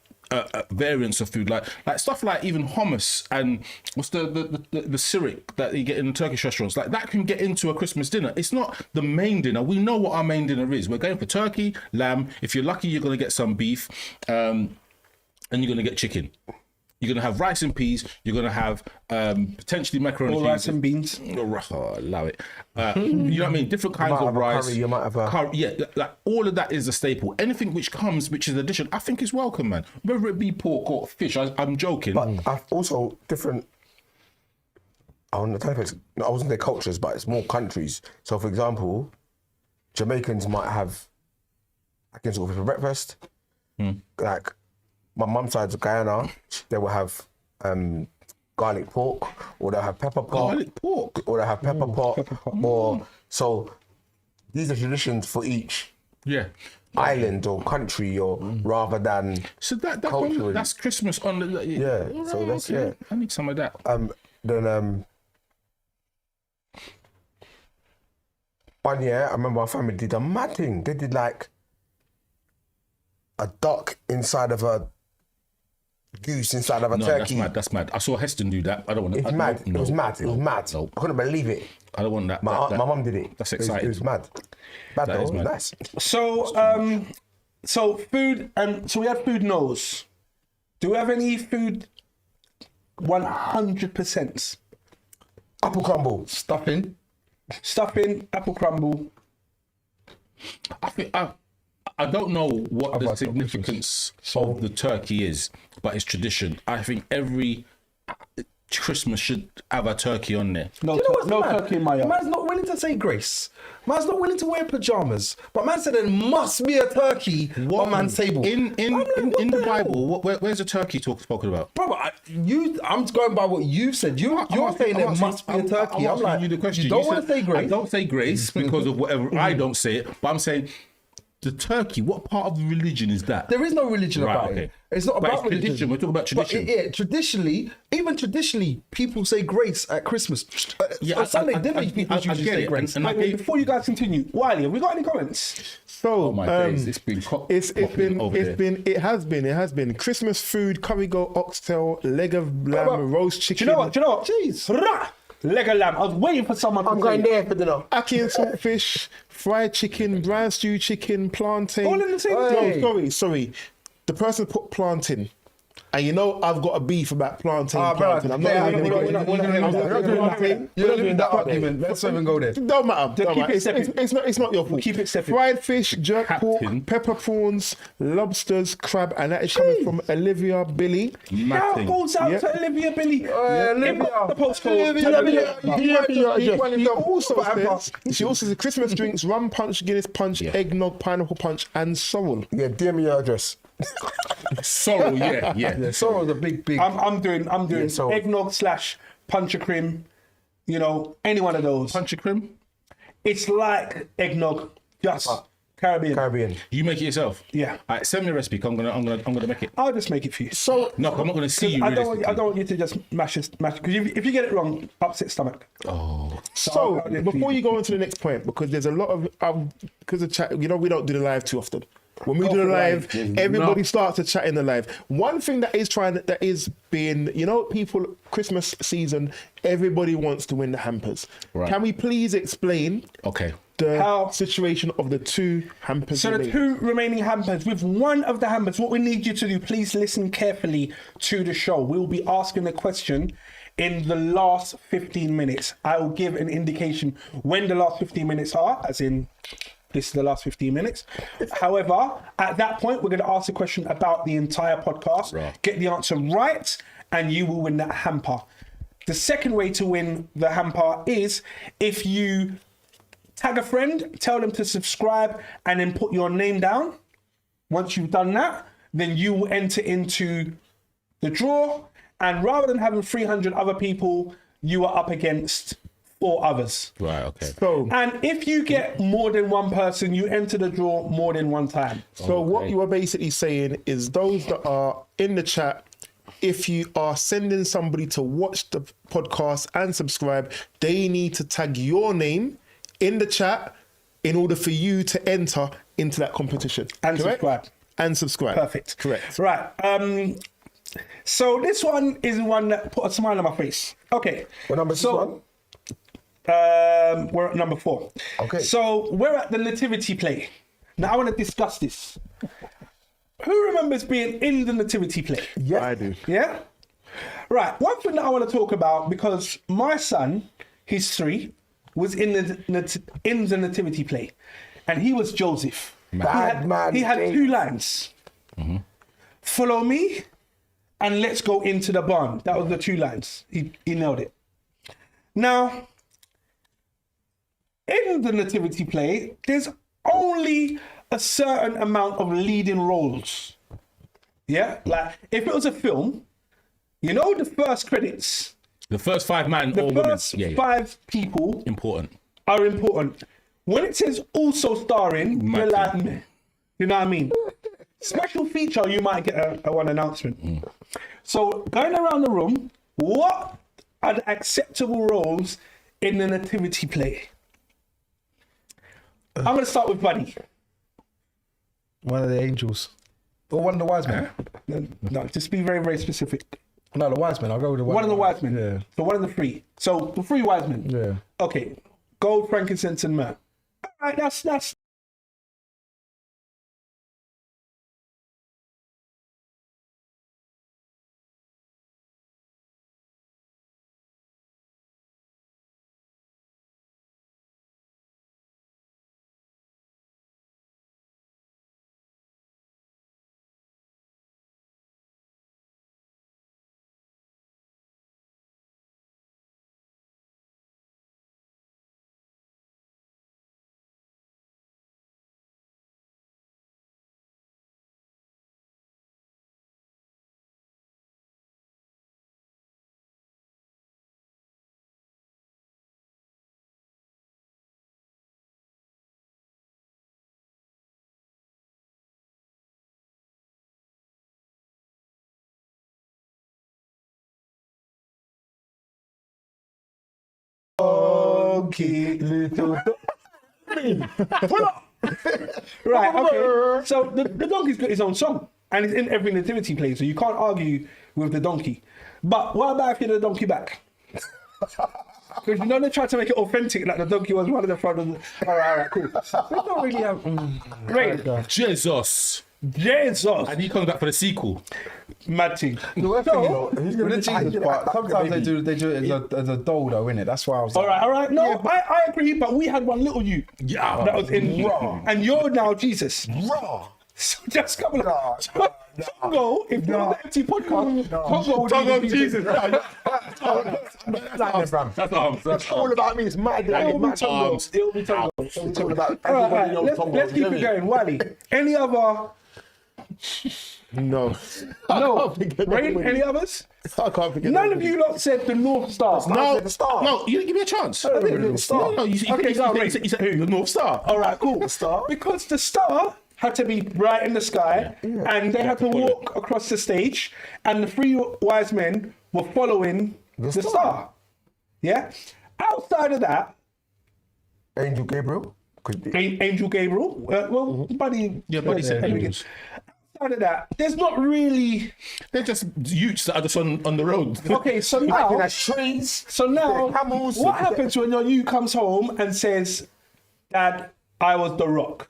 variance of food, like stuff like even hummus and what's the syrup that you get in Turkish restaurants. Like that can get into a Christmas dinner. It's not the main dinner. We know what our main dinner is. We're going for turkey, lamb. If you're lucky, you're going to get some beef, and you're going to get chicken. You're gonna have rice and peas. You're gonna have potentially macaroni Or and rice cheese. and beans. Oh, allow it. You know what I mean? Different kinds might of have a rice. curry, you might have a- curry, yeah, like all of that is a staple. Anything which comes, which is an addition, I think is welcome, man. Whether it be pork or fish, I'm joking. But I've also different. I don't know if it's, I wasn't their cultures, but it's more countries. So, for example, Jamaicans might have, I can sort of for breakfast. Like my mum's side's of Guyana, they will have garlic pork, or they'll have pepper pot, Garlic pork. or they'll have pepper pot, or so. These are traditions for each Yeah. island or country, or rather than So culturally. that's Christmas on the. Yeah, so that's yeah. I need some of that. Then one year, I remember our family did a mad thing. They did like a duck inside of a goose inside of a No, turkey. that's mad. I saw Heston do that. I don't want to. It's mad. It was mad. It was mad. No. I couldn't believe it. I don't want that. My that- mum did it. That's It was exciting. mad. Bad That though. is mad. Nice. So, so food, and so we have food no's. Do we have any food 100%? Apple crumble. Stuffing. Stuffing, apple crumble. I think I don't know what the significance of the turkey is, but it's tradition. I think every Christmas should have a turkey on there. No, You know what's no mad? turkey in my yard. Man's not willing to say grace. Man's not willing to wear pajamas. But man said there must be a turkey on man's table. In what the the hell? Bible, where's the turkey spoken about? Brother, I'm going by what you've said. You're saying there must be a turkey. I'm like, you the question. you don't You want to said, say grace. I don't say grace because of whatever. I don't say it, but I'm saying the turkey. What part of the religion is that? There is no religion Right, about okay. it. It's not But about it's religion. tradition. We're talking about tradition. But yeah, traditionally, even traditionally, people say grace at Christmas. Yeah, On Sunday I dinners, people I usually get say it. grace. And I Wait, gave, before you guys continue, Wiley, have we got any comments? So oh my days, it's been it has been Christmas food, curry goat, oxtail, leg of lamb, roast Do chicken. you know what? Do you know what? Jeez. Rah! Leg of lamb. I was waiting for someone to I'm say going it. there for dinner. Ackee and saltfish, fried chicken, brown stew chicken, plantain. All in the same No, thing. sorry. The person put plantain. And you know I've got a beef about plantain. Ah, bro, plantain. I'm yeah, not even we're not doing that. You're not doing that argument. Let's not even go there. Don't matter. Don't keep matter. it separate. It's not your fault. keep it separate. Fried fish, jerk pork, Captain. pepper prawns, lobsters, crab, and that is coming from Olivia Billy. Now nothing. goes out Yeah. to Olivia Billy. Olivia. The postcode. She also says Christmas drinks: rum punch, Guinness punch, eggnog, pineapple punch, and sorrel. Yeah, DM me your address. sorrow. Yeah. Sorrel's a big. I'm doing so- eggnog / punch-a-crema. You know, any one of those. Punch-a-crema. It's like eggnog, just Caribbean. Caribbean. You make it yourself. Yeah. All right, send me a recipe. 'Cause I'm gonna make it. I'll just make it for you. So No, I'm not gonna see you. I don't realistically. want you to just mash it, because if you get it wrong, upset stomach. So before you go on to the next point, because there's a lot of because of chat, you know, we don't do the live too often. When we do the live, everybody starts to chat in the live. One thing that is being, you know, people Christmas season, everybody wants to win the hampers. Right. Can we please explain Okay. the How- situation of the two hampers? So the remaining? 2 remaining hampers, with one of the hampers, what we need you to do, please listen carefully to the show. We'll be asking a question in the last 15 minutes. I will give an indication when the last 15 minutes are, as in this is the last 15 minutes. However, at that point, we're going to ask a question about the entire podcast, Right. get the answer right, and you will win that hamper. The second way to win the hamper is if you tag a friend, tell them to subscribe, and then put your name down. Once you've done that, then you will enter into the draw. And rather than having 300 other people, you are up against 4 others. Right. Okay. So, And if you get more than one person, you enter the draw more than one time. so what you are basically saying is those that are in the chat, if you are sending somebody to watch the podcast and subscribe, they need to tag your name in the chat in order for you to enter into that competition. And Correct? subscribe. And subscribe. Perfect. Correct. Right. So this one is one that put a smile on my face. Okay. What number is this one? We're at number 4. Okay. So we're at the nativity play. Now I want to discuss this. Who remembers being in the nativity play? Yeah. I do. Yeah? Right, one thing that I want to talk about, because my son, he's 3, was in the nativity play, and he was Joseph. He had 2 lines. Follow me, and let's go into the barn. That was the 2 lines. He nailed it. Now, in the nativity play, there's only a certain amount of leading roles. Yeah, like if it was a film, you know, the first credits, The first 5 man the or women. first 5 people Important. are important. When it says also starring, you're like, meh. You know what I mean? Special feature, you might get a one announcement. So going around the room, what are the acceptable roles in the nativity play? I'm going to start with Buddy. One of the angels. Or one of the wise men. No, just be very, very specific. No, the wise men. I'll go with the One of the wise men. Yeah. So one of the 3. So the 3 wise men. Yeah. Okay. Gold, frankincense, and myrrh. All right, that's. Okay, little. Right, okay. So the donkey's got his own song, and it's in every nativity play, so you can't argue with the donkey. But what about if you're the donkey back? Because you know they tried to make it authentic, like the donkey was one of the front of the. All right, cool. We don't really have. Great. Jesus. Jesus. And he comes back for the sequel. Mad thing. He's With gonna the Jesus part, sometimes they do it as a doll though, innit? That's why I was like, All right. No, I agree, but we had one little you Yeah. that was in raw, and you're now Jesus. raw. So just come on. Tongo, if you're on the empty podcast, Tongo would Tongo be Jesus. That's all about me. It's mad. It'll be Tongo. It'll be Tongo. It's all about All right, everybody knows Tongo. let's keep it going. Wiley, any other? No. No. Rain, any others? I can't forget. None of you lot said the North Star. No, the star. No, you didn't give me a chance. I didn't give it a star. No, you Okay, go on, Ray. said the North Star. All right, cool. The star. Because the star had to be bright in the sky, and they had to walk across the stage, and the 3 wise men were following the star. Yeah. Outside of that, Angel Gabriel could be. Angel Gabriel. Buddy. Yeah, Buddy said angels. Outside of that, there's not really. They're just youths that are just on the road. Okay, so Acting now, as trees. so now, Camels. what happens when your you comes home and says, "Dad, I was the Rock"?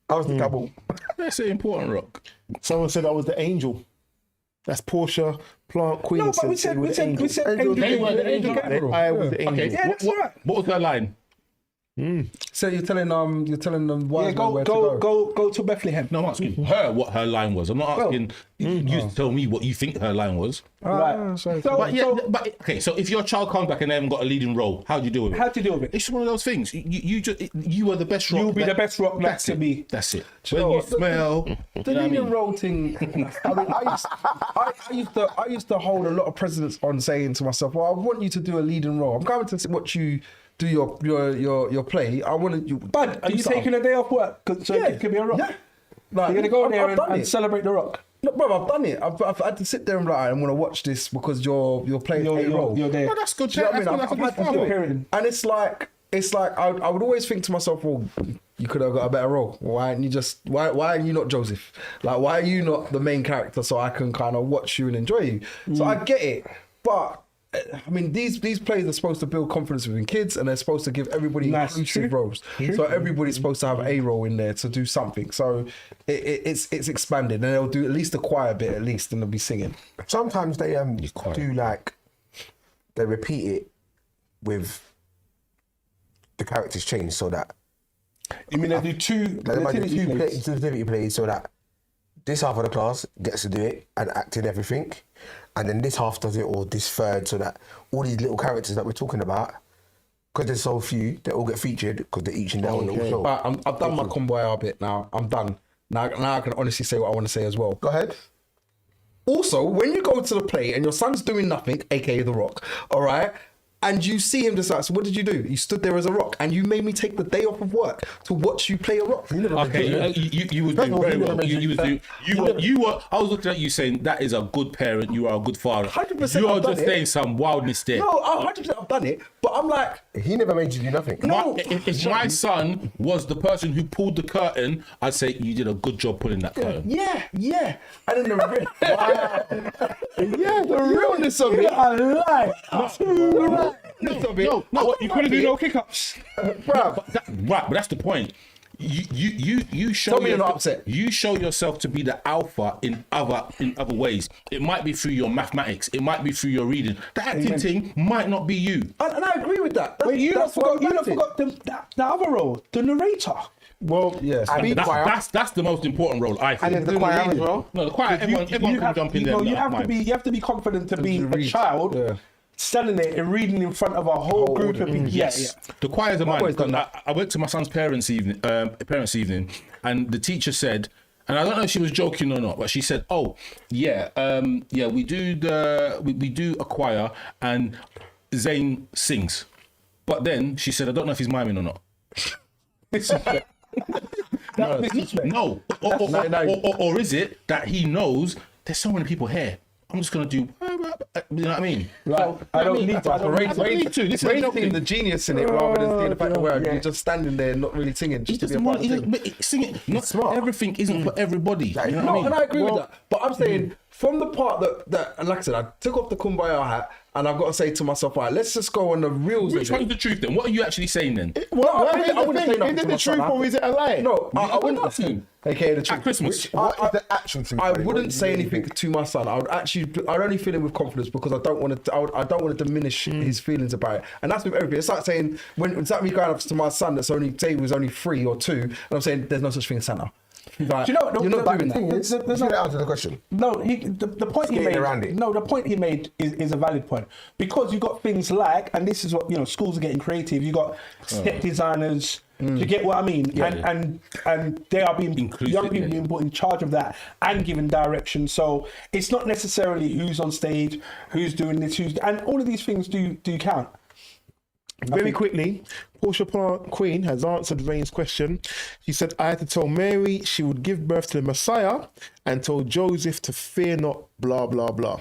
I was the double. That's an important rock. Someone said I was the angel. That's Portia, Plant Queen. No, but we said Angel They were the Angel angel. Gabriel. I was the angel. Okay, Yeah, that's right. what was her line? so you're telling them wise Yeah, men where to go to Bethlehem. No, I'm asking her what her line was. I'm not asking you to tell me what you think her line was. Right. sorry. So, But okay, so if your child comes back and they haven't got a leading role, how do you deal with it? how to deal with it? It's just one of those things. You are the best rock. You'll be the best rock That's to it. be. That's it. know When you what? smell, The leading role thing. I mean, I used to hold a lot of precedence on saying to myself, "Well, I want you to do a leading role. I'm going to watch you do your play. I want you." Bud, are do you something." taking a day off work? So Yeah. it could be a rock. Yeah. Like, You're gonna go I've there done and it. celebrate the rock. No, bro, I've done it. I've had to sit there and like, I'm gonna watch this because you're playing a role. You're there. well, that's good. Do you know what I mean? That's I've good. had to do it. And it's like I would always think to myself, well, you could have got a better role. Why aren't you why are you not Joseph? Like, why are you not the main character so I can kind of watch you and enjoy you? So I get it, but I mean, these plays are supposed to build confidence within kids, and they're supposed to give everybody Nice. inclusive roles. So everybody's supposed to have a role in there to do something. So it's expanded, and they'll do at least a choir bit at least, and they'll be singing. Sometimes they do like they repeat it with the characters change so that You mean they do two like, they might do nativity two plays? nativity plays so that this half of the class gets to do it and act in everything, and then this half does it, or this third, so that all these little characters that we're talking about, because there's so few, they all get featured because they're each in their own little show. But I've done my convoy bit now. I'm done. Now I can honestly say what I want to say as well. Go ahead. Also, when you go to the play and your son's doing nothing, aka the rock, all right, and you see him just like, so what did you do? You stood there as a rock, and you made me take the day off of work to watch you play a rock. Okay, you were doing very well. You were. I was looking at you saying that is a good parent. You are a good father. 100% You are I've done just it. saying some wildness there. No, 100% I've done it, but I'm like, He never made you do nothing. no. If my son was the person who pulled the curtain, I'd say you did a good job pulling that curtain. Yeah. And then the realness of it. No, what, you couldn't do no kick-ups. Bruv. But that's the point. You show Tell me you're not upset. You show yourself to be the alpha in other ways. It might be through your mathematics. It might be through your reading. The acting thing might not be you. And I agree with that. Wait, you That's forgot what the other role, the narrator. Well, Yes. That's the most important role, I think. And then the choir as well. No, the choir. Everyone can jump in there. You have to be confident to be a child. Yeah. Standing there and reading in front of a whole group of people. Yes. The choirs are mine. always done that. I went to my son's parents' evening, and the teacher said, and I don't know if she was joking or not, but she said, "Oh, yeah, we do a choir, and Zayn sings." But then she said, "I don't know if he's miming or not." No, or is it that he knows there's so many people here? I'm just gonna do, you know what I mean? Right. I don't need to. I don't need to. This is Rain nothing. seeing the genius in it rather than seeing the fact that you're just standing there not really singing. He Just to be a doesn't part want. of the thing. But singing. Not everything isn't for everybody. You know what I No, mean? and I agree with that. But I'm saying from the part that, and like I said, I took off the kumbaya hat, and I've got to say to myself, all right, let's just go on the reels. Which one's the truth then? What are you actually saying then? I wouldn't say nothing Is to it my the truth son. or is it a lie? No, I What wouldn't. about you? Okay, the truth. At Christmas. What is the actual thing? I wouldn't say anything to my son. I'd only fill him with confidence because I don't want to diminish his feelings about it. And that's with everything. It's like saying it's like me going up to my son that's only 3 or 2, and I'm saying there's no such thing as Santa. Like, Do you know what? you're not doing The thing that. is, you didn't answer the question. No, the point he Skating made. around it. No, the point he made is a valid point, because you got things like, and this is what schools are getting creative. You got set designers. You get what I mean? And they are being Inclusive, young people being put in charge of that and given direction. So it's not necessarily who's on stage, who's doing this, and all of these things do count. Very quickly, Portia Queen has answered Rain's question. She said, I had to tell Mary she would give birth to the Messiah and told Joseph to fear not, blah, blah, blah.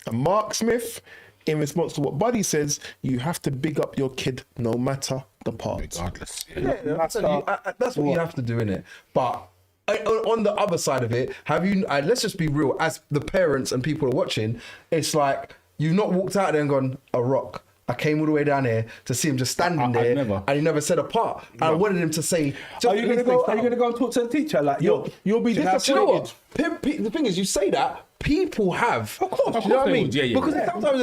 And Mark Smith, in response to what Buddy says, you have to big up your kid no matter the part. Regardless. That's what you have to do, innit? But on the other side of it, let's just be real, as the parents and people are watching, it's like you've not walked out there and gone, a rock. I came all the way down here to see him just standing there, and he never said a part. No. I wanted him to say, Are you gonna go and talk to the teacher? Like, you'll be disappointed. You know what? The thing is, you say that, people have. Of course. Do you know what I mean? Yeah. Because sometimes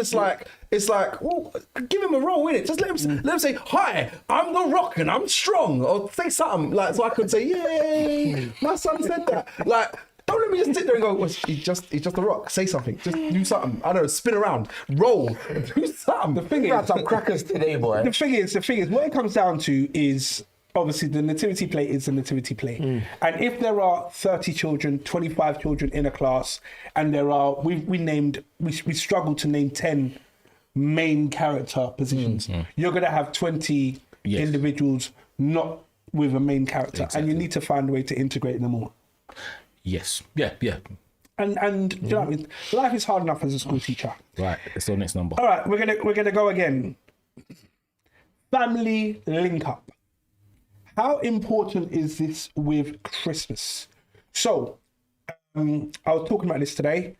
it's like, well, give him a role, innit? Just let him say, hi, I'm the rock and I'm strong. Or say something, like, so I could say, yay, my son said that. Like, don't let me just sit there and go, well, he's just a rock. Say something. Just do something. I don't know, spin around, roll, do something. The thing is, Some crackers today, boy. the thing is, what it comes down to is, obviously, the nativity play is the nativity play. And if there are 30 children, 25 children in a class, and there are, we struggled to name 10 main character positions, you're going to have 20 individuals not with a main character. And you need to find a way to integrate them all. Yes. Yeah. And do you know what I mean? Life is hard enough as a school teacher. Right. It's the next number. All right, we're gonna go again. Family link up. How important is this with Christmas? So, I was talking about this today,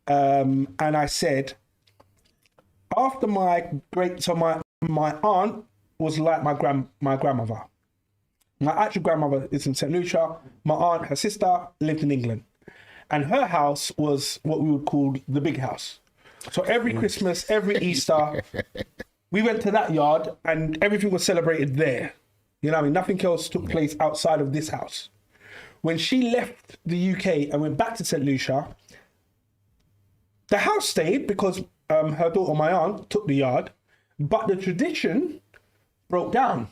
and I said, after my aunt was like my grandmother. My actual grandmother is in St. Lucia. My aunt, her sister, lived in England. And her house was what we would call the big house. So every Christmas, every Easter, we went to that yard and everything was celebrated there. You know what I mean? Nothing else took place outside of this house. When she left the UK and went back to St. Lucia, the house stayed because her daughter, my aunt, took the yard, but the tradition broke down.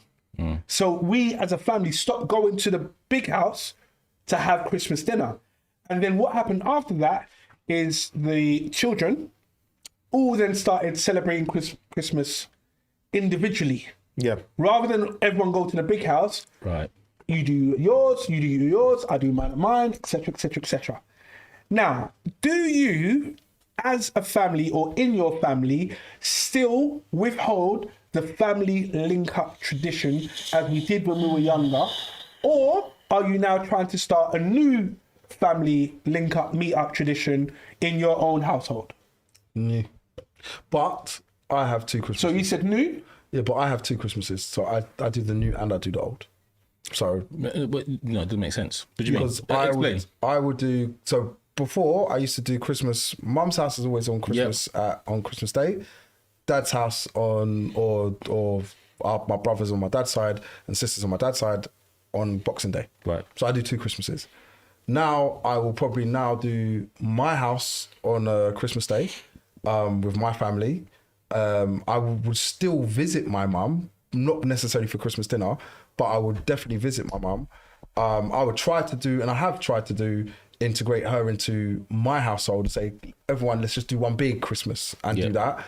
So we as a family stopped going to the big house to have Christmas dinner. And then what happened after that is the children all then started celebrating Christmas individually. Yeah. Rather than everyone go to the big house, Right. you do yours, I do mine, etc., etc., etc. Now, do you, as a family or in your family, still withhold the family link-up tradition as we did when we were younger? Or are you now trying to start a new family link-up, meet-up tradition in your own household? New. But I have 2 Christmases. So you said new? Yeah, but I have 2 Christmases. So I do the new and I do the old. So No, it doesn't make sense. What do you mean? because Explain. I would do so. Before I used to do Christmas. Mum's house is always on Christmas on Christmas Day. Dad's house on my brothers on my dad's side and sisters on my dad's side on Boxing Day. Right. So I do 2 Christmases. Now I will probably now do my house on Christmas Day with my family. I would still visit my mum, not necessarily for Christmas dinner, but I would definitely visit my mum. I would try to do, and I have tried to do, integrate her into my household and say, everyone, let's just do one big Christmas and do that.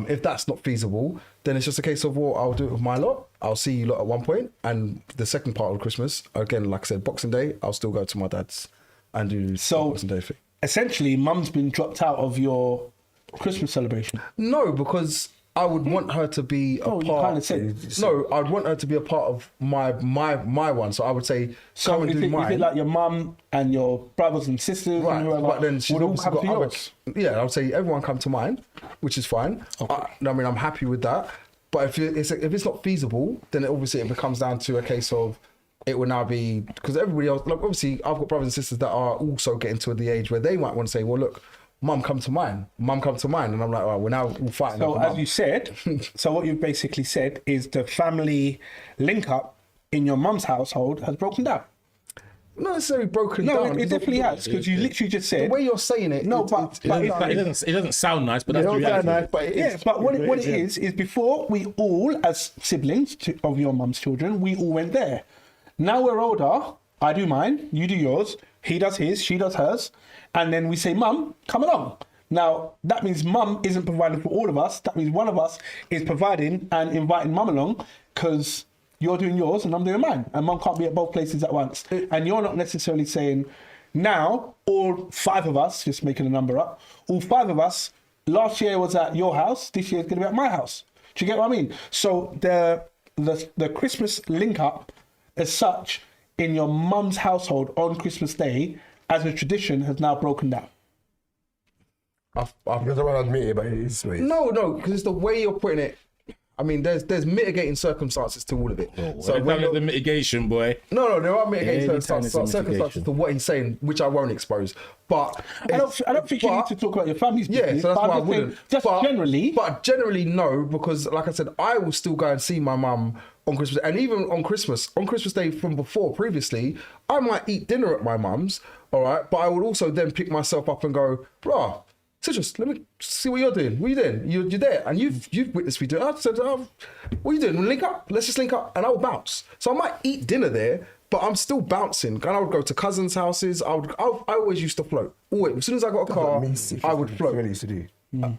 If that's not feasible, then it's just a case of, well, I'll do it with my lot. I'll see you lot at one point, and the second part of Christmas, again, like I said, Boxing Day, I'll still go to my dad's and do the Boxing Day thing. Essentially, mum's been dropped out of your Christmas celebration. No, because I would want her to be a part. You kind of said. No, I'd want her to be a part of my one. So I would say, come and do mine. Is it like your mum and your brothers and sisters Right, and whoever but then she's would all also come to got yours? Yeah, I would say everyone come to mine, which is fine. I mean, I'm happy with that. But if it's not feasible, then it becomes down to a case of it will now be, because everybody else, like obviously I've got brothers and sisters that are also getting to the age where they might want to say, well, look, Mum, come to mine. And I'm like, all right, we're now all fighting. So as you said, so what you've basically said is the family link up in your mum's household has broken down. Not necessarily broken No, down. it definitely has, because you literally just said. The way you're saying it. No, but It doesn't sound nice, but that's the reality. Nice, but it is. yeah, but what it is before we all, as siblings of your mum's children, we all went there. Now we're older. I do mine, you do yours. He does his, she does hers, and then we say, "Mum, come along." Now that means Mum isn't providing for all of us. That means one of us is providing and inviting Mum along because you're doing yours and I'm doing mine, and Mum can't be at both places at once. And you're not necessarily saying, now all 5 of us, just making a number up, all 5 of us. Last year was at your house. This year is going to be at my house. Do you get what I mean? So the Christmas link up, as such, in your mum's household on Christmas Day, as a tradition, has now broken down. Because I won't admit it, but it is. No, because it's the way you're putting it. I mean, there's mitigating circumstances to all of it. So when the mitigation, boy. No, there are mitigating Anytime there's a circumstances mitigation. to what he's saying, which I won't expose. But I don't think you need to talk about your family's yeah, business. so that's but why I I'm just saying, wouldn't. Just generally. But generally, no, because like I said, I will still go and see my mum on Christmas, and even on Christmas Day from previously, I might eat dinner at my mum's, all right, but I would also then pick myself up and go, bruh, Citrus, let me see what you're doing. What are you doing? You're there, and you've witnessed me do it. I said, what are you doing? Link up. Let's just link up, and I will bounce. So I might eat dinner there, but I'm still bouncing. And I would go to cousins' houses. I always used to float. Always. As soon as I got a car, I would float. Really used to do.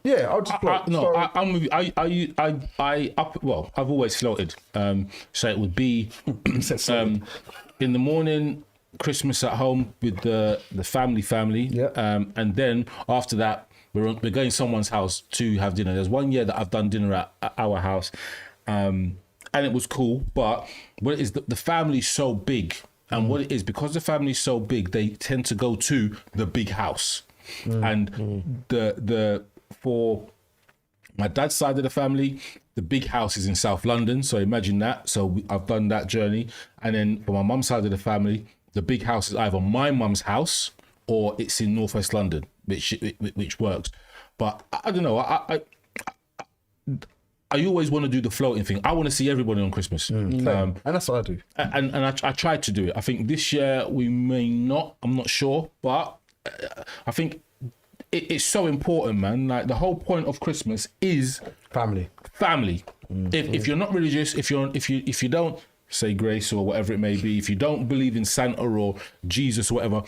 Yeah, I would just float. I'm with you. I've always floated. So it would be in the morning, Christmas at home with the family. Yeah. And then after that, we're going someone's house to have dinner. There's one year that I've done dinner at our house, and it was cool. But what it is, the family's so big, and what it is, because the family's so big, they tend to go to the big house, and the for My dad's side of the family, the big house is in South London, so imagine that. So I've done that journey. And then for my mum's side of the family, the big house is either my mum's house or it's in Northwest London, which works. But I don't know. I always want to do the floating thing. I want to see everybody on Christmas. And that's what I do. And I tried to do it. I think this year we may not. I'm not sure, but I think it's so important, man. Like the whole point of Christmas is Family. If you're not religious, if you don't say grace or whatever it may be, if you don't believe in Santa or Jesus or whatever,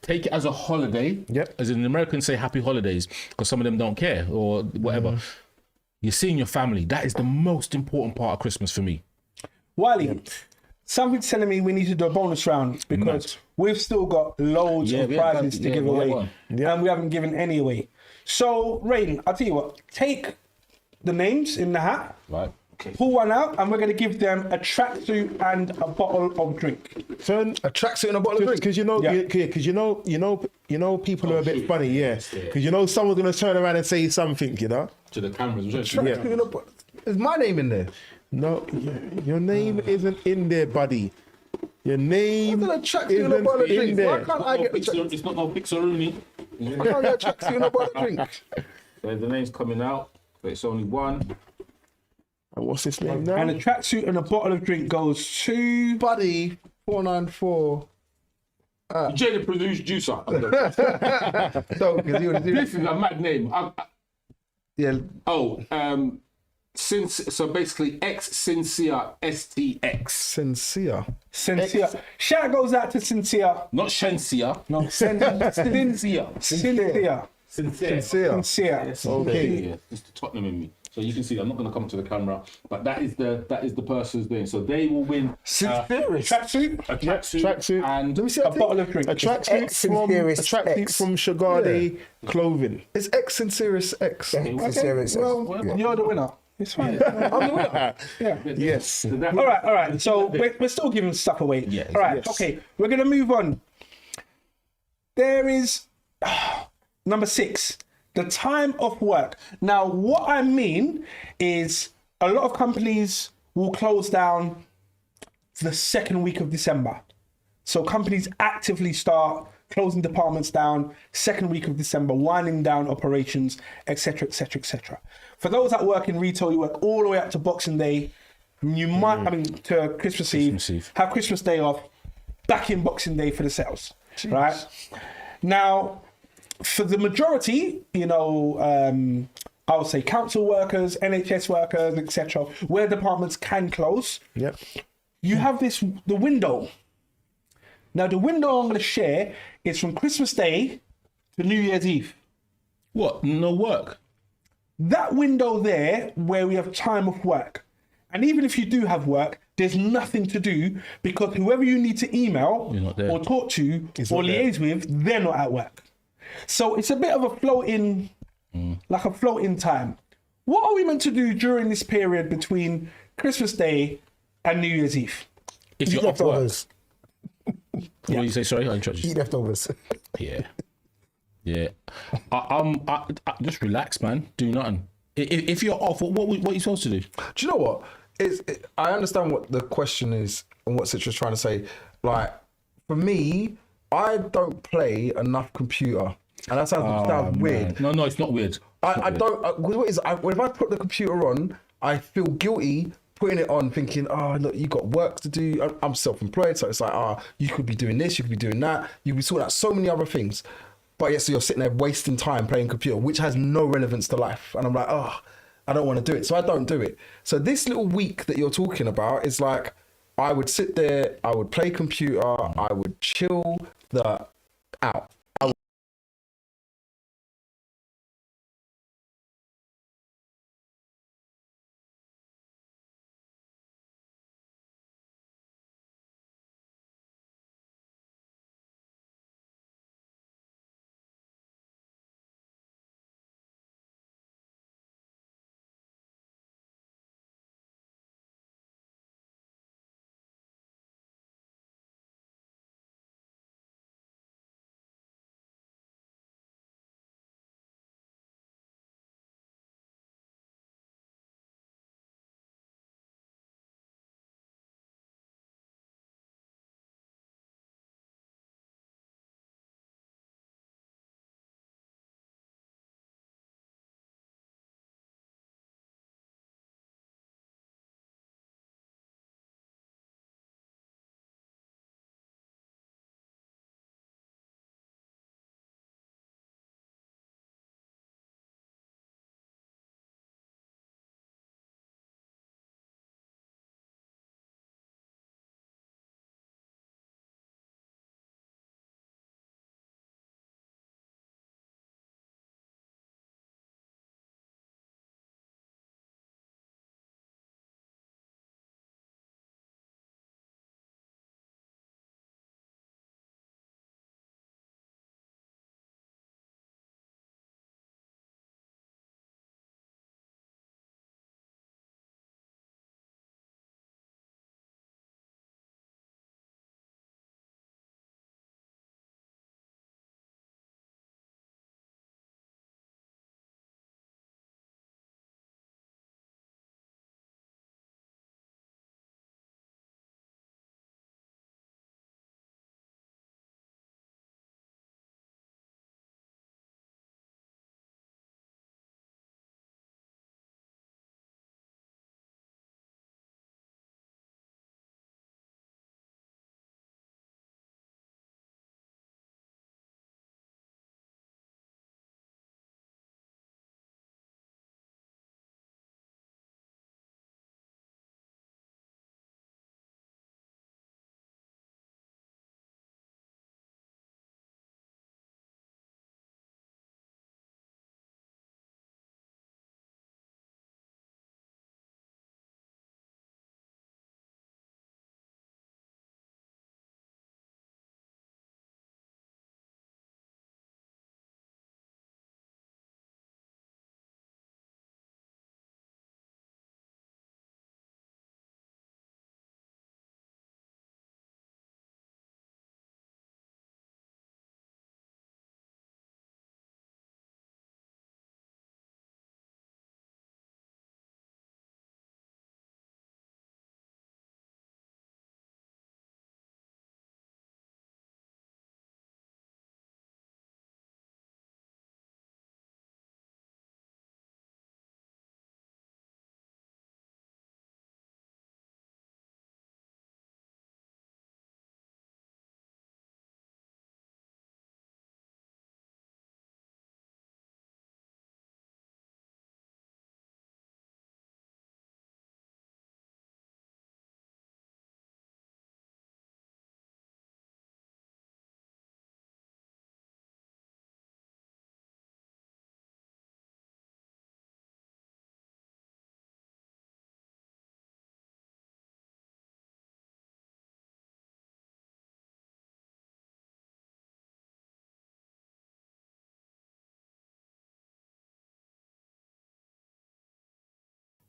take it as a holiday. Yep. As in Americans say happy holidays, because some of them don't care or whatever. You're seeing your family. That is the most important part of Christmas for me. Wiley, something's telling me we need to do a bonus round because we've still got loads of prizes to give away, and we haven't given any away. So, Rain, I'll tell you what, take the names in the hat, Right. Okay. pull one out, and we're going to give them a tracksuit and a bottle of drink. Turn A tracksuit and a bottle of drink. because people are a bit funny, because someone's gonna turn around and say something, To the cameras. Tracksuit and a bottle. Is my name in there? No, your name isn't in there, buddy. Your name What is a tracksuit and a bottle of isn't drink? in there. Why can't I get the tracksuit? It's not no Pixaroonie. Why can't I get a tracksuit and a bottle of drink? So the name's coming out, but it's only one. And what's his name now? And a tracksuit and a bottle of drink goes to... Buddy 494. Jay the produced juicer. Don't, because he would do. This is a mad name. Yeah. So basically X Sincere STX. Sincere. Sincere. Shout goes out to Sincere. Not Shensia. No, Sincere. Sincere. Sincere. Sincere. Okay. Yeah, it's the Tottenham in me. So you can see I'm not going to come to the camera, but that is the person's doing. So they will win Tracksuit. a tracksuit Tracksuit. and Let me see A that thing. bottle of drink. A tracksuit from Shagade Clothing. It's X Sincerest X. Well, you're the winner. It's fine. I'm the winner. Yeah. Yes. So that- All right. So we're still giving stuff away. Yeah, All right. yes. Okay. We're gonna move on. There is number 6. The time of work. Now, what I mean is a lot of companies will close down the second week of December. So companies actively start closing departments down second week of December, winding down operations, etc., etc., etc. For those that work in retail, you work all the way up to Boxing Day. You might, to Christmas Eve, have Christmas Day off, back in Boxing Day for the sales, right? Now, for the majority, I would say council workers, NHS workers, etc., where departments can close, Yep. you have the window. Now, the window I'm going to share is from Christmas Day to New Year's Eve. What? No work. That window there where we have time of work. And even if you do have work, there's nothing to do because whoever you need to email You're not there. or talk to or not there. liaise with, they're not at work. So it's a bit of a floating, like a floating time. What are we meant to do during this period between Christmas Day and New Year's Eve? If you're off work. What do you say? Sorry, I interrupted you. Eat leftovers. Yeah. Yeah. I just relax, man. Do nothing. If you're off, what are you supposed to do? Do you know what? I understand what the question is and what Citra's trying to say. Like, for me, I don't play enough computer. And that sounds weird. No, it's not weird. I don't. What is? If I put the computer on, I feel guilty putting it on, thinking, "Oh, look, you got work to do." I'm self-employed, so it's like, you could be doing this, you could be doing that, you could be sorting out so many other things. But yes, so you're sitting there wasting time playing computer, which has no relevance to life. And I'm like, I don't want to do it, so I don't do it. So this little week that you're talking about is like, I would sit there, I would play computer, I would chill out.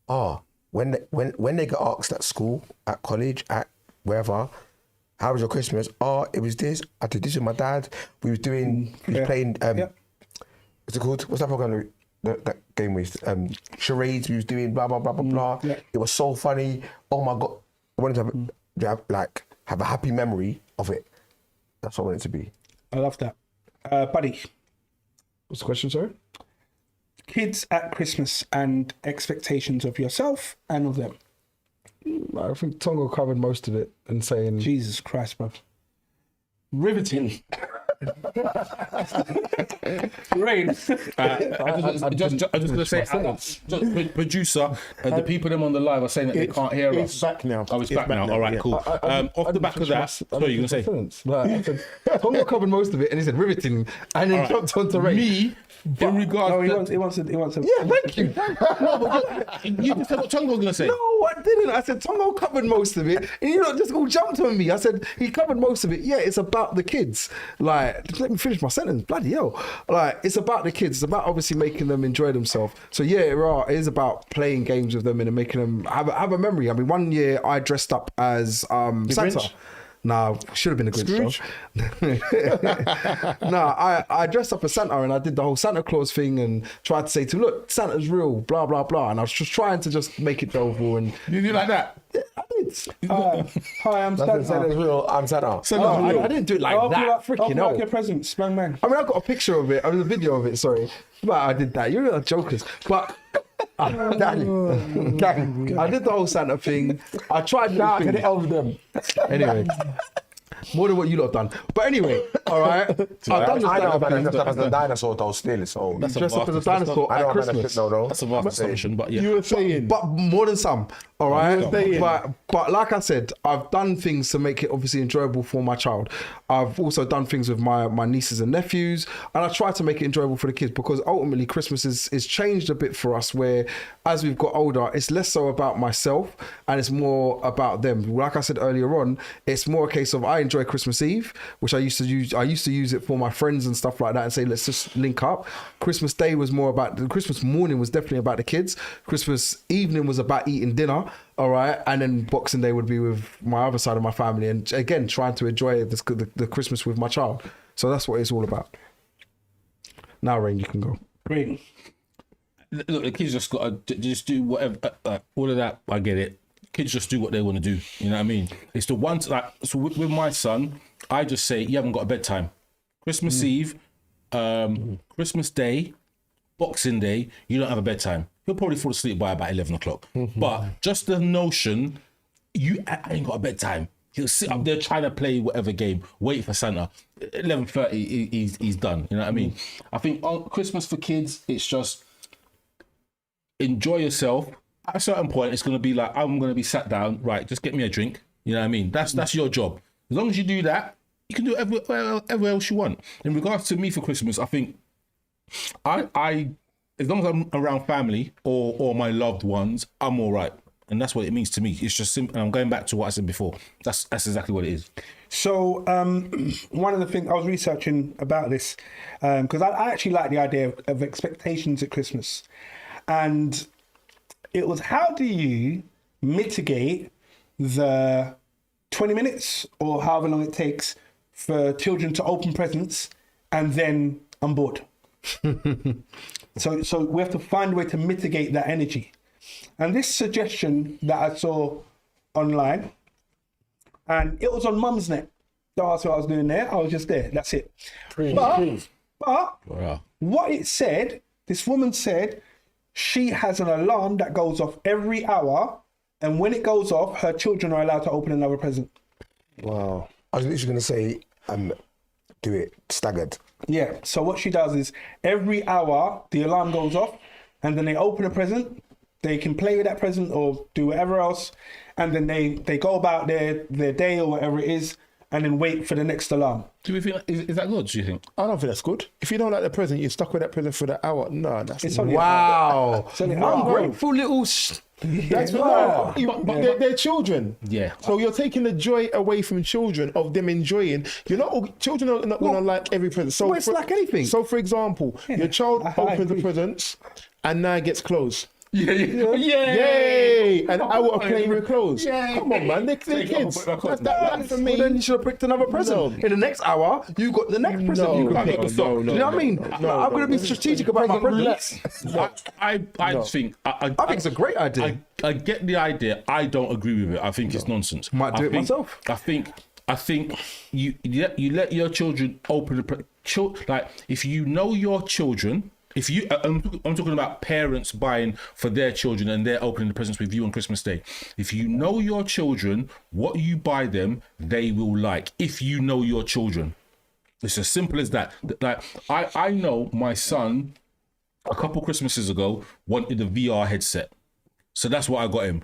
when they get asked at school, at college, at wherever, how was your Christmas? Oh, it was this. I did this with my dad. We was playing. What's it called? What's that program? That game with charades. We was doing blah blah blah blah blah. Yeah. It was so funny. Oh my god! I wanted to have a happy memory of it. That's what I wanted it to be. I love that. Buddy, What's the question, sorry? kids at Christmas and expectations of yourself and of them. I think Tongo covered most of it and saying Jesus Christ, bro. Riveting. Rain. I just gonna say, producer, the people them on the live are saying that they can't hear It's us. back now. Oh, it's back now. All right, yeah. cool. Off the back of that, sorry, you gonna say? I said, Tongo covered most of it and he said riveting and then jumped onto rain. Me, in regards No, to he wants to. Yeah, thank you. you just said what Tongo was gonna say. No, I didn't. I said Tongo covered most of it, and you not just all jumped on me. I said he covered most of it. Yeah, it's about the kids. Like, just let me finish my sentence. Bloody hell! Like, it's about the kids. It's about obviously making them enjoy themselves. So yeah, it is about playing games with them and making them have a memory. I mean, one year I dressed up as Santa. Grinch? Nah, should have been a Grinch. Nah, I dressed up as Santa and I did the whole Santa Claus thing and tried to say to him, look, Santa's real, blah blah blah. And I was just trying to just make it jovial and You do like that? I did. Hi, I'm That's Santa. real. I'm Santa. I didn't do it like that. Freaking Open hell. up your presents, bang bang. I mean, I got a picture of it. I mean, a video of it. Sorry, but I did that. You're jokers. But Gang, I did the whole Santa thing. I tried. Nah, I can help them. Anyway, more than what you lot done. But anyway, all right. I've done the I know Santa about thing. dressed up as a dinosaur though, still. So That's a Dressed up as a vast- dinosaur I at know about that Christmas. shit though. That's a vast assumption, but yeah. You were saying, But more than some, all right. You were saying. But like I said, I've done things to make it obviously enjoyable for my child. I've also done things with my nieces and nephews, and I try to make it enjoyable for the kids because ultimately Christmas is changed a bit for us. Where as we've got older, it's less so about myself and it's more about them. Like I said earlier on, it's more a case of I enjoy Christmas Eve, which I used to use. I used to use it for my friends and stuff like that, and say let's just link up. Christmas Day was more about the Christmas morning was definitely about the kids. Christmas evening was about eating dinner. All right, and then Boxing Day would be with my other side of my family, and again trying to enjoy the Christmas with my child. So that's what it's all about. Now, Rain, you can go. Rain. Look, the kids just got to just do whatever. All of that, I get it. Kids just do what they want to do. You know what I mean? It's the one. So with my son, I just say you haven't got a bedtime. Christmas Eve, Christmas Day, Boxing Day, you don't have a bedtime. He'll probably fall asleep by about 11 o'clock. But just the notion, I ain't got a bedtime. He'll sit up there trying to play whatever game, wait for Santa. 11:30, he's done. You know what I mean? I think on Christmas for kids, it's just enjoy yourself. At a certain point, it's going to be like, I'm going to be sat down, right, just get me a drink. You know what I mean? That's your job. As long as you do that, you can do it everywhere else you want. In regards to me for Christmas, I think I as long as I'm around family or my loved ones, I'm all right. And that's what it means to me. It's just simple. And I'm going back to what I said before. That's exactly what it is. So one of the things I was researching about this, because I actually like the idea of expectations at Christmas. And it was, how do you mitigate the 20 minutes or however long it takes for children to open presents and then I'm bored? So we have to find a way to mitigate that energy. And this suggestion that I saw online, and it was on Mumsnet. That's what I was doing there. I was just there. That's it. But Wow. what it said, this woman said, she has an alarm that goes off every hour, and when it goes off, her children are allowed to open another present. Wow. I was literally going to say, do it staggered. Yeah. So what she does is every hour the alarm goes off, and then they open a present. They can play with that present or do whatever else, and then they go about their day or whatever it is, and then wait for the next alarm. Do we think is that good? Do you think? I don't think that's good. If you don't like the present, you're stuck with that present for the hour. No, that's It's only Wow. It's only Ungrateful little. That's what, but they're children. Yeah. So you're taking the joy away from children of them enjoying. Children are not going to like every present. So Well, it's like anything. So for example, your child opens the presents and now it gets closed. Yay! An hour of playing with clothes. Yay. Come on, man. They're kids. That's for me. Well, then you should have picked another present. In the next hour, you got the next present you can pick. no, Do you know what I mean? I'm going to be strategic about my presents. I think I think it's a great idea. I get the idea. I don't agree with it. I think it's nonsense. Might do it myself. I think you let your children open like if you know your children. If you, I'm talking about parents buying for their children and they're opening the presents with you on Christmas Day. If you know your children, what you buy them, they will like. If you know your children, it's as simple as that. Like I know my son a couple Christmases ago wanted a VR headset, so that's what I got him.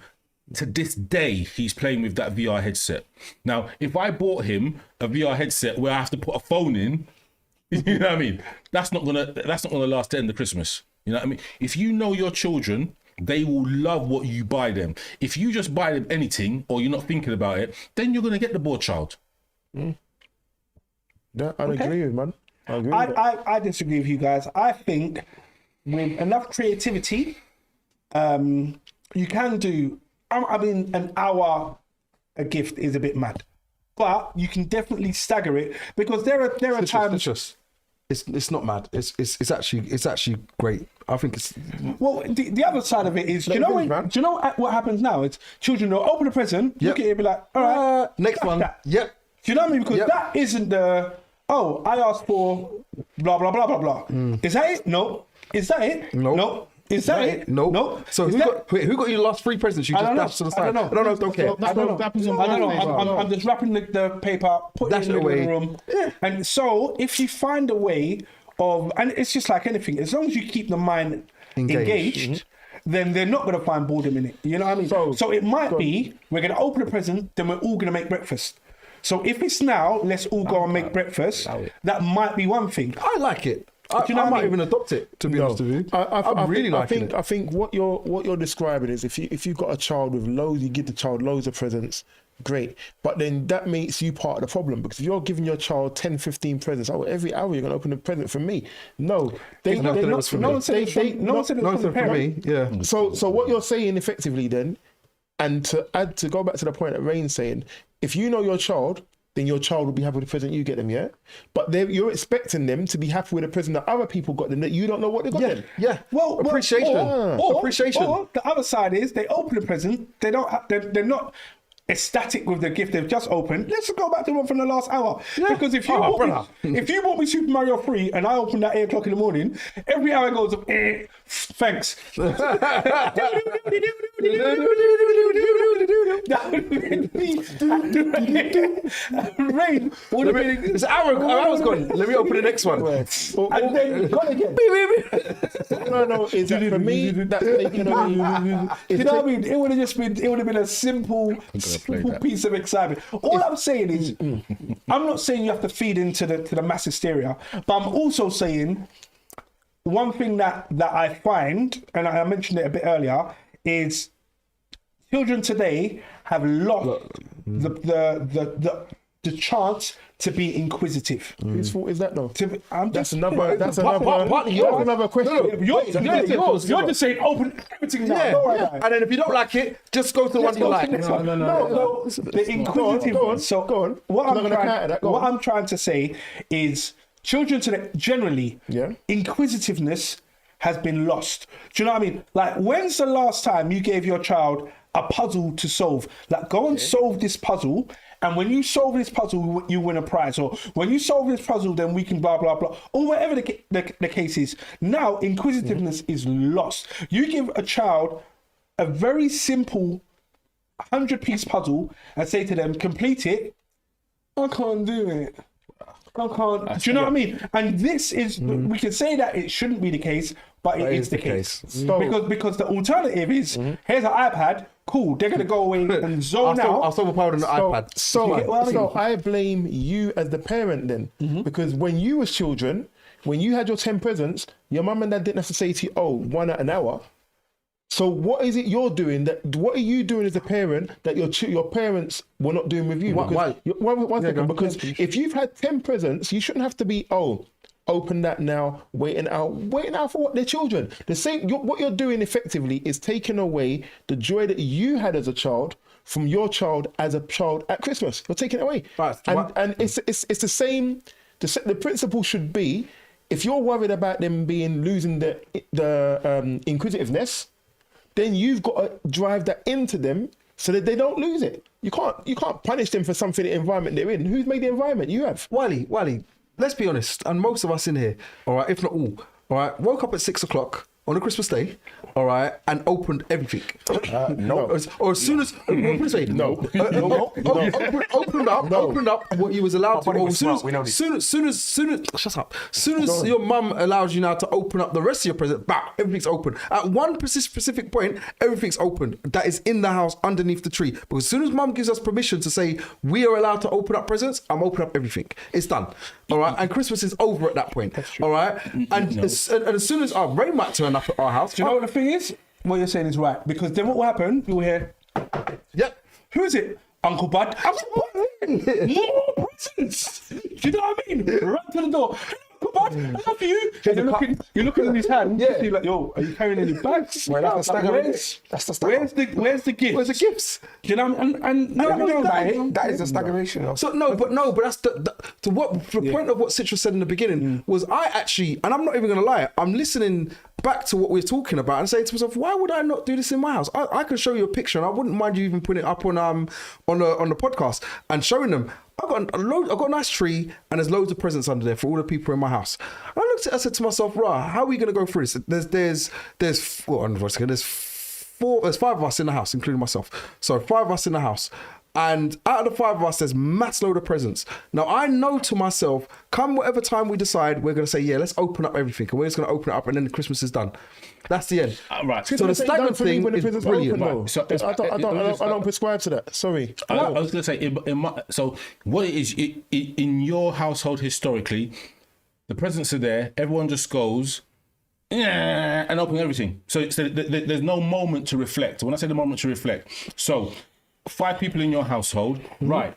To this day, he's playing with that VR headset. Now, if I bought him a VR headset where I have to put a phone in, you know what I mean? That's not gonna last to end of Christmas. You know what I mean? If you know your children, they will love what you buy them. If you just buy them anything or you're not thinking about it, then you're gonna get the bored child. Yeah, I'd agree with, man. I agree with that. I disagree with you guys. I think with enough creativity, you can do. I mean, an hour a gift is a bit mad, but you can definitely stagger it because there are times. It's not mad. It's actually great. I think it's. Well, the other side of it is, do you know what happens now? It's children will open a present, look at it, and be like, all right, next one. That. Yep. Do you know what I mean? Because that isn't the. Oh, I asked for blah blah blah blah blah. Is that it? No. Is that it? No. Is that it? No. So who got you the last 3 presents? You just dashed to the side. I don't know. Don't care. I don't know. I'm just wrapping the paper, putting it in the room. Yeah. And so if you find a way of, and it's just like anything, as long as you keep the mind engaged, then they're not going to find boredom in it. You know what I mean? So it might be, we're going to open a present, then we're all going to make breakfast. So if it's now, let's all go and make breakfast. That might be one thing. I like it. Do you know I what might I mean? even adopt it, to be honest with you. I think what you're describing is if you've got a child with loads, you give the child loads of presents, great. But then that makes you part of the problem, because if you're giving your child 10, 15 presents, every hour you're going to open a present for me. No one said it was for me. Yeah. So what you're saying effectively then, and to go back to the point that Rain's saying, if you know your child, then your child will be happy with the present you get them, yeah? But you're expecting them to be happy with the present that other people got them, that you don't know what they got them. Yeah. Well, appreciation. Appreciation. Or the other side is they open the present, they're not ecstatic with the gift they've just opened. Let's go back to one from the last hour. Yeah. Because if you bought me Super Mario 3 and I opened at 8 o'clock in the morning, every hour goes up, thanks. Rain, would have been. It's an hour's gone. Let me open the next one. And then gone again. No, is that for me? That's you know what I mean? It would have been a simple piece of excitement. All I'm saying is, I'm not saying you have to feed into the mass hysteria, but I'm also saying one thing that I find, and I mentioned it a bit earlier, is children today have lost the chance to be inquisitive. Whose fault is that though? That's another question. You're just saying open everything now. Yeah. And then if you don't like it, just go to the one you like. No. The inquisitive. So go on. What I'm trying to say is children today generally, inquisitiveness has been lost. Do you know what I mean? Like, when's the last time you gave your child a puzzle to solve? Like, go and solve this puzzle, and when you solve this puzzle, you win a prize. Or when you solve this puzzle, then we can blah, blah, blah. Or whatever the case is. Now, inquisitiveness is lost. You give a child a very simple 100-piece puzzle and say to them, complete it. I can't do it. I can't. Do you know what I mean? And this is, we can say that it shouldn't be the case, but it is the case. Because the alternative is, here's an iPad, cool, they're going to go away and zone out. I'll solve a problem on the iPad. So I blame you as the parent then, because when you was children, when you had your 10 presents, your mum and dad didn't have to say to you, one at an hour. So what is it you're doing? What are you doing as a parent that your parents were not doing with you? Why? One second, because if you've had 10 presents, you shouldn't have to be, open that now, waiting out for what their children. The same, what you're doing effectively is taking away the joy that you had as a child from your child as a child at Christmas. You're taking it away. Right. And it's the same. The principle should be, if you're worried about them losing the inquisitiveness, then you've got to drive that into them so that they don't lose it. You can't punish them for something the environment they're in. Who's made the environment? You have. Wiley, let's be honest, and most of us in here, all right, if not all, right, woke up at 6 o'clock on a Christmas day, all right, and opened everything. No. Or as soon as opened up what you was allowed to. Or as soon as your mum allows you now to open up the rest of your present, everything's open. At one specific point, everything's open. That is in the house underneath the tree. Because as soon as mum gives us permission to say we are allowed to open up presents, I'm opening up everything. It's done. All right, and Christmas is over at that point. All right, and as soon as our Ray might turn up at our house, Do you know what the thing is? What you're saying is right. Because then what will happen? You'll hear, yep. who is it? Uncle Bud. Uncle Bud. More presents. Do you know what I mean? Run to the door. Uncle Bud, I love you. And you're looking in his hand. Yeah. You're like, yo, are you carrying any bags? Well, that's the Like, where's the gifts? Where's the gifts? Do you know? And That is a stagnation. So but that's the point of what Citra said in the beginning was I actually, and I'm not even gonna lie, I'm listening back to what we're talking about and saying to myself, why would I not do this in my house? I can show you a picture, and I wouldn't mind you even putting it up on the podcast and showing them. I've got a nice tree, and there's loads of presents under there for all the people in my house. And I said to myself, right, how are we going to go through this? There's 5 of us in the house, including myself. So 5 of us in the house. And out of the 5 of us, there's mass load of presents. Now, I know to myself, come whatever time we decide, we're going to say, yeah, let's open up everything. And we're just going to open it up, and then Christmas is done. That's the end. Right. So the stagnant thing is brilliant. Right. So I don't prescribe to that. Sorry. I was going to say, so what it is, in your household historically, the presents are there, everyone just goes, and open everything. So there's no moment to reflect. When I say the moment to reflect, so 5 people in your household, right?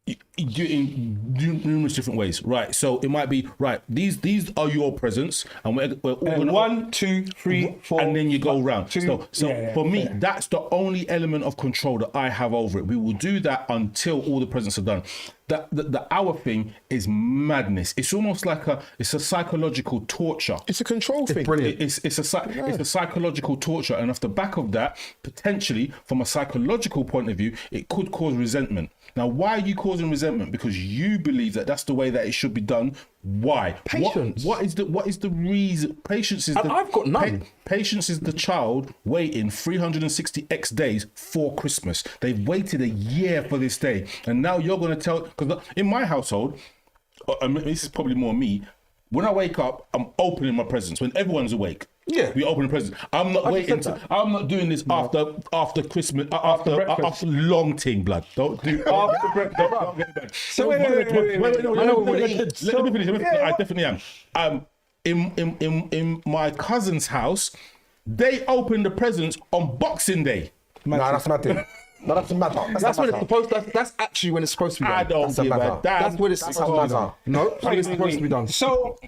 You do it in numerous different ways, right? So it might be, right, these are your presents, and we're all gonna 1, 2, 3, 4, and then you go round. So for me, yeah. that's the only element of control that I have over it. We will do that until all the presents are done. The hour thing is madness. It's almost like it's a psychological torture. It's a control thing. Brilliant. It's a psychological torture, and off the back of that, potentially from a psychological point of view, it could cause resentment. Now, why are you causing resentment? Because you believe that that's the way that it should be done. Why? Patience. What is the reason? Patience is. I've got none. Patience is the child waiting 360x days for Christmas. They've waited a year for this day, and now you're going to tell. Because in my household, this is probably more me. When I wake up, I'm opening my presents when everyone's awake. Yeah, we open the presents. I'm not waiting. I'm not doing this after Christmas. After long thing, blood. Don't do after breakfast. Don't get bad. So wait. Let me finish. I definitely am. In my cousin's house, they open the presents on Boxing Day. Nah, that's nothing. No, that's a matter. That's when it's supposed. That's actually when it's supposed to be done. I don't give a damn. That's when it's supposed to be done. No, that's when it's supposed to be done. So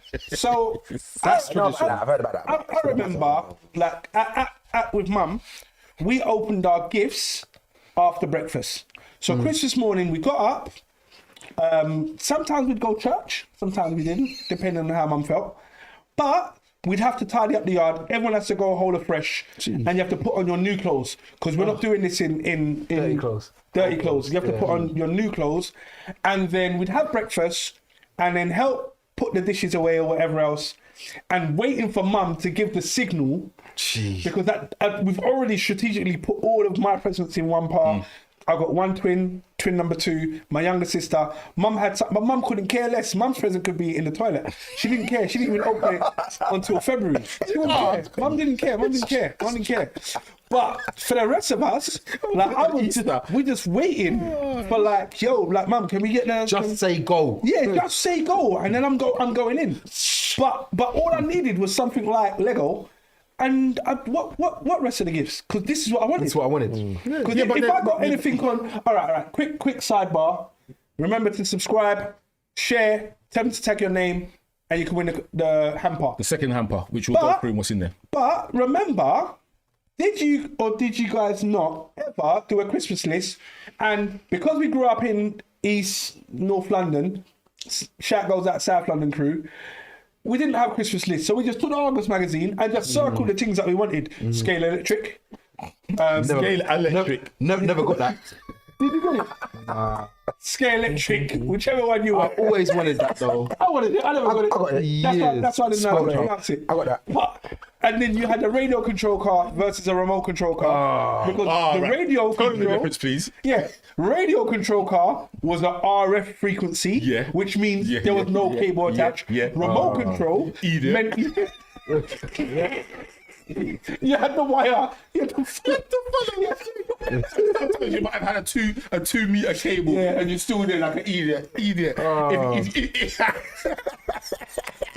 That's traditional. I've heard about that. I remember, like, with mum, we opened our gifts after breakfast. So Christmas morning, we got up. Sometimes we'd go to church, sometimes we didn't, depending on how mum felt. But we'd have to tidy up the yard. Everyone has to go hold a fresh, and you have to put on your new clothes, because we're not doing this in Dirty clothes. Dirty clothes. You have to put on your new clothes, and then we'd have breakfast, and then help put the dishes away or whatever else, and waiting for mum to give the signal. Jeez. Because that we've already strategically put all of my presents in one part. I've got one twin number 2, my younger sister. Mum had some, but mum couldn't care less. Mum's present could be in the toilet. She didn't care. She didn't even open it until February. She wouldn't care. Mum didn't care. But for the rest of us, like we're just waiting for like, yo, like, mum, can we get there? Just say go. Yeah, just say go, and then I'm going in. But all I needed was something like Lego. And what rest of the gifts? Because this is what I wanted. That's what I wanted. Because if I got anything on, all right, quick sidebar. Remember to subscribe, share, tell them to tag your name, and you can win the hamper. The second hamper, which we'll go through what's in there. But remember, did you guys not ever do a Christmas list? And because we grew up in North London, shout goes out South London crew, we didn't have Christmas lists. So we just took the Argos magazine and just circled the things that we wanted. Scale electric. Scale electric. Never got that. Did you get it? Scale electric, whichever one you I want. always wanted that though. I wanted it. I never got it. I got it. That's why I didn't know how to pronounce it. I got that. But, and then you had the radio control car versus a remote control car. Because the radio Tell me the control, difference, please. yeah, radio control car was an RF frequency, Yeah. which means Yeah, there was no yeah, cable attached. yeah. Remote control Idiot. meant you had the wire. You had the Sometimes you might have had a 2 meter cable and you're still there like an idiot. If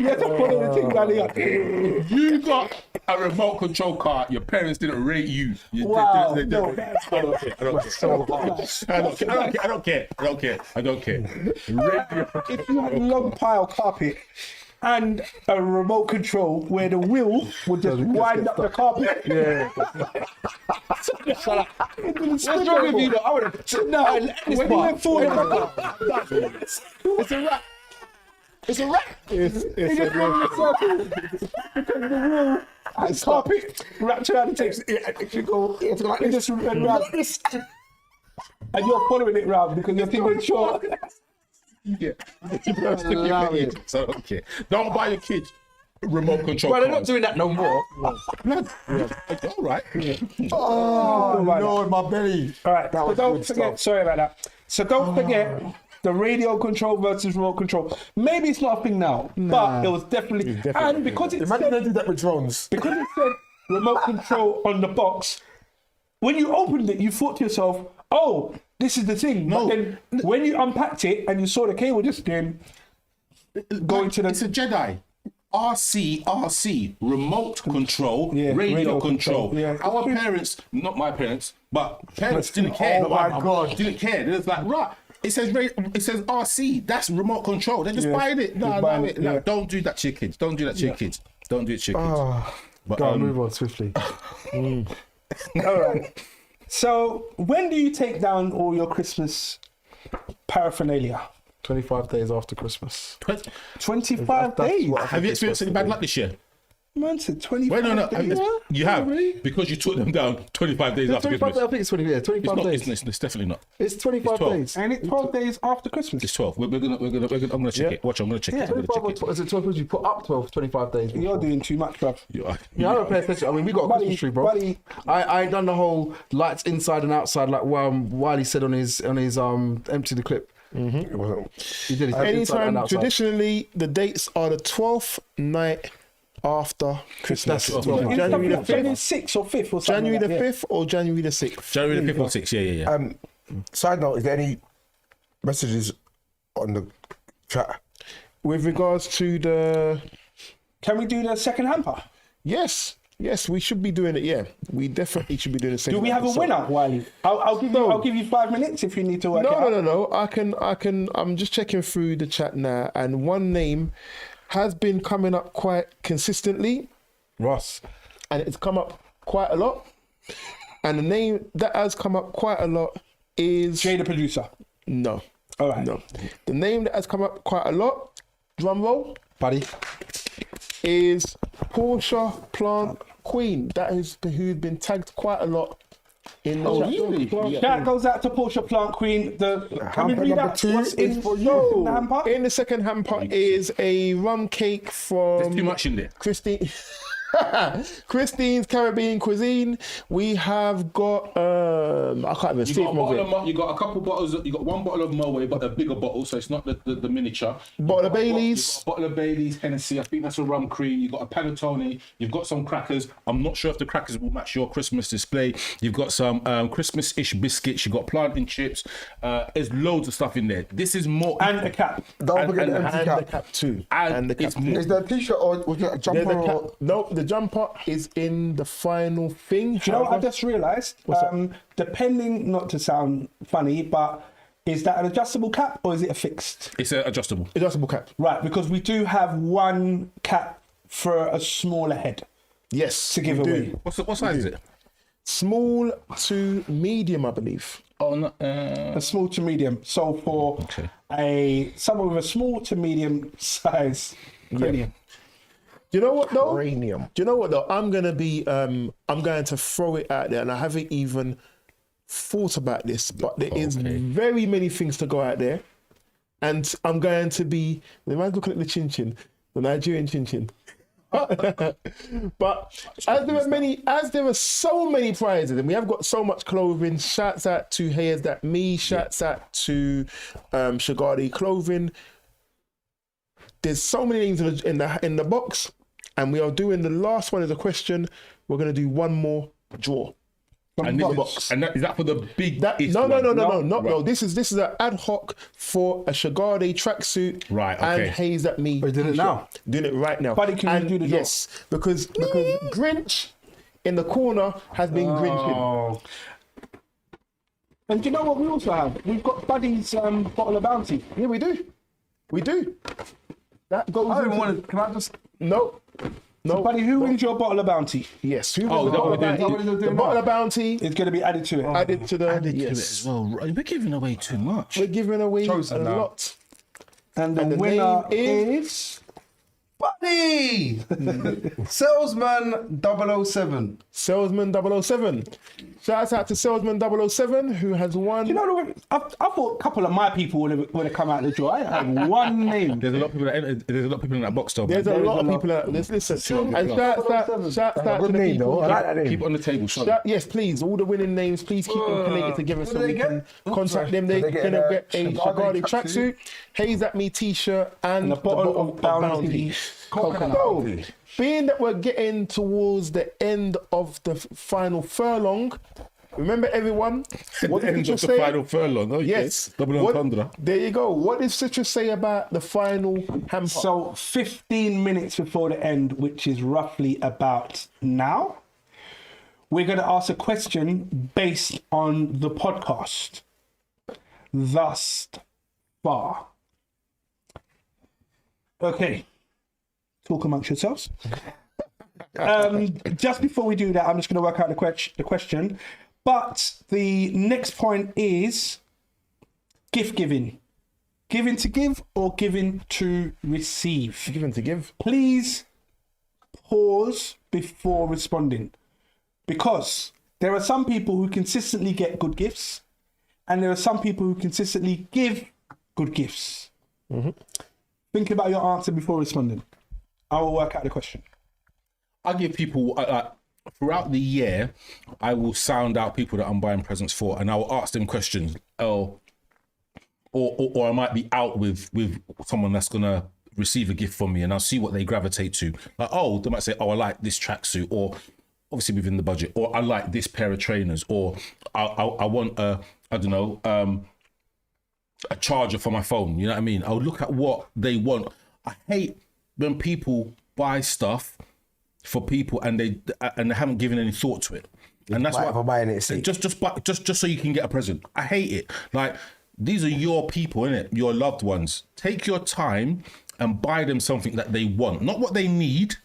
you had to follow the thing down the you got a remote control car, your parents didn't rate you. Wow. I No, don't care. if you had a long pile carpet and a remote control where the wheel would just wind up the carpet. Yeah. What's wrong with you though? I would have when you went forward, it's a wrap. It's a wrap. It's a The wheel and carpet wrapped around the text. It's like it just went round. And you're following it round because you're thinking short. Yeah. So okay. Don't buy your kids remote control. But they're not doing that no more. All right. Oh, no, my belly. All right, so was don't good forget. stuff. Sorry about that. So don't forget the radio control versus remote control. Maybe it's not a thing now, but it was definitely. And because it Imagine they said, did that with drones. because it said remote control on the box, when you opened it, you thought to yourself, "Oh, this is the thing." No. But then when you unpacked it and you saw the cable just going to It's the a Jedi. RC, remote control, Yeah, radio control. Yeah. Our parents, not my parents, but parents didn't care. Oh my God. Didn't care. They was like, right. It says RC. That's remote control. They're just Yeah. buying it. No, Just buying it, yeah. don't do that to your kids. Don't do that to your kids. Don't do it to your kids. But Go on, move on swiftly. All right. So when do you take down all your Christmas paraphernalia? 25 days after Christmas. 25 That's days. what I have think you it's experienced any bad luck this year? Man said 25 Wait, no. days. You have because you took them down 25 days after 25 Christmas. I think it's 20, yeah, 25 It's not. days. It's definitely not. It's 25 12. days. And it's 12 days after Christmas. It's 12. I'm gonna check it. Watch. I'm gonna check it. I'm gonna 25 check or it. 12, is it 12 you put up 12, 25 days? You're doing too much, bruv. Yeah. Yeah, I don't pay attention. I mean, we got a Buddy, Christmas tree, bro. buddy. I ain't done the whole lights inside and outside like Wiley said on his empty the clip. It wasn't. He did his inside Anytime, and outside. traditionally, the dates are the 12th night after Christmas. That's It's January the January 5th, 6th or 5th or something. January the like that, 5th or January the 6th. January the 5th or 6th. Yeah. Side note, is there any messages on the chat? With regards to the... Can we do the second hamper? Yes, we should be doing it, yeah. We definitely should be doing the same. Do we have a winner, Wiley? I'll give you 5 minutes if you need to work it out. No. I can. I'm just checking through the chat now, and one name has been coming up quite consistently, Ross. and it's come up quite a lot. And the name that has come up quite a lot is Jay, the producer. no, All right. no. The name that has come up quite a lot, drum roll, Buddy. is Portia Plant Queen. That is who's been tagged quite a lot in the chat. Well, that goes out to Portia Plant Queen. Can we hamper read number that? 2 What's is in for the hamper? In the second hamper is a rum cake from There's too much in there. Christine's Caribbean Cuisine. We have got I can't even You see got, it. you got a couple bottles. You got one bottle of Moet, but a bigger bottle, so it's not the miniature. Bottle of You Baileys. got a bottle of Baileys, Hennessy. I think that's a rum cream. You got a panettone. You've got some crackers. I'm not sure if the crackers will match your Christmas display. You've got some Christmas-ish biscuits. You got plantain chips. There's loads of stuff in there. This is more. And a cap. Don't forget the empty And the cap. cap too. And And the cap it's too. more- Is there a t-shirt or was it a There's jumper? the cap. Or... No, the jumper is in the final thing. Do you know what I just realised? Depending, not to sound funny, but Is that an adjustable cap or is it a fixed? It's adjustable. Adjustable cap. Right, because we do have one cap for a smaller head Yes. to give we away. do. What size is it? Small to medium, I believe. Oh, no, A small to medium. So for someone with a small to medium size cranium. Do you know what though? Cranium. Do you know what though? I'm going to throw it out there, and I haven't even thought about this, but there is very many things to go out there, and I'm going to be. The man's looking at the chin, the Nigerian chin. But as there are so many prizes, and we have got so much clothing. Shouts out to Hayes That Me. Shouts out to Shagadi Clothing. There's so many things in the box, and we are doing the last one as a question. We're going to do one more draw. And is that for the big? No. This is an ad hoc for a Shagadi tracksuit, Right, okay. And Hayes That Me. We're doing it now. Doing it right now. Buddy, can you do the draw? Yes, because Grinch in the corner has been grinching. Oh. And do you know what we also have? We've got Buddy's bottle of Bounty. Yeah, we do. That goes. I don't into- want to. Can I just? No. Buddy, who wins your bottle of Bounty? Yes. Who Oh, was the bottle of that bounty? what The bottle of bounty It's going to be added to it. added to the. Added to it yes. as well. We're giving away too much. We're giving away Chosen a now. lot. And the And the winner name is... Buddy! Salesman 007. Salesman 007. Shout out to Salesman 007 who has won. You know, I thought a couple of my people would have come out of the draw. I had one name. There's a lot of people in that box though. There's a lot of people that listen. And shout out to Good the name people. though. I like that name. Keep it on the table. Yes, please. All the winning names, please keep them collated together so do we they can get? contact them. They're They get going to get a Shagadi Shagadi tracksuit, Hayes At Me t-shirt, and a bottle of Bounty. Coconut. So, being that we're getting towards the end of the final furlong, remember everyone, what did End of Citrus the say? final furlong. Oh, Yes. Double What- entendre. There you go. What did Citrus say about the final hamper? So 15 minutes before the end, which is roughly about now, we're going to ask a question based on the podcast thus far. Okay. Talk amongst yourselves. Just before we do that, I'm just going to work out the question. But the next point is gift giving. Giving to give or giving to receive. Given to give. Please pause before responding, because there are some people who consistently get good gifts and there are some people who consistently give good gifts. Think about your answer before responding. I will work out the question. I give people throughout the year. I will sound out people that I'm buying presents for, and I will ask them questions. Or I might be out with someone that's gonna receive a gift from me, and I'll see what they gravitate to. Like, they might say, I like this tracksuit, or obviously within the budget, or I like this pair of trainers, or I want a charger for my phone. You know what I mean? I'll look at what they want. I hate when people buy stuff for people and they haven't given any thought to it. And that's why for buying it. See. just so you can get a present. I hate it. Like, these are your people, innit? Your loved ones. Take your time and buy them something that they want, not what they need.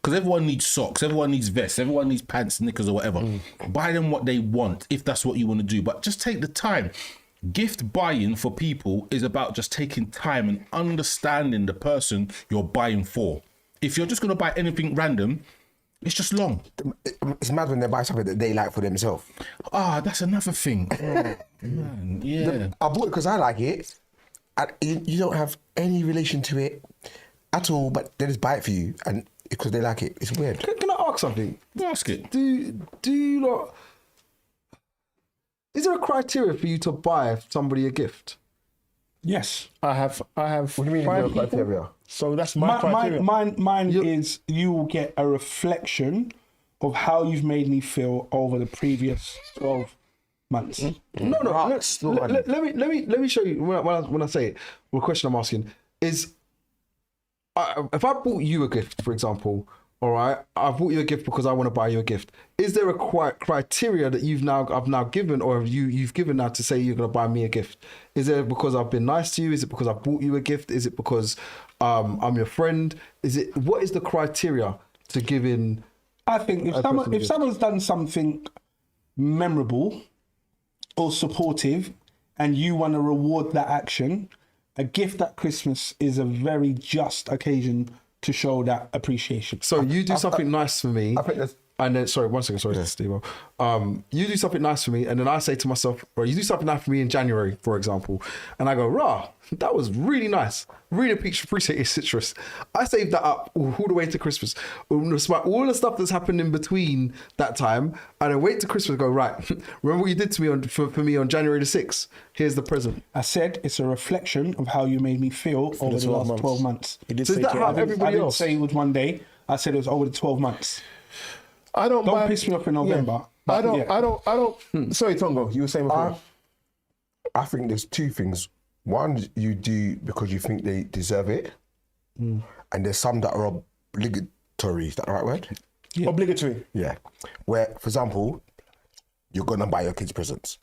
Because everyone needs socks, everyone needs vests, everyone needs pants, knickers, or whatever. Buy them what they want if that's what you want to do. But just take the time. Gift buying for people is about just taking time and understanding the person you're buying for. If you're just going to buy anything random, it's just long. It's mad when they buy something that they like for themselves. That's another thing. Man, yeah. I bought it because I like it. You don't have any relation to it at all, but they just buy it for you and because they like it. It's weird. Can I ask something? Ask it. Do you not? Is there a criteria for you to buy somebody a gift? Yes. I have. What do you mean five no people. criteria? So that's my criteria. Mine is you will get a reflection of how you've made me feel over the previous 12 months. No. Rocks, Let me show you when I say it. The question I'm asking is, if I bought you a gift, for example, all right, I bought you a gift because I want to buy you a gift. Is there a criteria that I've now given, or have you've given now to say you're going to buy me a gift? Is it because I've been nice to you? Is it because I bought you a gift? Is it because I'm your friend? What is the criteria to giving? I think if someone's done something memorable or supportive, and you want to reward that action, a gift at Christmas is a very just occasion to show that appreciation. So you do something nice for me. I think that's... And then, sorry, 1 second, sorry, Steve. You do something nice for me, and then I say to myself, or you do something nice for me in January, for example, and I go, rah, that was really nice. Really appreciate your citrus. I saved that up all the way to Christmas. All the stuff that's happened in between that time, and then wait to Christmas and go, right, remember what you did to me for me on January the 6th? Here's the present. I said it's a reflection of how you made me feel over the last 12 months. He did So say is that 12 how months. everybody I didn't else? say it was one day. I said it was over the 12 months. I don't Don't piss me off in November. I don't. Sorry, Tongo, you were saying before. I think there's two things. One, you do because you think they deserve it, and there's some that are obligatory. Is that the right word? Yeah. Obligatory. Yeah. Where, for example, you're gonna buy your kids presents,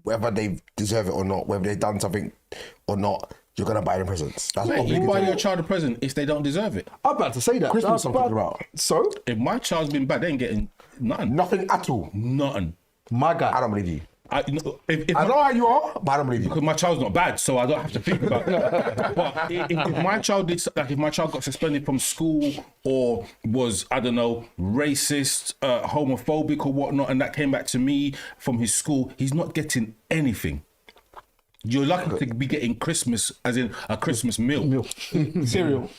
whether they deserve it or not, whether they've done something or not. You're gonna buy them presents. That's Mate, you obligatory. buy your child a present if they don't deserve it. I'm about to say that. Christmas I'm talking about. So? If my child's been bad, they ain't getting nothing. Nothing at all. Nothing. My guy. I don't believe you. If I know how you are, but I don't believe you. because my child's not bad, so I don't have to think about it. But if my child did, like, if my child got suspended from school or was, I don't know, racist, homophobic or whatnot, and that came back to me from his school, he's not getting anything. You're lucky to be getting Christmas, as in a Christmas meal. Cereal.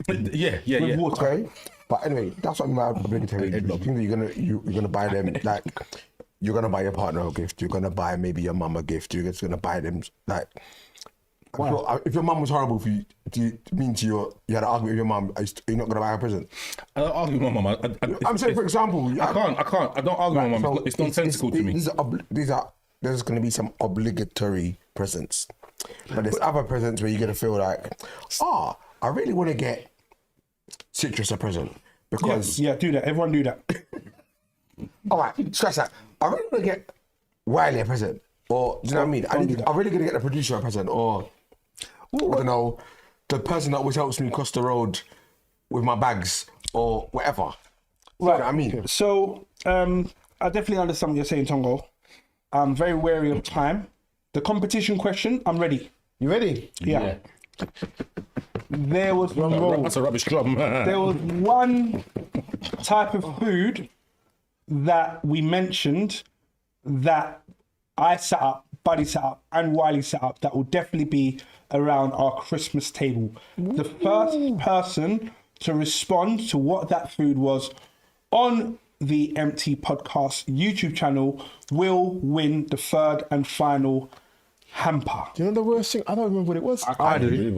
Yeah. With water. Okay, but anyway, that's what I mean by obligatory. You think that you're gonna buy them, like you're gonna buy your partner a gift. You're gonna buy maybe your mum a gift. You're just gonna buy them like. If your mum was horrible for you, do you mean you had an argument with your mum? You're not gonna buy her a present? I don't argue with my mum. I'm saying, for example, I can't. I don't argue with my mum. It's nonsensical to me. There's going to be some obligatory presents, but there's other presents where you're going to feel like, I really want to get Citrus a present because Yeah, do that. Everyone do that. all right, scratch that. I really want to get Wiley a present, or do you know what I mean? I'm really going to get the producer a present, or I don't know, the person that always helps me cross the road with my bags or whatever. Right. You know what I mean? So, I definitely understand what you're saying, Tongo. I'm very wary of time. The competition question, I'm ready. You ready? Yeah. There was That's a rubbish drum. there was one type of food that we mentioned that I set up, Buddy set up, and Wiley set up that will definitely be around our Christmas table. The first person to respond to what that food was on the eMpTy podcast YouTube channel will win the third and final hamper. Do you know the worst thing? I don't remember what it was. I do.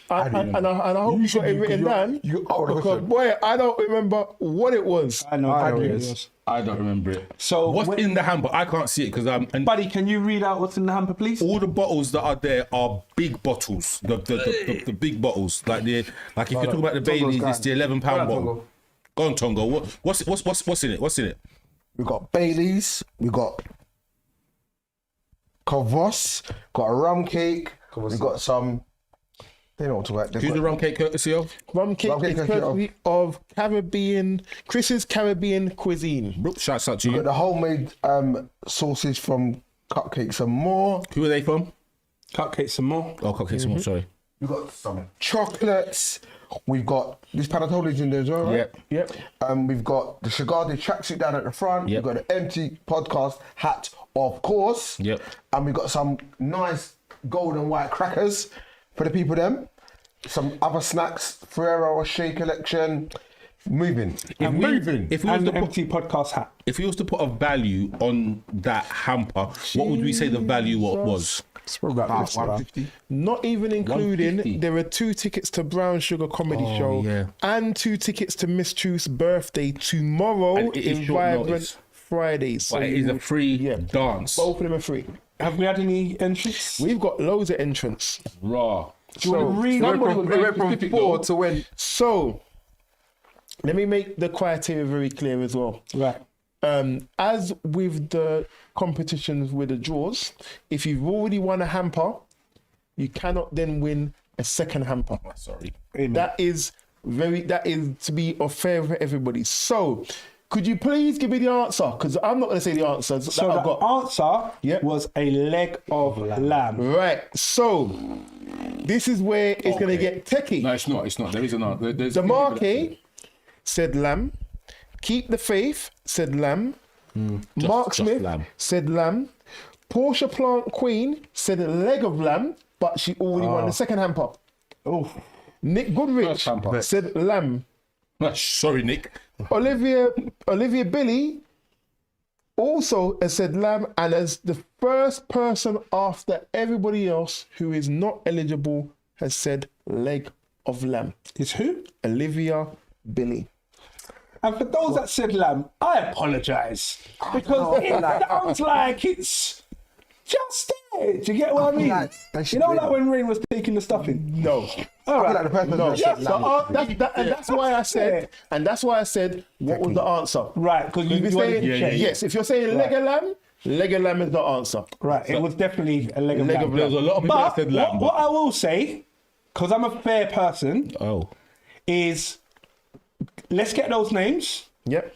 And I hope you got it written down. Because boy, I don't remember what it was. I know what it was. I don't remember it. So What's in the hamper? I can't see it because and Buddy, can you read out what's in the hamper, please? all the bottles that are there are big bottles. The big bottles. Like if you talk about the Baileys, it's the £11 bottle. Go on, Tongo. What's in it? What's in it? We got Baileys, we got Kavos, got a rum cake, we got some. They know what to write. Who's the rum cake courtesy of? Rum cake is courtesy of Chris's Caribbean cuisine. Shouts out to We got you. the homemade sauces from Cupcakes and More. Who are they from? Cupcakes and more. Oh, cupcakes and more. Sorry. We got some chocolates. We've got this panettone in there as well, right? Yep. We've got the Shigadi tracksuit down at the front. Yep. We've got the eMpTy podcast hat, of course. Yep. And we've got some nice gold and white crackers for the people them. Some other snacks, Ferrero Rocher collection. Moving. If we was And to the put, empty podcast hat. if we was to put a value on that hamper, what would we say the value was? It's probably about About 50. 150. Not even including, 150. there are 2 tickets to Brown Sugar Comedy Show yeah. and 2 tickets to Miss Truth's birthday tomorrow And it is in short Vibrant notice. Fridays. So But it is a free yeah. dance. both of them are free. Have we had any entrants? We've got loads of entrants. Raw. Do you want to read It went from 4 to when. So let me make the criteria very clear as well. Right. As with the competitions with the draws, if you've already won a hamper, you cannot then win a second hamper. Sorry. That is to be fair for everybody. So, could you please give me the answer? Because I'm not going to say the answer. So that I've the got. answer was a leg of lamb. Right. So, this is where it's going to get techie. No, it's not. It's not. There is an answer. The marquee said lamb. Keep the faith said lamb. Mark Smith lamb. said lamb. Portia Plant Queen said a leg of lamb, but she already won the second hamper. Oh, Nick Goodrich First hamper. said lamb. Sorry, Nick. Olivia Billy also has said lamb, and as the first person after everybody else who is not eligible has said leg of lamb. it's who? Olivia Billy. And for those that said lamb, I apologise because it sounds like it's just there. Do you get what I mean? like they should you know, be- like when Rain was taking the stuffing. No. All right. like the person No, that said so, lamb. that's why I said, and that's why I said, what was the answer? Right, because If you you're wanted saying, to check. yes, if you're saying leg of lamb is the answer. Right, it was definitely a leg of Leg lamb. of There was a lot of people But that said lamb. what I will say, because I'm a fair person, Oh. is let's get those names Yep.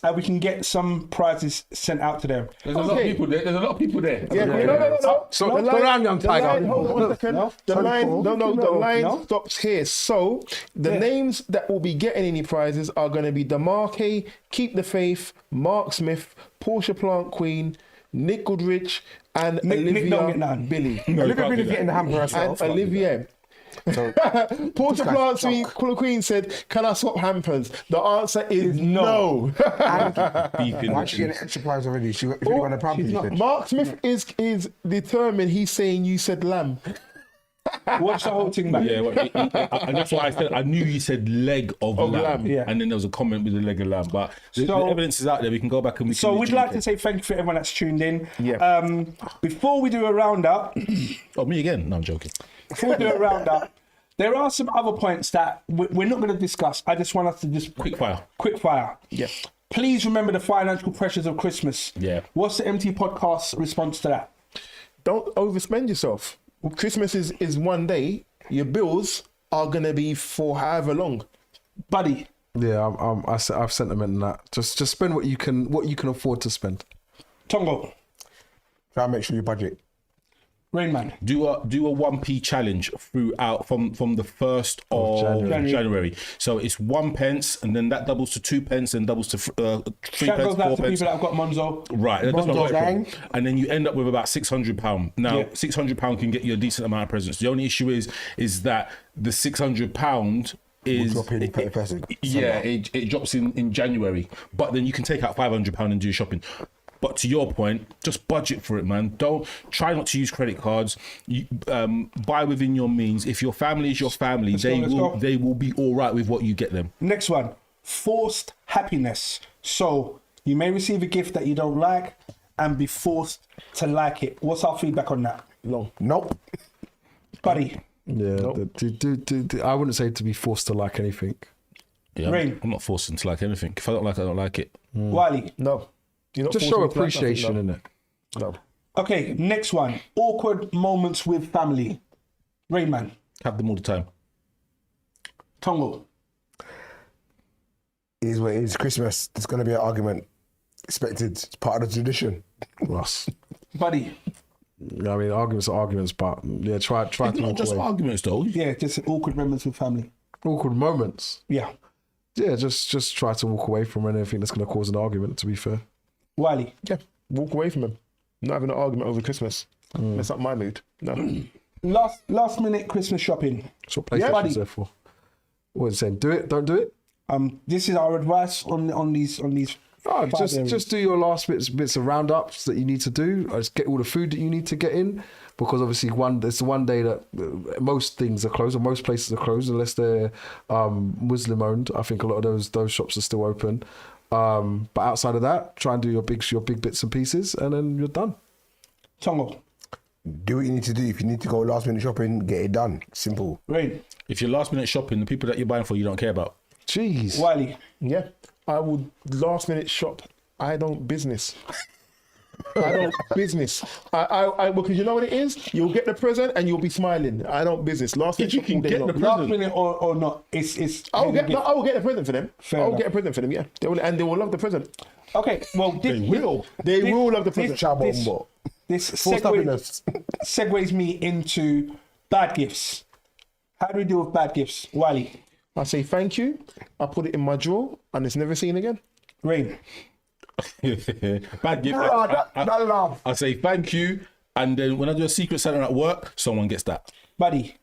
and we can get some prizes sent out to them. There's a lot of Okay. people there. There's a lot of people there. Yeah, no. So- The slow down, young the tiger. line- hold on 1 second. The line, the line No. stops here. So the names that will be getting any prizes are going to be Demarque, Keep the Faith, Mark Smith, Portia Plant Queen, Nick Goodrich, and Nick don't Olivia get none. Billy. Olivia Billy's getting the hamper And herself. Olivia. So, Portia guy's Plant Queen said, "Can I swap hampers?" The answer is no. why is she getting extra prize already? She got 51 pounds. You said. Mark Smith is determined. He's saying you said lamb. Watch the whole thing back. Yeah, and that's why I said I knew you said leg of lamb. yeah. And then there was a comment with the leg of lamb. But the evidence is out there. We can go back and we So can. we'd like to say thank you for everyone that's tuned in. Yeah. Before we do a roundup, Oh, me again? No, I'm joking. before we do a roundup, there are some other points that we're not going to discuss. I just want us to just Quick fire. quick fire. Yeah. Please remember the financial pressures of Christmas. Yeah. What's the MT Podcast response to that? Don't overspend yourself. Christmas is one day. Your bills are gonna be for however long. Buddy, Yeah, I've sentiment in that. Just spend what you can afford to spend. Tongo, Try and make sure you budget. Rain Man. Do a 1p challenge throughout from the 1st of January. So it's 1 pence, and then that doubles to 2 pence, and doubles to 3 That pence, goes out 4 to pence. people that have got Monzo. Right, that's not Monzo a problem. gang. And then you end up with about £600. Now, Yeah. £600 can get you a decent amount of presents. The only issue is that the £600 is drop in the 31st of yeah, it drops in January. But then you can take out £500 and do your shopping. But to your point, just budget for it, man. Don't try not to use credit cards. You, buy within your means. If your family is your family, Let's go. they will be all right with what you get them. Next one, forced happiness. So you may receive a gift that you don't like and be forced to like it. What's our feedback on that? Nope. Buddy, Yeah, I wouldn't say to be forced to like anything. Yeah, Rain. I'm not forcing to like anything. If I don't like it, I don't like it. Wiley. No. You're not Just forcing show me to like nothing, appreciation no. in it. No. Okay, next one, awkward moments with family. Rain Man. Have them all the time. Tongo. It is what it is. Christmas. There's going to be an argument. Expected. It's part of the tradition. Ross. Buddy. I mean, arguments are arguments, but yeah, try It's to not walk just away. arguments, though. Yeah, just awkward moments with family. Awkward moments. Yeah. Yeah, just try to walk away from anything that's going to cause an argument. To be fair. Wiley. Yeah. Walk away from him. Not having an argument over Christmas. Mess up my mood. No. Last minute Christmas shopping. That's what buddy. PlayStation's there for. What is it saying? Do it, don't do it. This is our advice on these. Oh, five areas. just do your last bits of roundups that you need to do. Just get all the food that you need to get in, because obviously it's the one day that most things are closed, or most places are closed unless they're Muslim owned. I think a lot of those shops are still open. But outside of that, try and do your big bits and pieces, and then you're done. Tongo. Do what you need to do. If you need to go last minute shopping, get it done. Simple. Rain. If you're last minute shopping, the people that you're buying for, you don't care about. Jeez. Wiley. Yeah, I would last minute shop. I don't business. I don't business. I because you know what it is. You'll get the present and you'll be smiling. I don't business. Last minute you shop can all day get long. the Last minute or not? It's. I will get a present for them. Fair I'll enough. get a present for them. Yeah, they will love the present. Okay. Well, They will love the present. Chabombo. This Forced happiness. segues me into bad gifts. How do we deal with bad gifts, Wiley? I say thank you. I put it in my drawer and it's never seen again. Rain. Bad gift. Bro, that laugh. I say thank you, and then when I do a secret Santa at work, someone gets that. Buddy.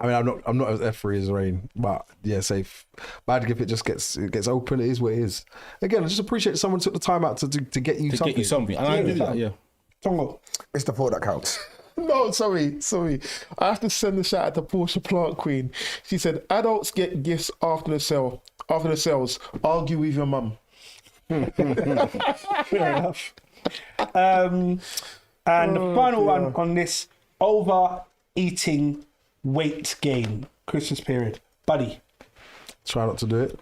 I mean, I'm not as F-free as Rain, but yeah, safe. Bad gift, it just gets open. It is what it is. Again, I just appreciate someone took the time out to get you To something. get you something, and I do that. Yeah. Tongo. It's the thought that counts. No, sorry. I have to send a shout out to Portia Plant Queen. She said, adults get gifts after the sales. Argue with your mum. Fair enough. And the final one on this overeating weight gain Christmas period. Buddy. Try not to do it.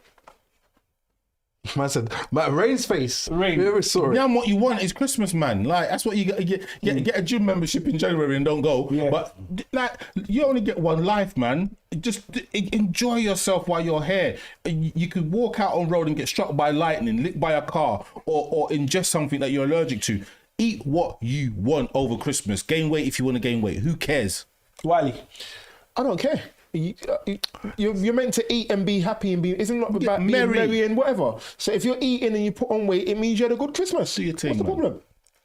Man said, Rain's face. Rain. We ever saw it. Yeah, and what you want is Christmas, man. Like that's what you got to get a gym membership in January and don't go. Yeah. But like you only get one life, man. Just enjoy yourself while you're here. You could walk out on road and get struck by lightning, lit by a car, or ingest something that you're allergic to. Eat what you want over Christmas. Gain weight if you want to gain weight. Who cares? Wiley. I don't care. You're meant to eat and be happy and be. Isn't it about being merry. merry and whatever? So if you're eating and you put on weight, it means you had a good Christmas. Do your thing, What's the man. problem?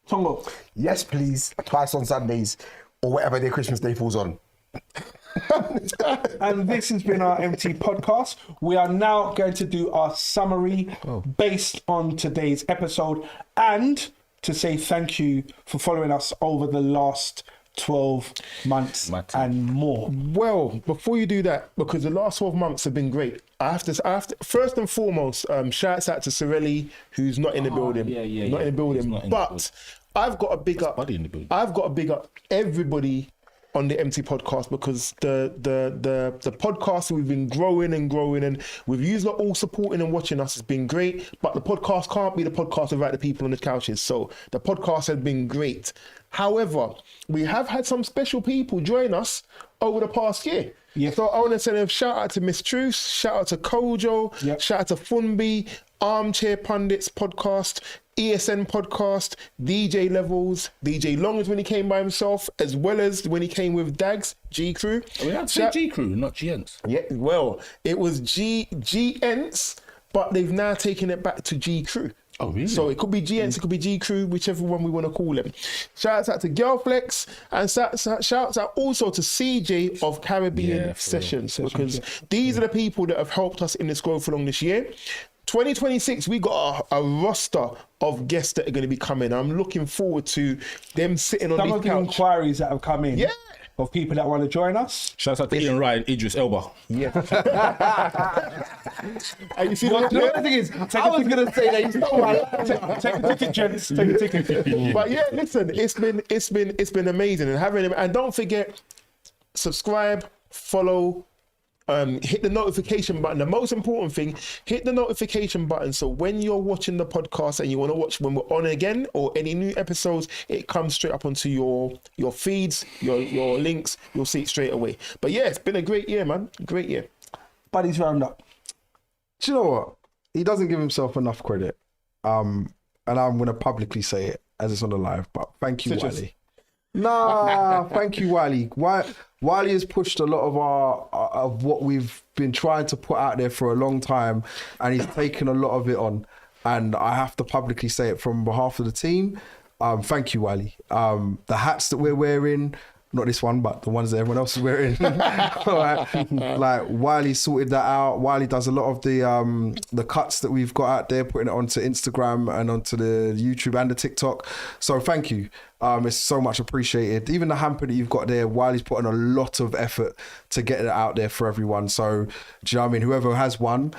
Tongo. Yes, please. Twice on Sundays or whatever day Christmas day falls on. And this has been our MT podcast. We are now going to do our summary based on today's episode and to say thank you for following us over the last 12 months and more. Well, before you do that, because the last 12 months have been great, I have to first and foremost, shouts out to Sirelli, who's not in the building. yeah. Not in the building. He's not in the But I've got to big up. buddy in the building. I've got to big up everybody on the MT podcast because the podcast we've been growing and with you all supporting and watching us has been great. But the podcast can't be the podcast without the people on the couches. So the podcast has been great. However, we have had some special people join us over the past year. Yeah. So I want to send a shout out to Miss Truce, shout out to Kojo, Yep. shout out to Funbi, Armchair Pundits podcast, ESN podcast, DJ Levels, DJ Longs when he came by himself, as well as when he came with Dags, G Crew. We had to say G Crew, not GNs. Yeah, well, it was GNs, but they've now taken it back to G Crew. Oh, really? So it could be GNs, it could be G Crew, whichever one we want to call them. Shouts out to Girlflex and shouts out also to CJ of Caribbean Yeah, for real. Sessions because these are the people that have helped us in this growth along this year. 2026, we got a roster of guests that are going to be coming. I'm looking forward to them sitting on Some the of the couch. inquiries that have come in Yeah. of people that want to join us. Shouts out to Ian Ryan, Idris Elba. Yeah. And you see The what other thing is, I was going to say that he's not right. Take the ticket, gents. Take the ticket. But yeah, listen, it's been amazing and having him. And don't forget, subscribe, follow, hit the notification button. The most important thing, hit the notification button so when you're watching the podcast and you want to watch when we're on again or any new episodes, it comes straight up onto your feeds, your links. You'll see it straight away. But yeah, it's been a great year, man. Great year. Buddy's round up. Do you know what? He doesn't give himself enough credit. And I'm going to publicly say it as it's on the live, but thank you, Such as- Wiley. Nah, thank you, Wiley. Wiley has pushed a lot of what we've been trying to put out there for a long time, and he's taken a lot of it on. And I have to publicly say it from behalf of the team. Thank you, Wiley. The hats that we're wearing, not this one, but the ones that everyone else is wearing. All right. Like Wiley sorted that out. Wiley does a lot of the cuts that we've got out there, putting it onto Instagram and onto the YouTube and the TikTok. So thank you. It's so much appreciated. Even the hamper that you've got there, Wiley's putting a lot of effort to get it out there for everyone. So, do you know what I mean? Whoever has one,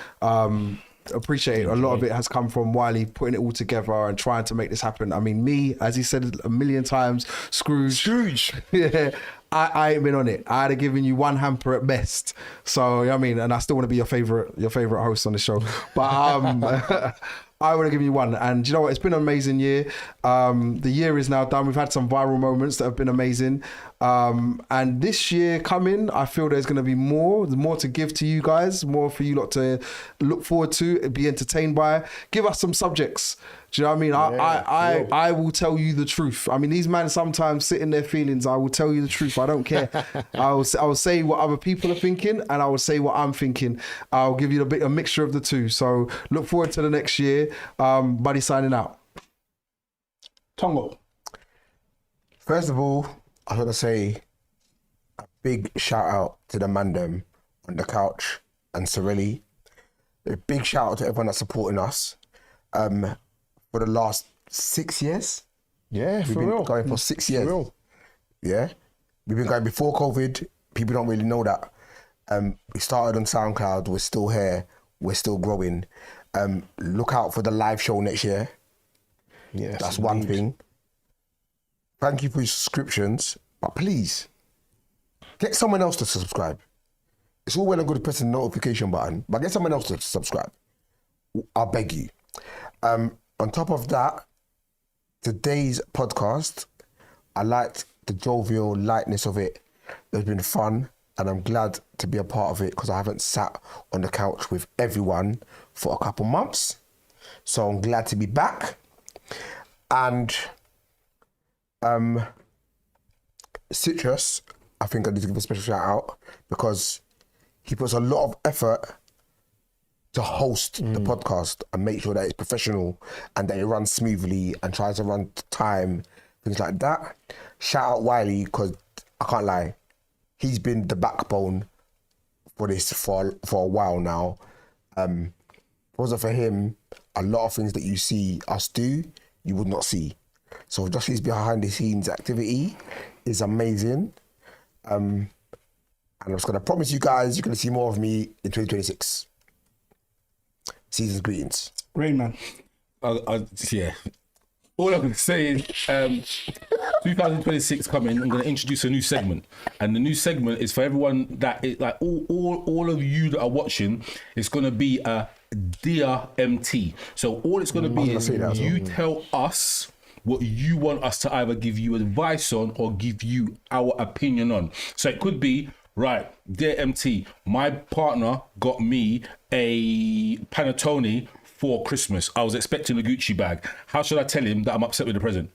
appreciate it. A lot of it has come from Wiley putting it all together and trying to make this happen. I mean, me, as he said a million times, Scrooge. Yeah. I ain't been on it. I'd have given you one hamper at best. So, you know what I mean, and I still want to be your favorite host on the show. But I would have given you one. And you know what? It's been an amazing year. The year is now done. We've had some viral moments that have been amazing. And this year coming, I feel there's going to be more to give to you guys, more for you lot to look forward to, be entertained by. Give us some subjects. Do you know what I mean? I will tell you the truth. I mean, these men sometimes sit in their feelings. I will tell you the truth. I don't care. I will say what other people are thinking, and I will say what I'm thinking. I'll give you a mixture of the two. So look forward to the next year. Buddy signing out. Tongo. First of all, I want to say a big shout out to the mandem on the couch and Sirelli. A big shout out to everyone that's supporting us. For the last 6 years. Yeah, We've for been real. going for 6 years. For real. Yeah. We've been going before COVID. People don't really know that. We started on SoundCloud. We're still here. We're still growing. Look out for the live show next year. Yes, That's one thing. Thank you for your subscriptions, but please get someone else to subscribe. It's all well and good pressing the notification button, but get someone else to subscribe. I beg you. On top of that, today's podcast, I liked the jovial lightness of it. It's been fun, and I'm glad to be a part of it because I haven't sat on the couch with everyone for a couple months. So I'm glad to be back. And Citrus, I think I need to give a special shout out because he puts a lot of effort to host the podcast and make sure that it's professional and that it runs smoothly and tries to run to time, things like that. Shout out Wiley, because I can't lie, he's been the backbone for this for a while now. If it wasn't for him, a lot of things that you see us do, you would not see. So just his behind the scenes activity is amazing. And I'm just going to promise you guys, you're going to see more of me in 2026. Season's greetings. Rain Man. Yeah. All I'm going to say is 2026 coming, I'm going to introduce a new segment. And the new segment is for everyone that, like all of you that are watching, it's going to be a Dear MT. So all it's going to be is you tell us what you want us to either give you advice on or give you our opinion on. So it could be, right, Dear MT, my partner got me a panettone for Christmas. I was expecting a Gucci bag. How should I tell him that I'm upset with the present?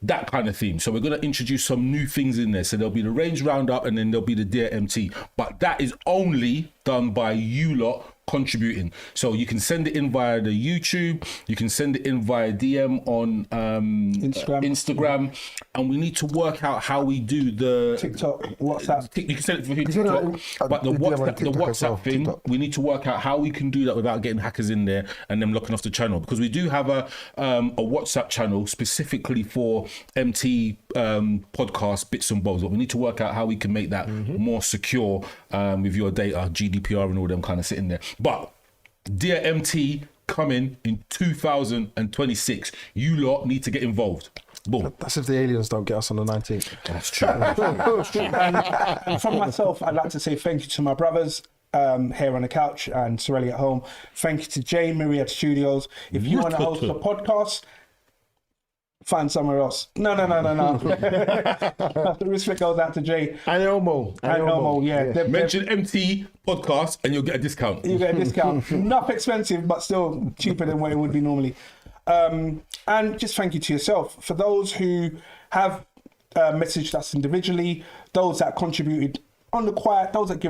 That kind of theme. So we're going to introduce some new things in there. So there'll be the range roundup and then there'll be the Dear MT. But that is only done by you lot contributing. So you can send it in via the YouTube, you can send it in via DM on Instagram, and we need to work out how we do the TikTok, WhatsApp. You can send it for TikTok, but the WhatsApp thing, we need to work out how we can do that without getting hackers in there and them locking off the channel, because we do have a WhatsApp channel specifically for MT podcast bits and bobs, but we need to work out how we can make that more secure with your data, GDPR and all them kind of sitting there. But Dear MT coming in 2026. You lot need to get involved. Boom. That's if the aliens don't get us on the 19th. That's true. And from myself, I'd like to say thank you to my brothers here on the couch and Sirelli at home. Thank you to Jay, Myriad Studios. If you want to host a podcast, find somewhere else. No. The respect goes out to Jay. And Elmo. Yeah. Mention MT podcast and you'll get a discount. You get a discount. Not expensive, but still cheaper than what it would be normally. And just thank you to yourself. For those who have messaged us individually, those that contributed on the quiet, those that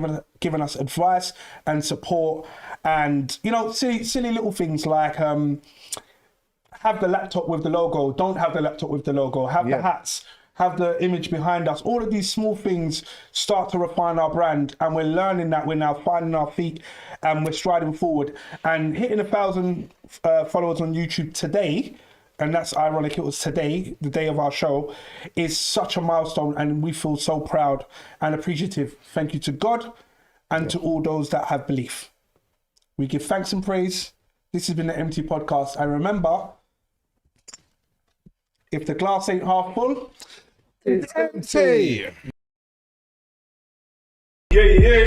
given us advice and support, and silly little things like have the laptop with the logo, don't have the laptop with the logo, have the hats, have the image behind us. All of these small things start to refine our brand, and we're learning that. We're now finding our feet and we're striding forward. And hitting 1,000 followers on YouTube today, and that's ironic, it was today, the day of our show, is such a milestone, and we feel so proud and appreciative. Thank you to God and to all those that have belief. We give thanks and praise. This has been the MT Podcast. And remember, if the glass ain't half full, It's empty. Yeah, yeah.